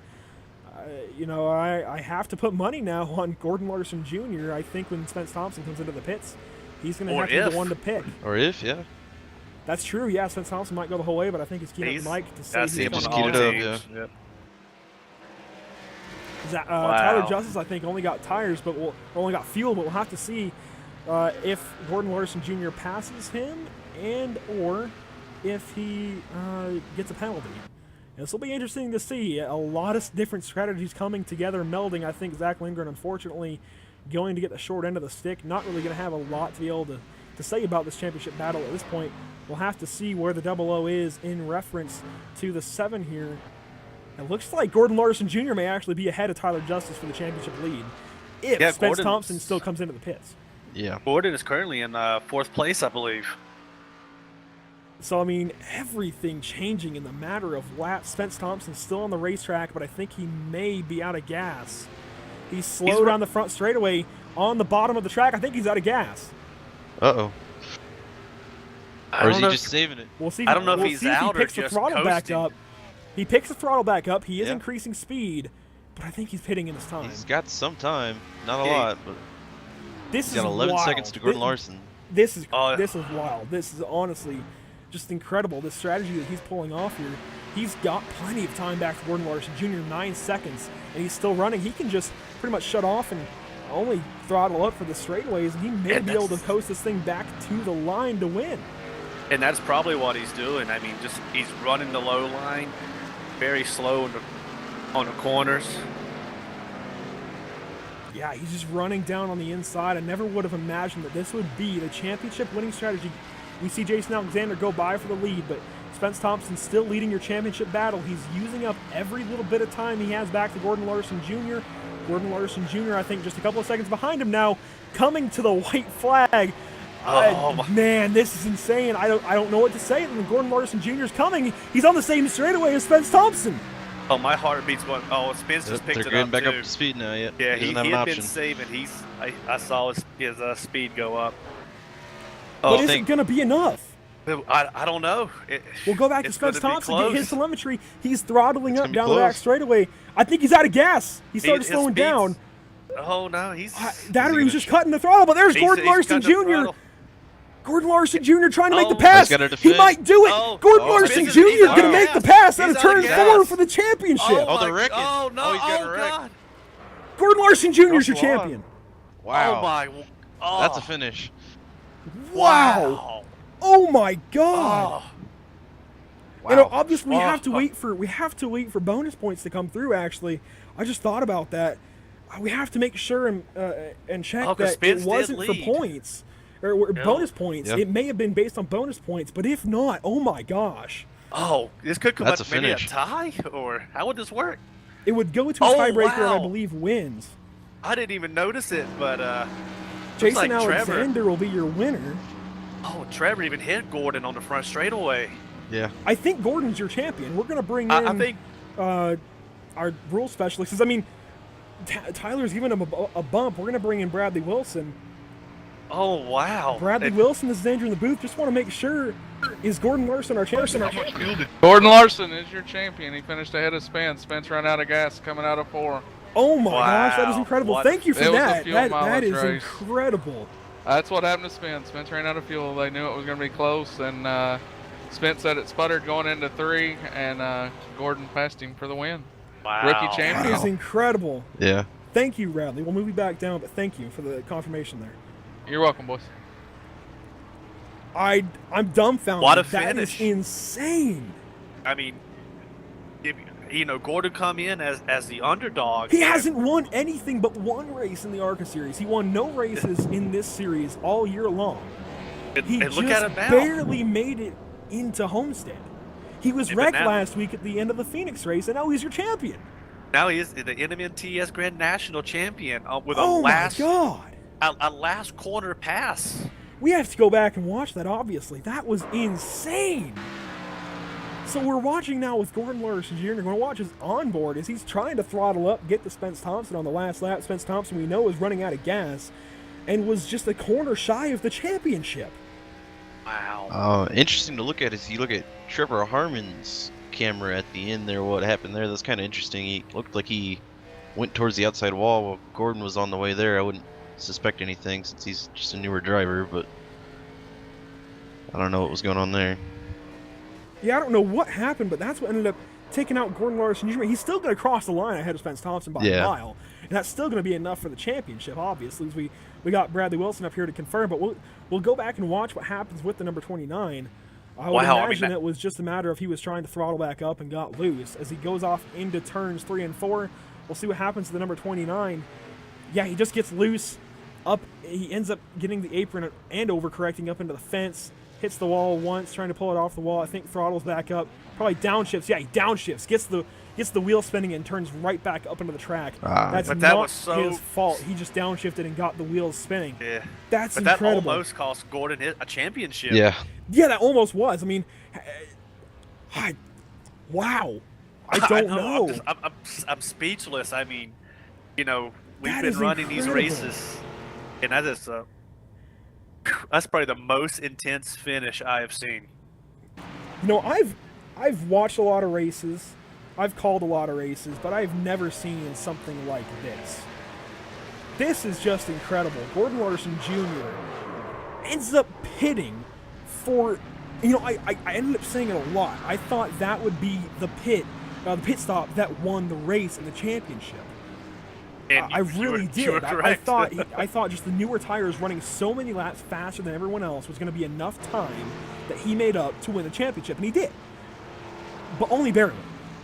you know, I have to put money now on Gordon Larson Jr. I think when Spence Thompson comes into the pits, he's going to have to be the one to pick. Or if, yeah. That's true, yeah. Spence Thompson might go the whole way, but I think he's keying up Mike to say he's just keyed it up, Yep. Tyler Justice, I think, only got tires, but only got fuel, but we'll have to see if Gordon Larson Jr. passes him and or if he gets a penalty. This will be interesting to see. A lot of different strategies coming together, melding. I think Zach Lindgren, unfortunately, going to get the short end of the stick. Not really going to have a lot to be able to say about this championship battle at this point. We'll have to see where the 00 is in reference to the 7 here. It looks like Gordon Larson Jr. may actually be ahead of Tyler Justice for the championship lead if Spence Thompson still comes into the pits. Yeah. Gordon is currently in 4th place, I believe. So, I mean, everything changing in the matter of laps. Spence Thompson's still on the racetrack, but I think he may be out of gas. He's slow down the front straightaway on the bottom of the track. I think he's out of gas. Uh-oh. Or is he just saving it? We'll see. I don't know if he's out or just the throttle back up. He picks the throttle back up. He is increasing speed, but I think he's pitting in his time. He's got some time, not a lot, but he's got 11 seconds to Gordon Larson. This is wild. This is honestly just incredible. This strategy that he's pulling off here. He's got plenty of time back to Gordon Larson Jr. 9 seconds, and he's still running. He can just pretty much shut off and only throttle up for the straightaways, and he may be able to coast this thing back to the line to win. And that's probably what he's doing. I mean, just he's running the low line, very slow on the corners. Yeah, he's just running down on the inside. I never would have imagined that this would be the championship winning strategy. We see Jason Alexander go by for the lead, but Spence Thompson still leading your championship battle. He's using up every little bit of time he has back to Gordon Larson Jr. Gordon Larson Jr., I think, just a couple of seconds behind him now, coming to the white flag. Man, this is insane. I don't know what to say. Gordon Larson Jr. is coming. He's on the same straightaway as Spence Thompson. Oh, my heartbeat's going. Oh, Spence just picked it up. They're getting back too. up to speed now. Yeah, he doesn't have an had option. been saving. I saw his speed go up. But is it going to be enough? I don't know. We'll go back to Spence Thompson, get his telemetry. He's throttling up down close. the back straightaway. I think he's out of gas. He started slowing down. Oh, no, he's just cutting the throttle, but there's Gordon Larson Jr. Gordon Larson Jr. trying to make the pass. He might do it. Gordon Larson Jr. going to make the pass out of turn 4 for the championship. Oh, the wreck. Oh, no. Oh, God. Gordon Larson Jr. is your champion. Wow. Oh, my. Oh. That's a finish. Wow. Oh, my God. Oh. Wow. You know, obviously we have to wait for bonus points to come through. Actually, I just thought about that. We have to make sure and check that it wasn't for points or bonus points. It may have been based on bonus points, but if not, oh my gosh. Oh, this could come That's up a maybe a finish. tie, or how would this work? It would go to a tiebreaker, and I believe wins. I didn't even notice it, but Jason like Alexander will be your winner. Oh, Trevor even hit Gordon on the front straightaway. Yeah. I think Gordon's your champion. We're going to bring in I think our rule specialists. I mean, Tyler's giving him a bump. We're going to bring in Bradley Wilson. Oh, wow. Bradley Wilson, this is Danger in the booth. Just want to make sure, is Gordon Larson our champion? Gordon Larson is your champion. He finished ahead of Spence. Spence ran out of gas coming out of 4. Oh my gosh, that is incredible. Thank you for that. That is race. incredible. That's what happened to Spence. Spence ran out of fuel. They knew it was going to be close, and Spence said it sputtered going into 3, and Gordon passed him for the win. Wow. Rookie champion. That is incredible. Yeah. Thank you, Bradley. We'll move you back down, but thank you for the confirmation there. You're welcome, boys. I'm dumbfounded. What a That is finish. insane. I mean, Gordon come in as the underdog. He hasn't won anything but one race in the ARCA series. He won no races in this series all year long. He and just look at him now. barely made it into Homestead. He was but wrecked now- last week at the end of the Phoenix race, and now he's your champion. Now he is the NMNTS Grand National champion with Oh a my God. last corner pass. We have to go back and watch that, obviously. That was insane. So we're watching now with Gordon Larson Jr. We're going to watch his onboard as he's trying to throttle up, get to Spence Thompson on the last lap. Spence Thompson, we know, is running out of gas and was just a corner shy of the championship. Wow. Interesting to look at is you look at Trevor Harmon's camera at the end there. What happened there? That's kind of interesting. He looked like he went towards the outside wall while Gordon was on the way there. I wouldn't suspect anything since he's just a newer driver, but I don't know what was going on there. Yeah, I don't know what happened, but that's what ended up taking out Gordon Larson Jr. He's still going to cross the line ahead of Spence Thompson by a mile, and that's still going to be enough for the championship, obviously. As we got Bradley Wilson up here to confirm, but we'll go back and watch what happens with the number 29. I would imagine it was just a matter of he was trying to throttle back up and got loose. As he goes off into turns 3 and 4, we'll see what happens to the number 29. Yeah, he just gets loose. Up, he ends up getting the apron and overcorrecting up into the fence. Hits the wall once, trying to pull it off the wall. I think throttles back up. Probably downshifts. Yeah, he downshifts. Gets the wheel spinning and turns right back up into the track. That's not his fault. He just downshifted and got the wheels spinning. Yeah. That's but incredible. That almost cost Gordon a championship. Yeah. Yeah, that almost was. I mean, wow. I don't know. I'm speechless. I mean, we've That been is running these incredible. races, and that's probably the most intense finish I have seen. I've watched a lot of races. I've called a lot of races, but I've never seen something like this. This is just incredible. Gordon Larson Jr. ends up pitting for, I ended up saying it a lot. I thought that would be the pit stop that won the race and the championship. And I really did. You were correct. I thought just the newer tires running so many laps faster than everyone else was going to be enough time that he made up to win the championship, and he did. But only barely.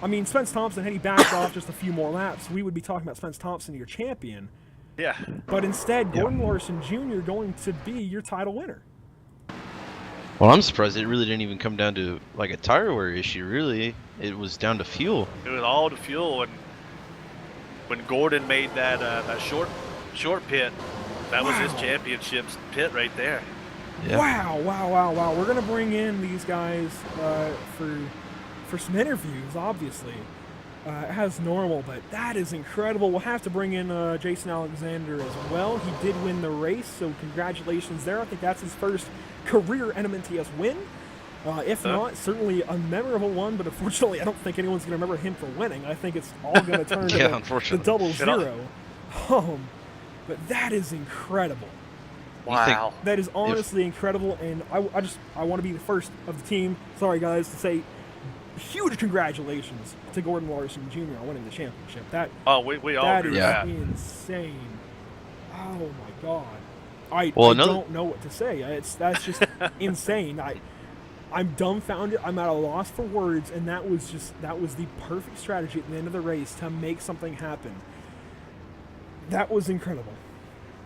I mean, Spence Thompson, had he backed off just a few more laps, we would be talking about Spence Thompson, your champion. Yeah. But instead, Gordon Larson Jr. going to be your title winner. Well, I'm surprised it really didn't even come down to like a tire wear issue. Really, it was down to fuel. It was all the fuel, and when Gordon made that short pit, that was his championship pit right there. Yeah. Wow. We're going to bring in these guys for some interviews, obviously, as normal, but that is incredible. We'll have to bring in Jason Alexander as well. He did win the race, so congratulations there. I think that's his first career NMNTS win. If not, certainly a memorable one, but unfortunately, I don't think anyone's going to remember him for winning. I think it's all going to turn to the double zero. But that is incredible. Wow. That is honestly incredible, and I want to be the first of the team, sorry guys, to say huge congratulations to Gordon Larson Jr. on winning the championship. We all agree with that. That is insane. Oh my god. I don't know what to say. That's just insane. I'm dumbfounded. I'm at a loss for words, and that was the perfect strategy at the end of the race to make something happen. That was incredible.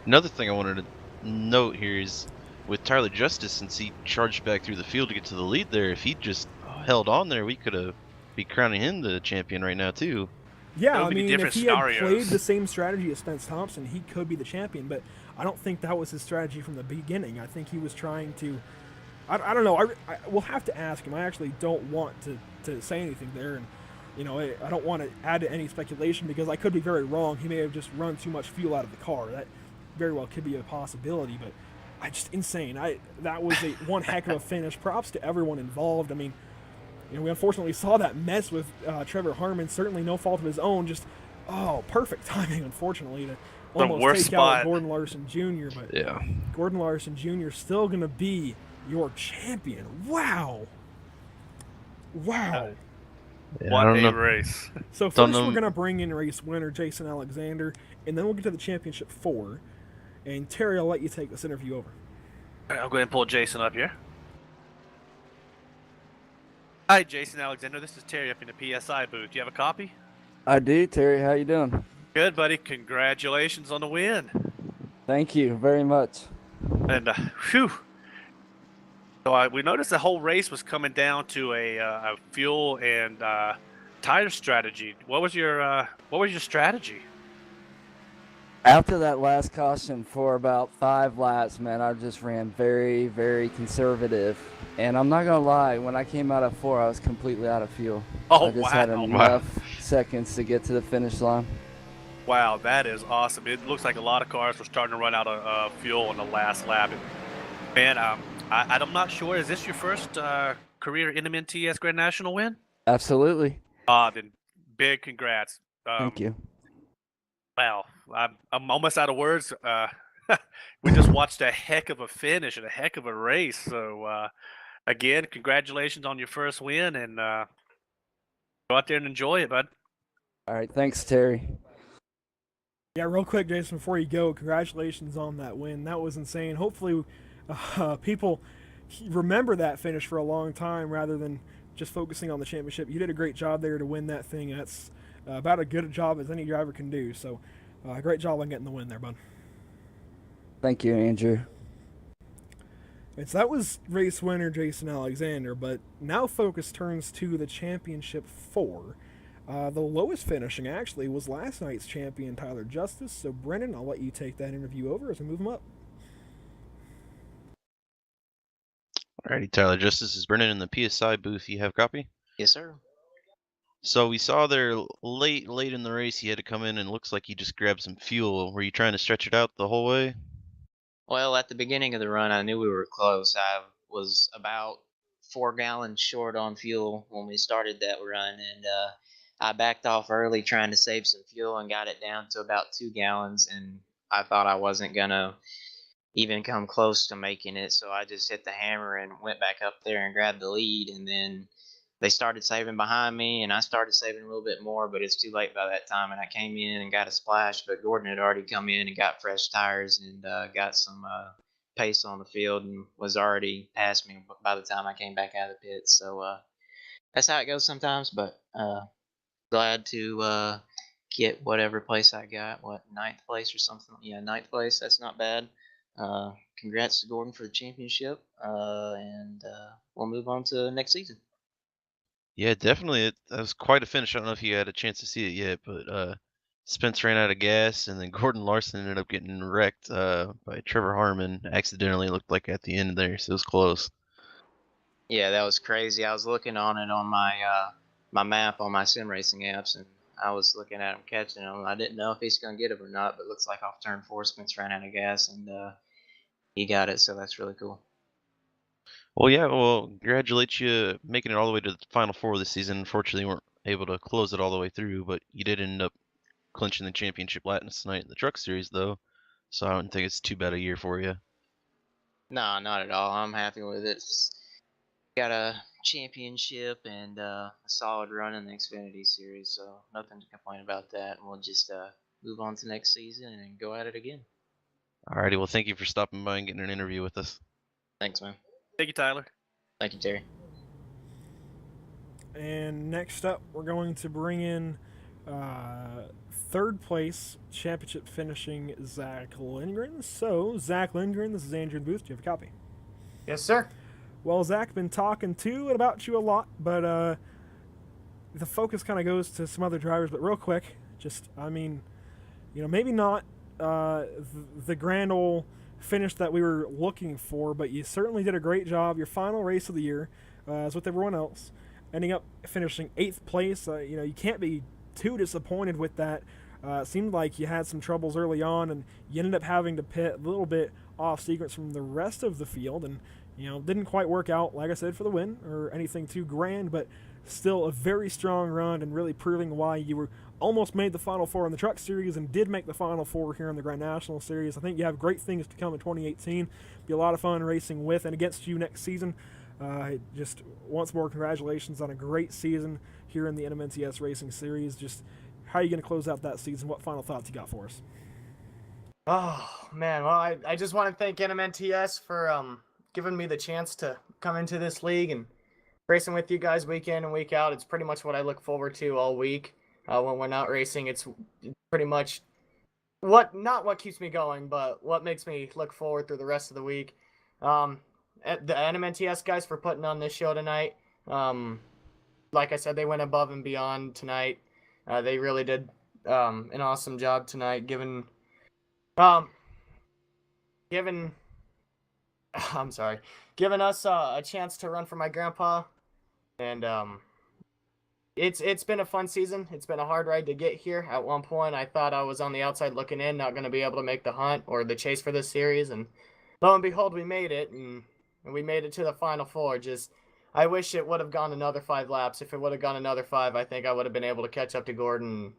Another thing I wanted to note here is with Tyler Justice, since he charged back through the field to get to the lead there, if he just held on there, we could have be crowning him the champion right now too. Yeah, I mean, if he had played the same strategy as Spence Thompson, he could be the champion, but I don't think that was his strategy from the beginning. I think he was trying to, I don't know, we'll have to ask him. I actually don't want to say anything there, and I don't want to add to any speculation because I could be very wrong. He may have just run too much fuel out of the car. That very well could be a possibility, but insane. That was one heck of a finish. Props to everyone involved. I mean, we unfortunately saw that mess with Trevor Harmon. Certainly no fault of his own. Just perfect timing, unfortunately, to almost take out Gordon Larson Jr. But yeah, Gordon Larson Jr. still going to be your champion. Wow. What a race. So first we're going to bring in race winner Jason Alexander, and then we'll get to the championship 4. And Terry, I'll let you take this interview over. I'll go ahead and pull Jason up here. Hi, Jason Alexander. This is Terry up in the PSI booth. Do you have a copy? I do, Terry. How you doing? Good, buddy. Congratulations on the win. Thank you very much. And whew. So we noticed the whole race was coming down to a fuel and tire strategy. What was your strategy? After that last caution for about 5 laps, man, I just ran very, very conservative. And I'm not going to lie, when I came out of 4, I was completely out of fuel. I just had enough seconds to get to the finish line. Wow, that is awesome. It looks like a lot of cars were starting to run out of fuel on the last lap. Man, I'm not sure. Is this your first career NMNTS Grand National win? Absolutely. Then big congrats. Thank you. Wow, I'm almost out of words. We just watched a heck of a finish and a heck of a race. So, again, congratulations on your first win, and go out there and enjoy it, bud. All right, thanks, Terry. Yeah, real quick, Jason, before you go, congratulations on that win. That was insane. Hopefully, people remember that finish for a long time rather than just focusing on the championship. You did a great job there to win that thing. That's about as good a job as any driver can do. So, great job on getting the win there, bud. Thank you, Andrew. And so that was race winner Jason Alexander, but now focus turns to the championship 4. The lowest finishing, actually, was last night's champion, Tyler Justice. So, Brennan, I'll let you take that interview over as we move him up. Alrighty, Tyler Justice is Brennan in the PSI booth. You have a copy? Yes, sir. So we saw there late in the race, he had to come in and looks like he just grabbed some fuel. Were you trying to stretch it out the whole way? Well, at the beginning of the run, I knew we were close. I was about 4 gallons short on fuel when we started that run, and I backed off early trying to save some fuel and got it down to about 2 gallons, and I thought I wasn't going to even come close to making it, so I just hit the hammer and went back up there and grabbed the lead, and then they started saving behind me, and I started saving a little bit more, but it's too late by that time, and I came in and got a splash, but Gordon had already come in and got fresh tires and got some pace on the field and was already past me by the time I came back out of the pits. So that's how it goes sometimes, but glad to get whatever place I got, 9th place or something. Yeah, 9th place, that's not bad. Congrats to Gordon for the championship, and we'll move on to next season. Yeah, definitely. That was quite a finish. I don't know if you had a chance to see it yet, but Spence ran out of gas, and then Gordon Larson ended up getting wrecked by Trevor Harmon accidentally. It looked like at the end there, so it was close. Yeah, that was crazy. I was looking on it on my map on my sim racing apps, and I was looking at him catching him. I didn't know if he's gonna get it or not, but it looks like off turn 4, Spence ran out of gas, and he got it. So that's really cool. Well, yeah. Well, congratulate you making it all the way to the Final Four this season. Unfortunately, you weren't able to close it all the way through, but you did end up clinching the championship last night in the Truck Series, though. So I don't think it's too bad a year for you. No, not at all. I'm happy with it. Got a championship and a solid run in the Xfinity Series, so nothing to complain about that. And we'll just move on to next season and go at it again. Alrighty. Well, thank you for stopping by and getting an interview with us. Thanks, man. Thank you, Tyler. Thank you, Terry. And next up, we're going to bring in third place championship finishing Zach Lindgren. So, Zach Lindgren, this is Andrew in the booth. Do you have a copy? Yes, sir. Well, Zach, been talking to and about you a lot, but the focus kind of goes to some other drivers. But real quick, just, I mean, maybe not the grand old finish that we were looking for, but you certainly did a great job. Your final race of the year, as with everyone else, ending up finishing 8th place. You can't be too disappointed with that. It seemed like you had some troubles early on, and you ended up having to pit a little bit off sequence from the rest of the field, and didn't quite work out, like I said, for the win or anything too grand, but still a very strong run and really proving why you were almost made the Final Four in the Truck Series and did make the Final Four here in the Grand National Series. I think you have great things to come in 2018. Be a lot of fun racing with and against you next season. Just once more, congratulations on a great season here in the NMNTS Racing Series. Just how are you going to close out that season? What final thoughts you got for us? Oh, man. Well, I just want to thank NMNTS for giving me the chance to come into this league and racing with you guys week in and week out. It's pretty much what I look forward to all week. When we're not racing, it's pretty much not what keeps me going, but what makes me look forward through the rest of the week. The NMNTS guys for putting on this show tonight. Like I said, they went above and beyond tonight. They really did an awesome job tonight, giving us a chance to run for my grandpa, and it's been a fun season. It's been a hard ride to get here. At one point, I thought I was on the outside looking in, not going to be able to make the hunt or the chase for this series, and lo and behold, we made it, and we made it to the Final Four. Just, I wish it would have gone another 5 laps. If it would have gone another 5, I think I would have been able to catch up to Gordon and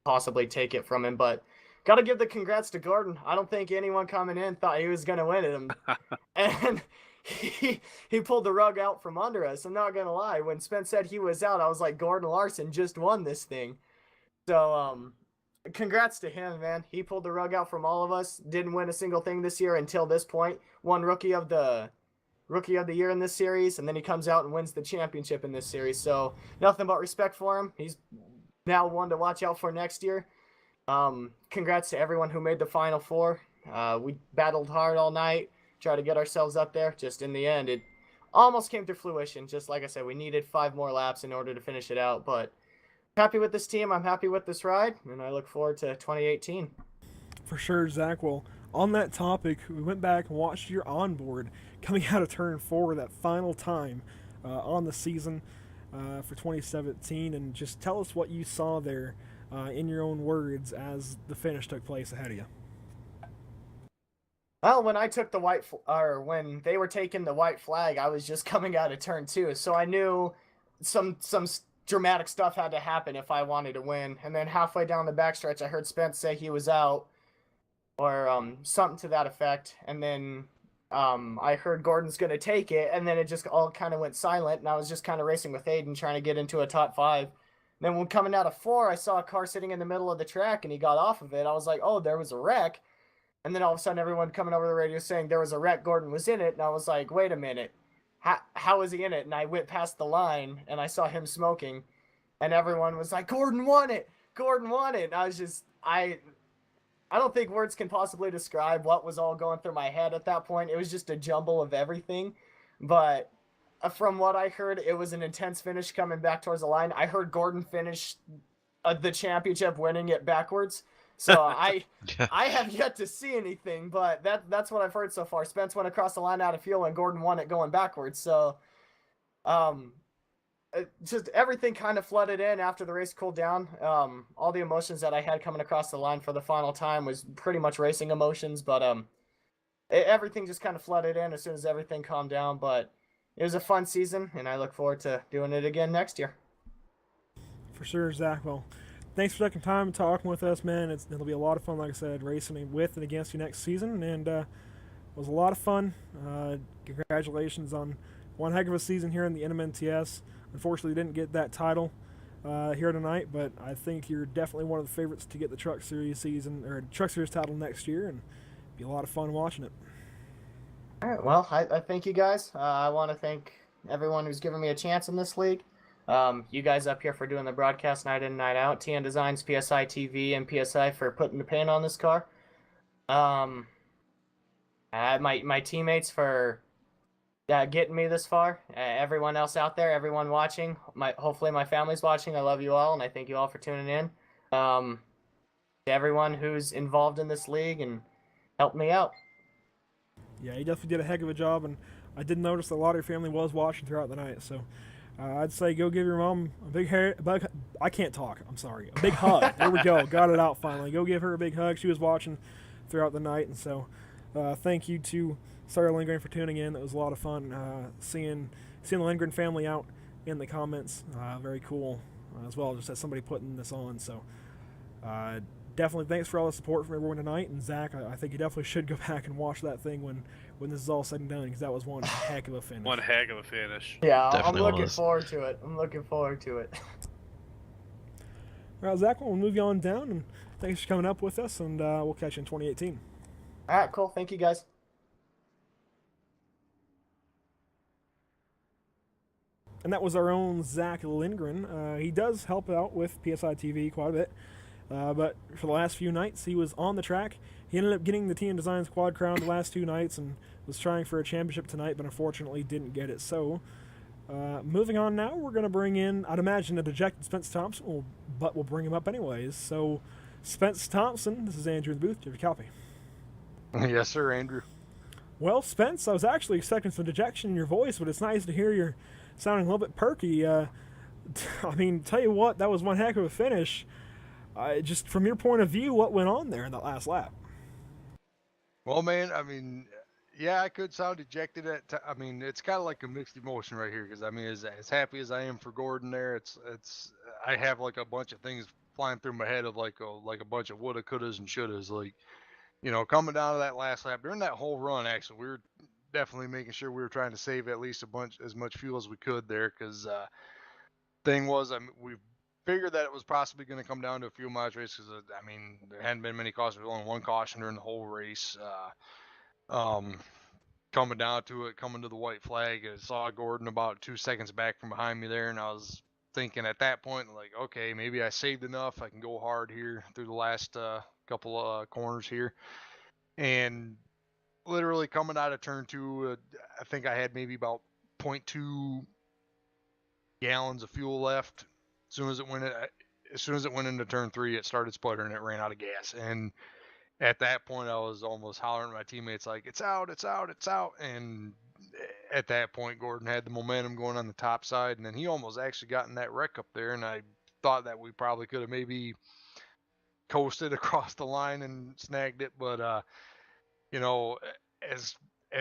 possibly take it from him, but got to give the congrats to Gordon. I don't think anyone coming in thought he was going to win it. And he pulled the rug out from under us. I'm not going to lie. When Spence said he was out, I was like, Gordon Larson just won this thing. So, congrats to him, man. He pulled the rug out from all of us. Didn't win a single thing this year until this point. Won Rookie of the Year in this series, and then he comes out and wins the championship in this series. So, nothing but respect for him. He's now one to watch out for next year. Congrats to everyone who made the Final Four. We battled hard all night, tried to get ourselves up there. Just in the end, it almost came to fruition. Just like I said, we needed 5 more laps in order to finish it out. But happy with this team. I'm happy with this ride, and I look forward to 2018. For sure, Zach. Well, on that topic, we went back and watched your onboard coming out of turn 4 that final time on the season for 2017, and just tell us what you saw there. In your own words, as the finish took place ahead of you. Well, when I took the when they were taking the white flag, I was just coming out of turn 2, so I knew some dramatic stuff had to happen if I wanted to win. And then halfway down the backstretch, I heard Spence say he was out, or something to that effect. And then I heard Gordon's gonna take it, and then it just all kind of went silent, and I was just kind of racing with Aiden, trying to get into a top 5. Then when coming out of 4, I saw a car sitting in the middle of the track, and he got off of it. I was like, oh, there was a wreck. And then all of a sudden, everyone coming over the radio saying there was a wreck, Gordon was in it. And I was like, wait a minute. How is he in it? And I went past the line, and I saw him smoking. And everyone was like, Gordon won it. Gordon won it. And I was just, I don't think words can possibly describe what was all going through my head at that point. It was just a jumble of everything. But from what I heard, it was an intense finish coming back towards the line. I heard Gordon finish the championship winning it backwards. So I have yet to see anything, but that's what I've heard so far. Spence went across the line out of fuel and Gordon won it going backwards. So just everything kind of flooded in after the race cooled down. All the emotions that I had coming across the line for the final time was pretty much racing emotions, but everything just kind of flooded in as soon as everything calmed down. But it was a fun season, and I look forward to doing it again next year. For sure, Zach. Well, thanks for taking time and talking with us, man. It'll be a lot of fun, like I said, racing with and against you next season, and it was a lot of fun. Congratulations on one heck of a season here in the NMNTS. Unfortunately, didn't get that title here tonight, but I think you're definitely one of the favorites to get the Truck Series season or Truck Series title next year, and it'll be a lot of fun watching it. All right, well, I thank you guys. I want to thank everyone who's given me a chance in this league. You guys up here for doing the broadcast night in, night out. TN Designs, PSI TV, and PSI for putting the paint on this car. My teammates for getting me this far. Everyone else out there, everyone watching. Hopefully my family's watching. I love you all, and I thank you all for tuning in. To everyone who's involved in this league and helped me out. Yeah, you definitely did a heck of a job, and I did notice that a lot of your family was watching throughout the night. So I'd say go give your mom a big I can't talk. I'm sorry. A big hug. There we go. Got it out finally. Go give her a big hug. She was watching throughout the night, and so thank you to Sarah Lindgren for tuning in. It was a lot of fun seeing the Lindgren family out in the comments. Very cool as well, just as somebody putting this on. So definitely thanks for all the support from everyone tonight. And Zach, I think you definitely should go back and watch that thing when this is all said and done, because that was one heck of a finish. One heck of a finish. Yeah, Definitely I'm looking was. forward to it. All right, Zach, we'll move you on down, and thanks for coming up with us, and we'll catch you in 2018. All right, cool. Thank you, guys. And that was our own Zach Lindgren. He does help out with PSI TV quite a bit, but for the last few nights, he was on the track. He ended up getting the TN Designs Quad Crown the last 2 nights and was trying for a championship tonight, but unfortunately didn't get it. So, moving on now, we're going to bring in, I'd imagine, a dejected Spence Thompson, but we'll bring him up anyways. So, Spence Thompson, this is Andrew in the booth. Do you have a copy? Yes, sir, Andrew. Well, Spence, I was actually expecting some dejection in your voice, but it's nice to hear you're sounding a little bit perky. I mean, tell you what, that was one heck of a finish. Just from your point of view, what went on there in that last lap? Well, man, I mean, yeah, I could sound dejected I mean, it's kind of like a mixed emotion right here, because I mean, as happy as I am for Gordon there, it's I have like a bunch of things flying through my head of like a bunch of woulda, couldas, and shouldas. Like, you know, coming down to that last lap during that whole run, actually, we were definitely making sure we were trying to save at least as much fuel as we could there, because thing was, I mean, we figured that it was possibly going to come down to a fuel mileage race, because I mean, there hadn't been many cautions. There was only one caution during the whole race. Coming down to it, coming to the white flag, I saw Gordon about 2 seconds back from behind me there, and I was thinking at that point, like, okay, maybe I saved enough. I can go hard here through the last couple corners here. And literally coming out of turn 2, I think I had maybe about 0.2 gallons of fuel left. As soon as it went into turn 3, it started sputtering. It ran out of gas, and at that point, I was almost hollering at my teammates like, "It's out! It's out! It's out!" And at that point, Gordon had the momentum going on the top side, and then he almost actually got in that wreck up there. And I thought that we probably could have maybe coasted across the line and snagged it, but you know, as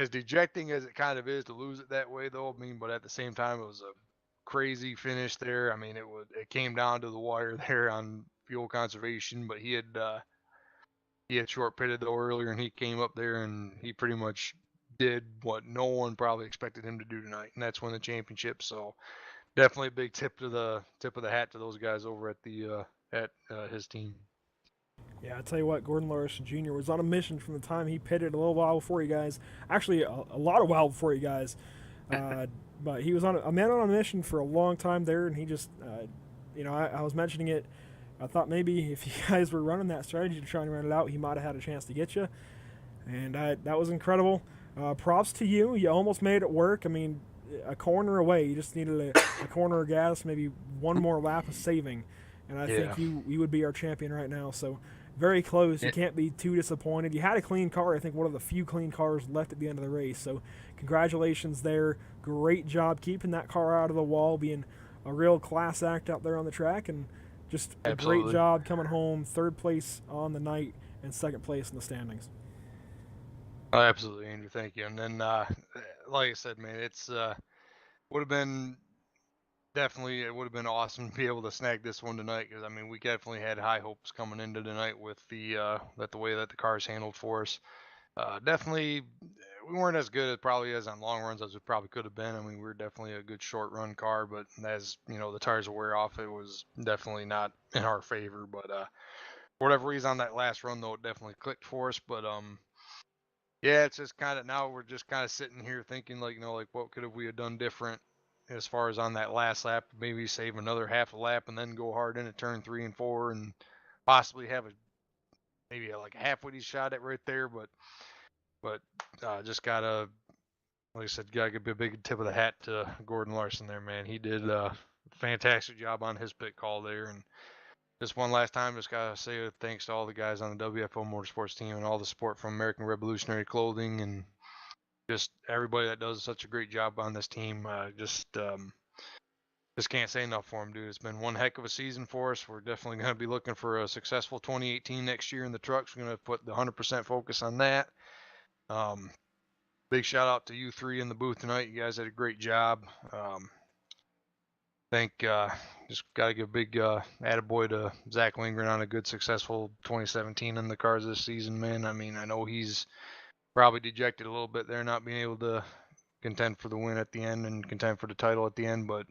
dejecting as it kind of is to lose it that way, though, I mean, but at the same time, it was a crazy finish there. I mean, it came down to the wire there on fuel conservation, but he had short pitted though earlier, and he came up there and he pretty much did what no one probably expected him to do tonight, and that's win the championship. So definitely a big tip of the hat to those guys over at his team. Yeah, I tell you what, Gordon Larson Jr. was on a mission from the time he pitted a little while before you guys. Actually, a lot of while before you guys. But he was a man on a mission for a long time there, and he just, you know, I was mentioning it I thought maybe if you guys were running that strategy to try and run it out, he might have had a chance to get you. And that was incredible. Props to you. You almost made it work. I mean, a corner away. You just needed a corner of gas, maybe one more lap of saving. And I think you would be our champion right now. So very close. You can't be too disappointed. You had a clean car. I think one of the few clean cars left at the end of the race. So congratulations there. Great job keeping that car out of the wall, being a real class act out there on the track, and just a great job coming home, third place on the night and second place in the standings. Oh, absolutely, Andrew. Thank you. And then, like I said, man, it's would have been definitely, it would have been awesome to be able to snag this one tonight, because I mean, we definitely had high hopes coming into tonight with the way that the cars handled for us. Definitely, we weren't as good as probably as on long runs as we probably could have been. I mean, we were definitely a good short run car, but as you know, the tires will wear off, it was definitely not in our favor. But for whatever reason on that last run, though, it definitely clicked for us. But yeah, it's just kind of, now we're just kind of sitting here thinking, like, you know, like, what could have we have done different as far as on that last lap? Maybe save another half a lap and then go hard into turn 3 and 4 and possibly have maybe like a halfway shot at right there. But just gotta, like I said, gotta give a big tip of the hat to Gordon Larson there, man. He did a fantastic job on his pit call there. And just one last time, just gotta say thanks to all the guys on the WFO Motorsports team and all the support from American Revolutionary Clothing and just everybody that does such a great job on this team. Just can't say enough for them, dude. It's been one heck of a season for us. We're definitely going to be looking for a successful 2018 next year in the trucks. We're going to put the 100% focus on that. Big shout out to you three in the booth tonight. You guys did a great job. Think just got to give a big attaboy to Zach Lindgren on a good, successful 2017 in the cars this season, man. I mean, I know he's probably dejected a little bit there, not being able to contend for the win at the end and contend for the title at the end, but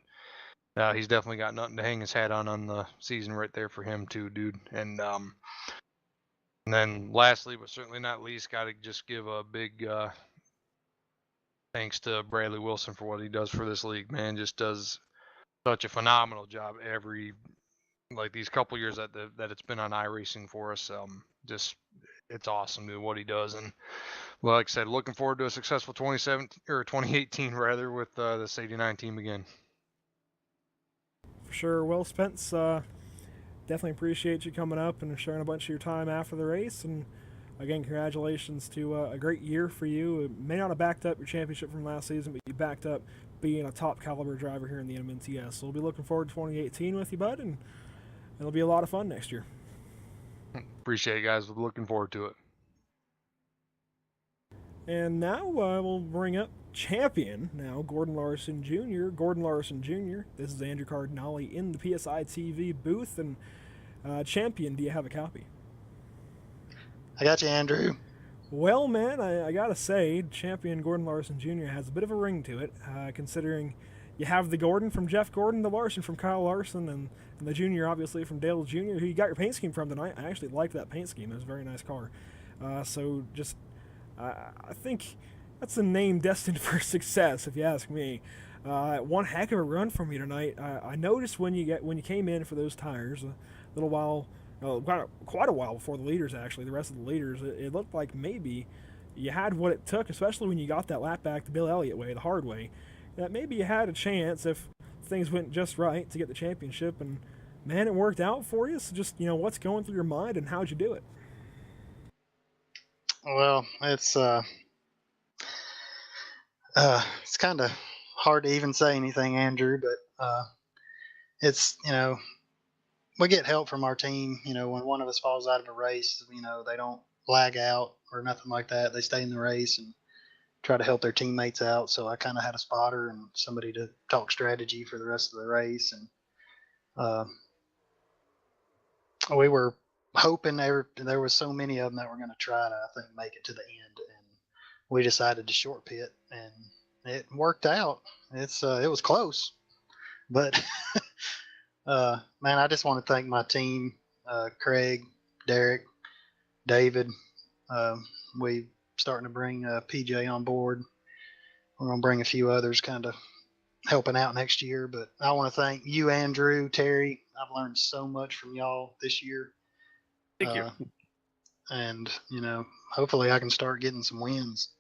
he's definitely got nothing to hang his hat on the season right there for him too, dude. And then lastly, but certainly not least, got to just give a big thanks to Bradley Wilson for what he does for this league, man. Just does such a phenomenal job every, like, these couple years that it's been on iRacing for us. Just, it's awesome, dude, what he does. And like I said, looking forward to a successful 2018 rather with this 89 team again. For sure. Well, Spence, definitely appreciate you coming up and sharing a bunch of your time after the race. And again, congratulations to a great year for you. It may not have backed up your championship from last season, but you backed up being a top caliber driver here in the NMNTS. So we'll be looking forward to 2018 with you, bud, and it'll be a lot of fun next year. Appreciate it, guys. We're looking forward to it. And now we'll bring up champion now, Gordon Larson Jr. Gordon Larson Jr. This is Andrew Cardinale in the PSI TV booth. And champion, do you have a copy? I got you, Andrew. Well, man, I gotta say, champion Gordon Larson Jr. has a bit of a ring to it, considering you have the Gordon from Jeff Gordon, the Larson from Kyle Larson, and the Jr. obviously from Dale Jr., who you got your paint scheme from tonight. I actually liked that paint scheme. It was a very nice car. So just, I think that's a name destined for success, if you ask me. One heck of a run from you tonight. I noticed when you came in for those tires a little while. Quite a while before the leaders, actually, the rest of the leaders, it looked like maybe you had what it took, especially when you got that lap back the Bill Elliott way, the hard way, that maybe you had a chance if things went just right to get the championship. And man, it worked out for you. So just, what's going through your mind and how'd you do it? Well, it's kind of hard to even say anything, Andrew, but it's, we get help from our team. When one of us falls out of a race, they don't lag out or nothing like that. They stay in the race and try to help their teammates out. So I kind of had a spotter and somebody to talk strategy for the rest of the race. And we were hoping there was so many of them that were going to try to, I think, make it to the end. And we decided to short pit, and it worked out. It was close, but man, I just want to thank my team, Craig, Derek, David. We starting to bring PJ on board. We're going to bring a few others kind of helping out next year. But I want to thank you, Andrew, Terry. I've learned so much from y'all this year. Thank you. And hopefully I can start getting some wins.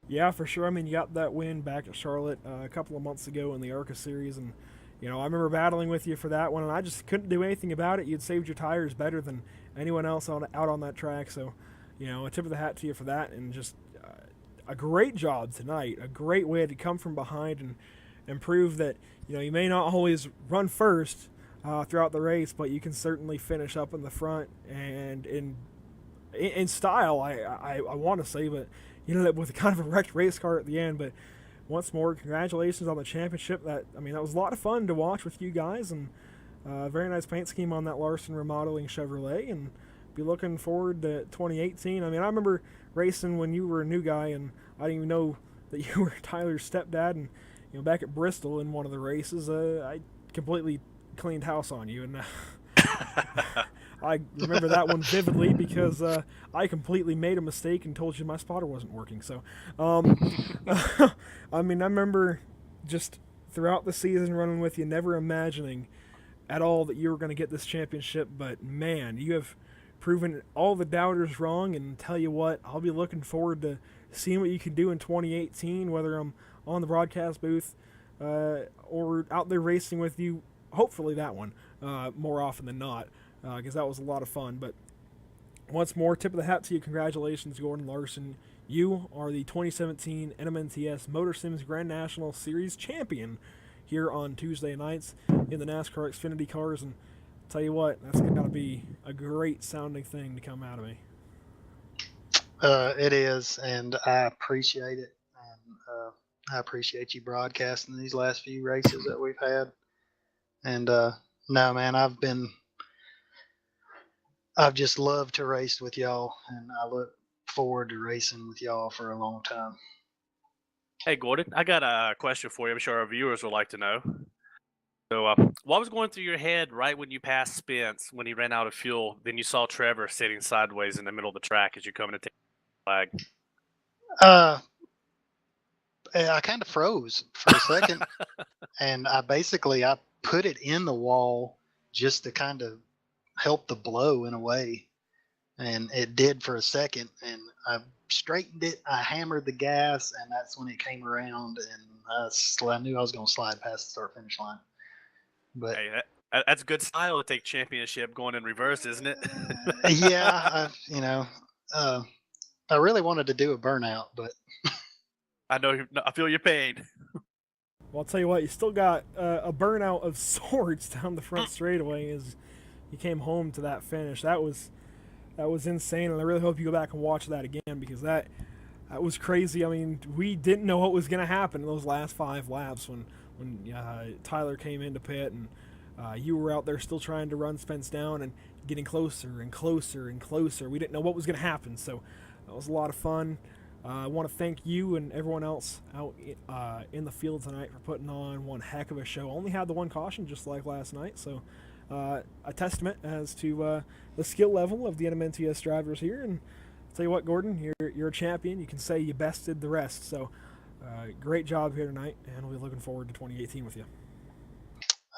Yeah, for sure. I mean, you got that win back at Charlotte a couple of months ago in the ARCA series, and I remember battling with you for that one, and I just couldn't do anything about it. You'd saved your tires better than anyone else out on that track, so a tip of the hat to you for that, and just a great job tonight. A great way to come from behind and prove that you may not always run first throughout the race, but you can certainly finish up in the front and in style. I want to say, but with kind of a wrecked race car at the end. But once more, congratulations on the championship. That was a lot of fun to watch with you guys, and very nice paint scheme on that Larson remodeling Chevrolet, and be looking forward to 2018. I remember racing when you were a new guy, and I didn't even know that you were Tyler's stepdad, and back at Bristol in one of the races, I completely cleaned house on you, and I remember that one vividly because I completely made a mistake and told you my spotter wasn't working. So, I remember just throughout the season running with you, never imagining at all that you were going to get this championship. But man, you have proven all the doubters wrong. And tell you what, I'll be looking forward to seeing what you can do in 2018, whether I'm on the broadcast booth or out there racing with you. Hopefully that one more often than not, because that was a lot of fun. But once more, tip of the hat to you. Congratulations, Gordon Larson. You are the 2017 NMNTS Motorsims Grand National Series champion here on Tuesday nights in the NASCAR Xfinity cars. And tell you what, that's got to be a great sounding thing to come out of me. It is, and I appreciate it. And I appreciate you broadcasting these last few races that we've had. And no, man, I've just loved to race with y'all, and I look forward to racing with y'all for a long time. Hey, Gordon, I got a question for you. I'm sure our viewers would like to know. So, what was going through your head right when you passed Spence when he ran out of fuel? Then you saw Trevor sitting sideways in the middle of the track as you're coming to take the flag. I kind of froze for a second, and I put it in the wall just to kind of help the blow in a way, and it did for a second, and I straightened it, I hammered the gas, and that's when it came around, and I knew I was going to slide past the start finish line. But hey, that's good style to take championship going in reverse, isn't it? yeah, I really wanted to do a burnout, but I feel your pain. Well, I'll tell you what, you still got a burnout of sorts down the front straightaway as you came home to that finish. That was insane, and I really hope you go back and watch that again, because that was crazy. I mean, we didn't know what was going to happen in those last 5 laps when Tyler came into pit, and you were out there still trying to run Spence down and getting closer and closer and closer. We didn't know what was going to happen, so that was a lot of fun. I want to thank you and everyone else out in the field tonight for putting on one heck of a show. Only had the one caution just like last night, so a testament as to the skill level of the NMNTS drivers here. And I'll tell you what, Gordon, you're a champion. You can say you bested the rest. So great job here tonight, and we'll be looking forward to 2018 with you.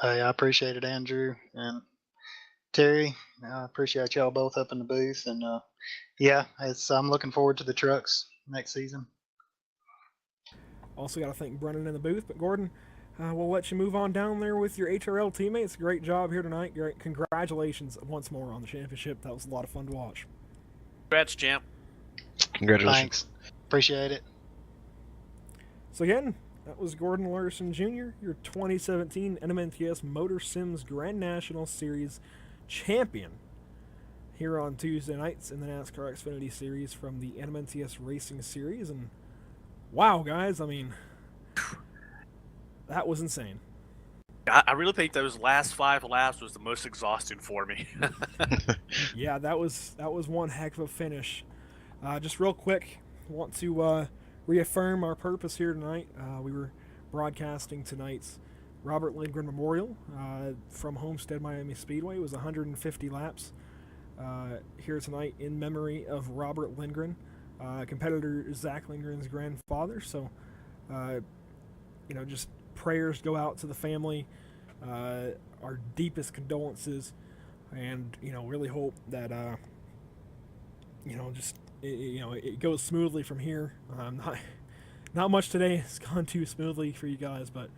I appreciate it, Andrew and Terry. I appreciate y'all both up in the booth, and yeah, I'm looking forward to the trucks next season. Also got to thank Brennan in the booth, but Gordon, we'll let you move on down there with your HRL teammates. Great job here tonight. Great, congratulations once more on the championship. That was a lot of fun to watch. Congrats, champ. Congratulations. Thanks. Appreciate it. So again, that was Gordon Larson Jr., your 2017 NMNTS Motorsims Grand National Series champion here on Tuesday nights in the NASCAR Xfinity Series from the NMNTS Racing Series. And wow, guys, I mean, that was insane. I really think those last 5 laps was the most exhausting for me. Yeah, that was one heck of a finish. Just real quick, I want to reaffirm our purpose here tonight. We were broadcasting tonight's Robert Lindgren Memorial from Homestead-Miami Speedway. It was 150 laps here tonight in memory of Robert Lindgren, competitor Zach Lindgren's grandfather. So just prayers go out to the family. Our deepest condolences, and really hope that it goes smoothly from here. Not much today has gone too smoothly for you guys, but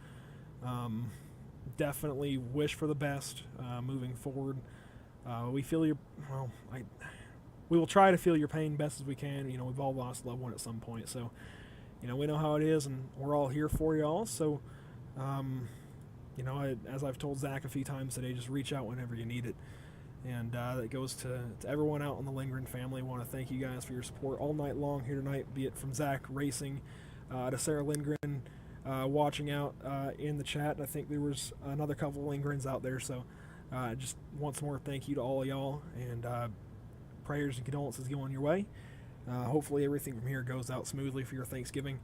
definitely wish for the best moving forward. We feel your we will try to feel your pain best as we can. We've all lost a loved one at some point, so we know how it is, and we're all here for y'all. So, as I've told Zach a few times today, just reach out whenever you need it. And that goes to everyone out in the Lindgren family. I want to thank you guys for your support all night long here tonight, be it from Zach Racing to Sarah Lindgren watching out in the chat. I think there was another couple of Lindgrens out there, so just once more thank you to all of y'all, and prayers and condolences going your way. Hopefully everything from here goes out smoothly for your Thanksgiving.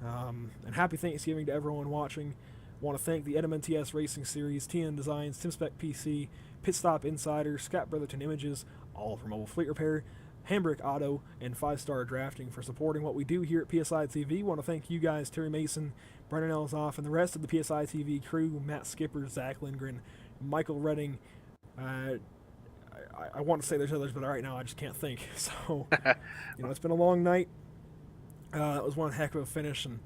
And happy Thanksgiving to everyone watching. I want to thank the NMNTS Racing Series, TN Designs, TimSpec PC, Pit Stop Insider, Scott Brotherton Images, all for Mobile Fleet Repair, Hambrick Auto, and 5-Star Drafting for supporting what we do here at PSI TV. I want to thank you guys, Terry Mason, Brennan Elzoff, and the rest of the PSI TV crew, Matt Skipper, Zach Lindgren, Michael Redding. I want to say there's others, but right now I just can't think. So, it's been a long night. It was one heck of a finish, and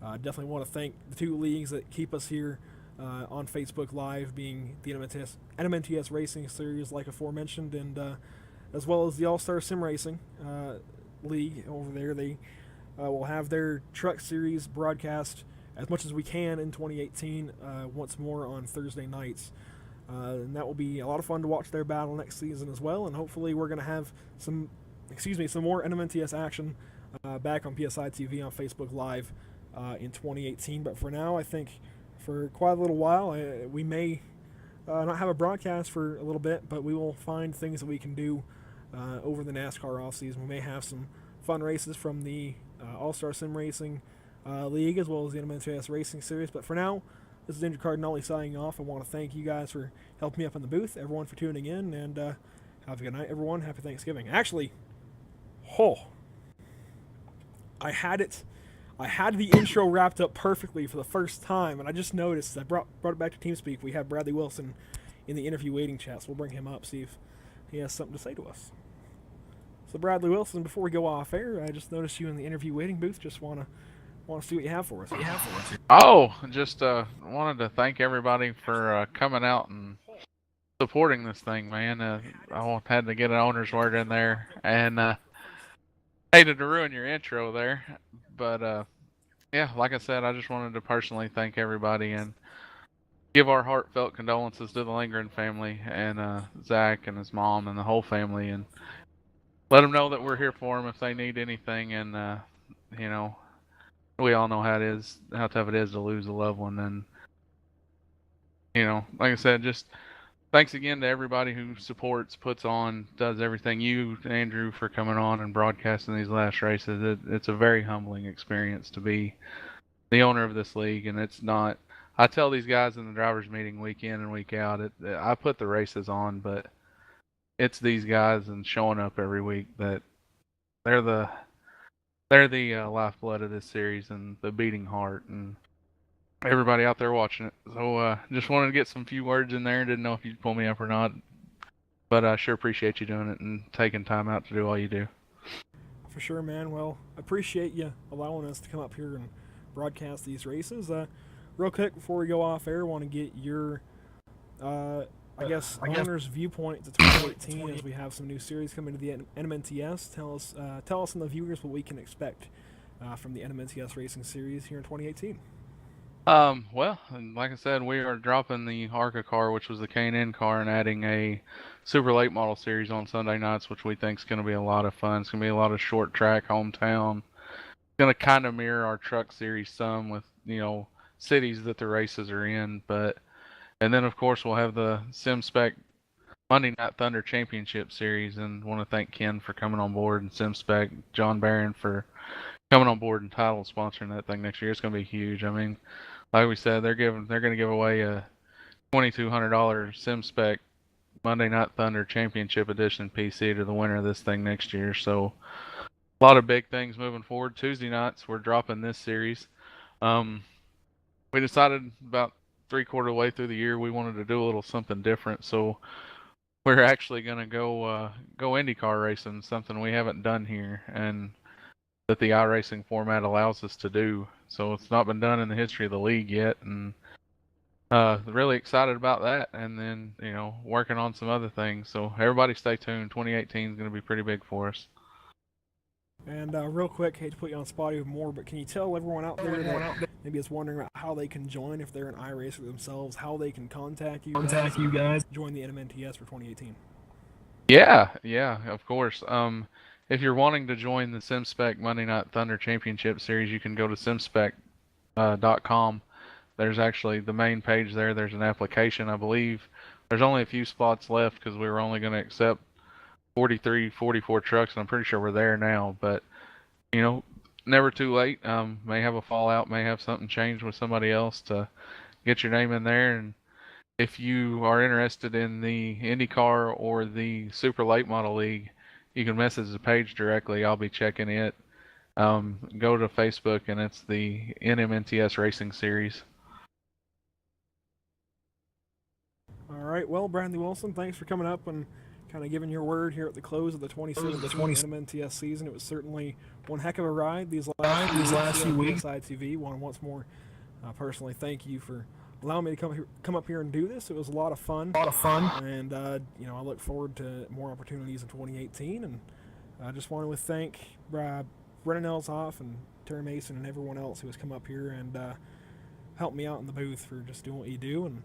definitely want to thank the two leagues that keep us here on Facebook Live, being the NMNTS Racing Series, like aforementioned, and as well as the All-Star Sim Racing League over there. They will have their Truck Series broadcast as much as we can in 2018 once more on Thursday nights. And that will be a lot of fun to watch their battle next season as well, and hopefully we're going to have some more NMNTS action back on PSI TV on Facebook Live in 2018. But for now, I think for quite a little while, we may not have a broadcast for a little bit, but we will find things that we can do over the NASCAR offseason. We may have some fun races from the All-Star Sim Racing League as well as the NMNTS Racing Series. But for now, this is Andrew Cardinale signing off. I want to thank you guys for helping me up in the booth, everyone for tuning in, and have a good night, everyone. Happy Thanksgiving. Actually, I had the intro wrapped up perfectly for the first time, and I just noticed, I brought it back to TeamSpeak. We have Bradley Wilson in the interview waiting chat, so we'll bring him up, see if he has something to say to us. So Bradley Wilson, before we go off air, I just noticed you in the interview waiting booth. Just want to see what you have for us. Oh, just wanted to thank everybody for coming out and supporting this thing, man. I had to get an owner's word in there, and hated to ruin your intro there, but yeah, like I said, I just wanted to personally thank everybody and give our heartfelt condolences to the Lindgren family and Zach and his mom and the whole family, and let them know that we're here for them if they need anything. And we all know how tough it is to lose a loved one. And like I said, just thanks again to everybody who supports, puts on, does everything. You, Andrew, for coming on and broadcasting these last races. It's a very humbling experience to be the owner of this league, and it's not. I tell these guys in the drivers' meeting week in and week out, I put the races on, but it's these guys and showing up every week that they're the lifeblood of this series and the beating heart, and everybody out there watching it. So just wanted to get some few words in there. Didn't know if you'd pull me up or not, but I sure appreciate you doing it and taking time out to do all you do. For sure, man. Well, appreciate you allowing us to come up here and broadcast these races. Real quick before we go off air, I want to get your owner's viewpoint to 2018 as we have some new series coming to the NMNTS. Tell us and the viewers what we can expect from the NMNTS Racing Series here in 2018. Well, like I said, we are dropping the ARCA car, which was the K&N car, and adding a super late model series on Sunday nights, which we think is going to be a lot of fun. It's going to be a lot of short track, hometown. It's going to kind of mirror our truck series some with, cities that the races are in, and then of course we'll have the SimSpec Monday Night Thunder Championship Series, and want to thank Ken for coming on board, and SimSpec, John Barron for coming on board and title sponsoring that thing next year. It's going to be huge. I mean, like we said, they're going to give away a $2,200 SimSpec Monday Night Thunder Championship Edition PC to the winner of this thing next year. So a lot of big things moving forward. Tuesday nights we're dropping this series. we decided about 3/4 way through the year we wanted to do a little something different. So we're actually going to go IndyCar racing, something we haven't done here, and that the iRacing format allows us to do. So it's not been done in the history of the league yet, and really excited about that. And then working on some other things. So everybody stay tuned. 2018 is going to be pretty big for us. And real quick, hate to put you on the spot even more, but can you tell everyone out there that maybe is wondering about how they can join if they're an iRacer themselves, how they can contact you guys, join the NMNTS for 2018? Yeah, of course. If you're wanting to join the SimSpec Monday Night Thunder Championship Series, you can go to simspec.com. There's actually the main page there. There's an application, I believe. There's only a few spots left because we were only going to accept 43, 44 trucks, and I'm pretty sure we're there now. But, never too late. May have a fallout, may have something change with somebody else to get your name in there. And if you are interested in the IndyCar or the Super Late Model League, you can message the page directly. I'll be checking it. Go to Facebook, and it's the NMNTS Racing Series. All right, well, Bradley Wilson, thanks for coming up and kind of giving your word here at the close of the 2017 NMNTS season. It was certainly one heck of a ride these last few weeks. TV. Want to once more personally thank you for allowing me to come up here and do this. It was a lot of fun. And I look forward to more opportunities in 2018. And I just want to thank Brennan Elsoff and Terry Mason and everyone else who has come up here and helped me out in the booth for just doing what you do. And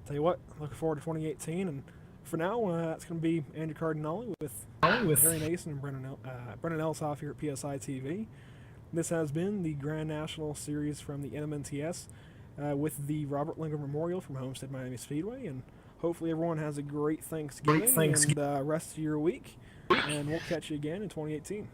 tell you what, looking forward to 2018. And for now, it's going to be Andrew Cardinale with Terry Mason and Brennan Elsoff here at PSI TV. This has been the Grand National Series from the NMNTS with the Robert Lindgren Memorial from Homestead-Miami Speedway. And hopefully everyone has a great Thanksgiving and rest of your week. And we'll catch you again in 2018.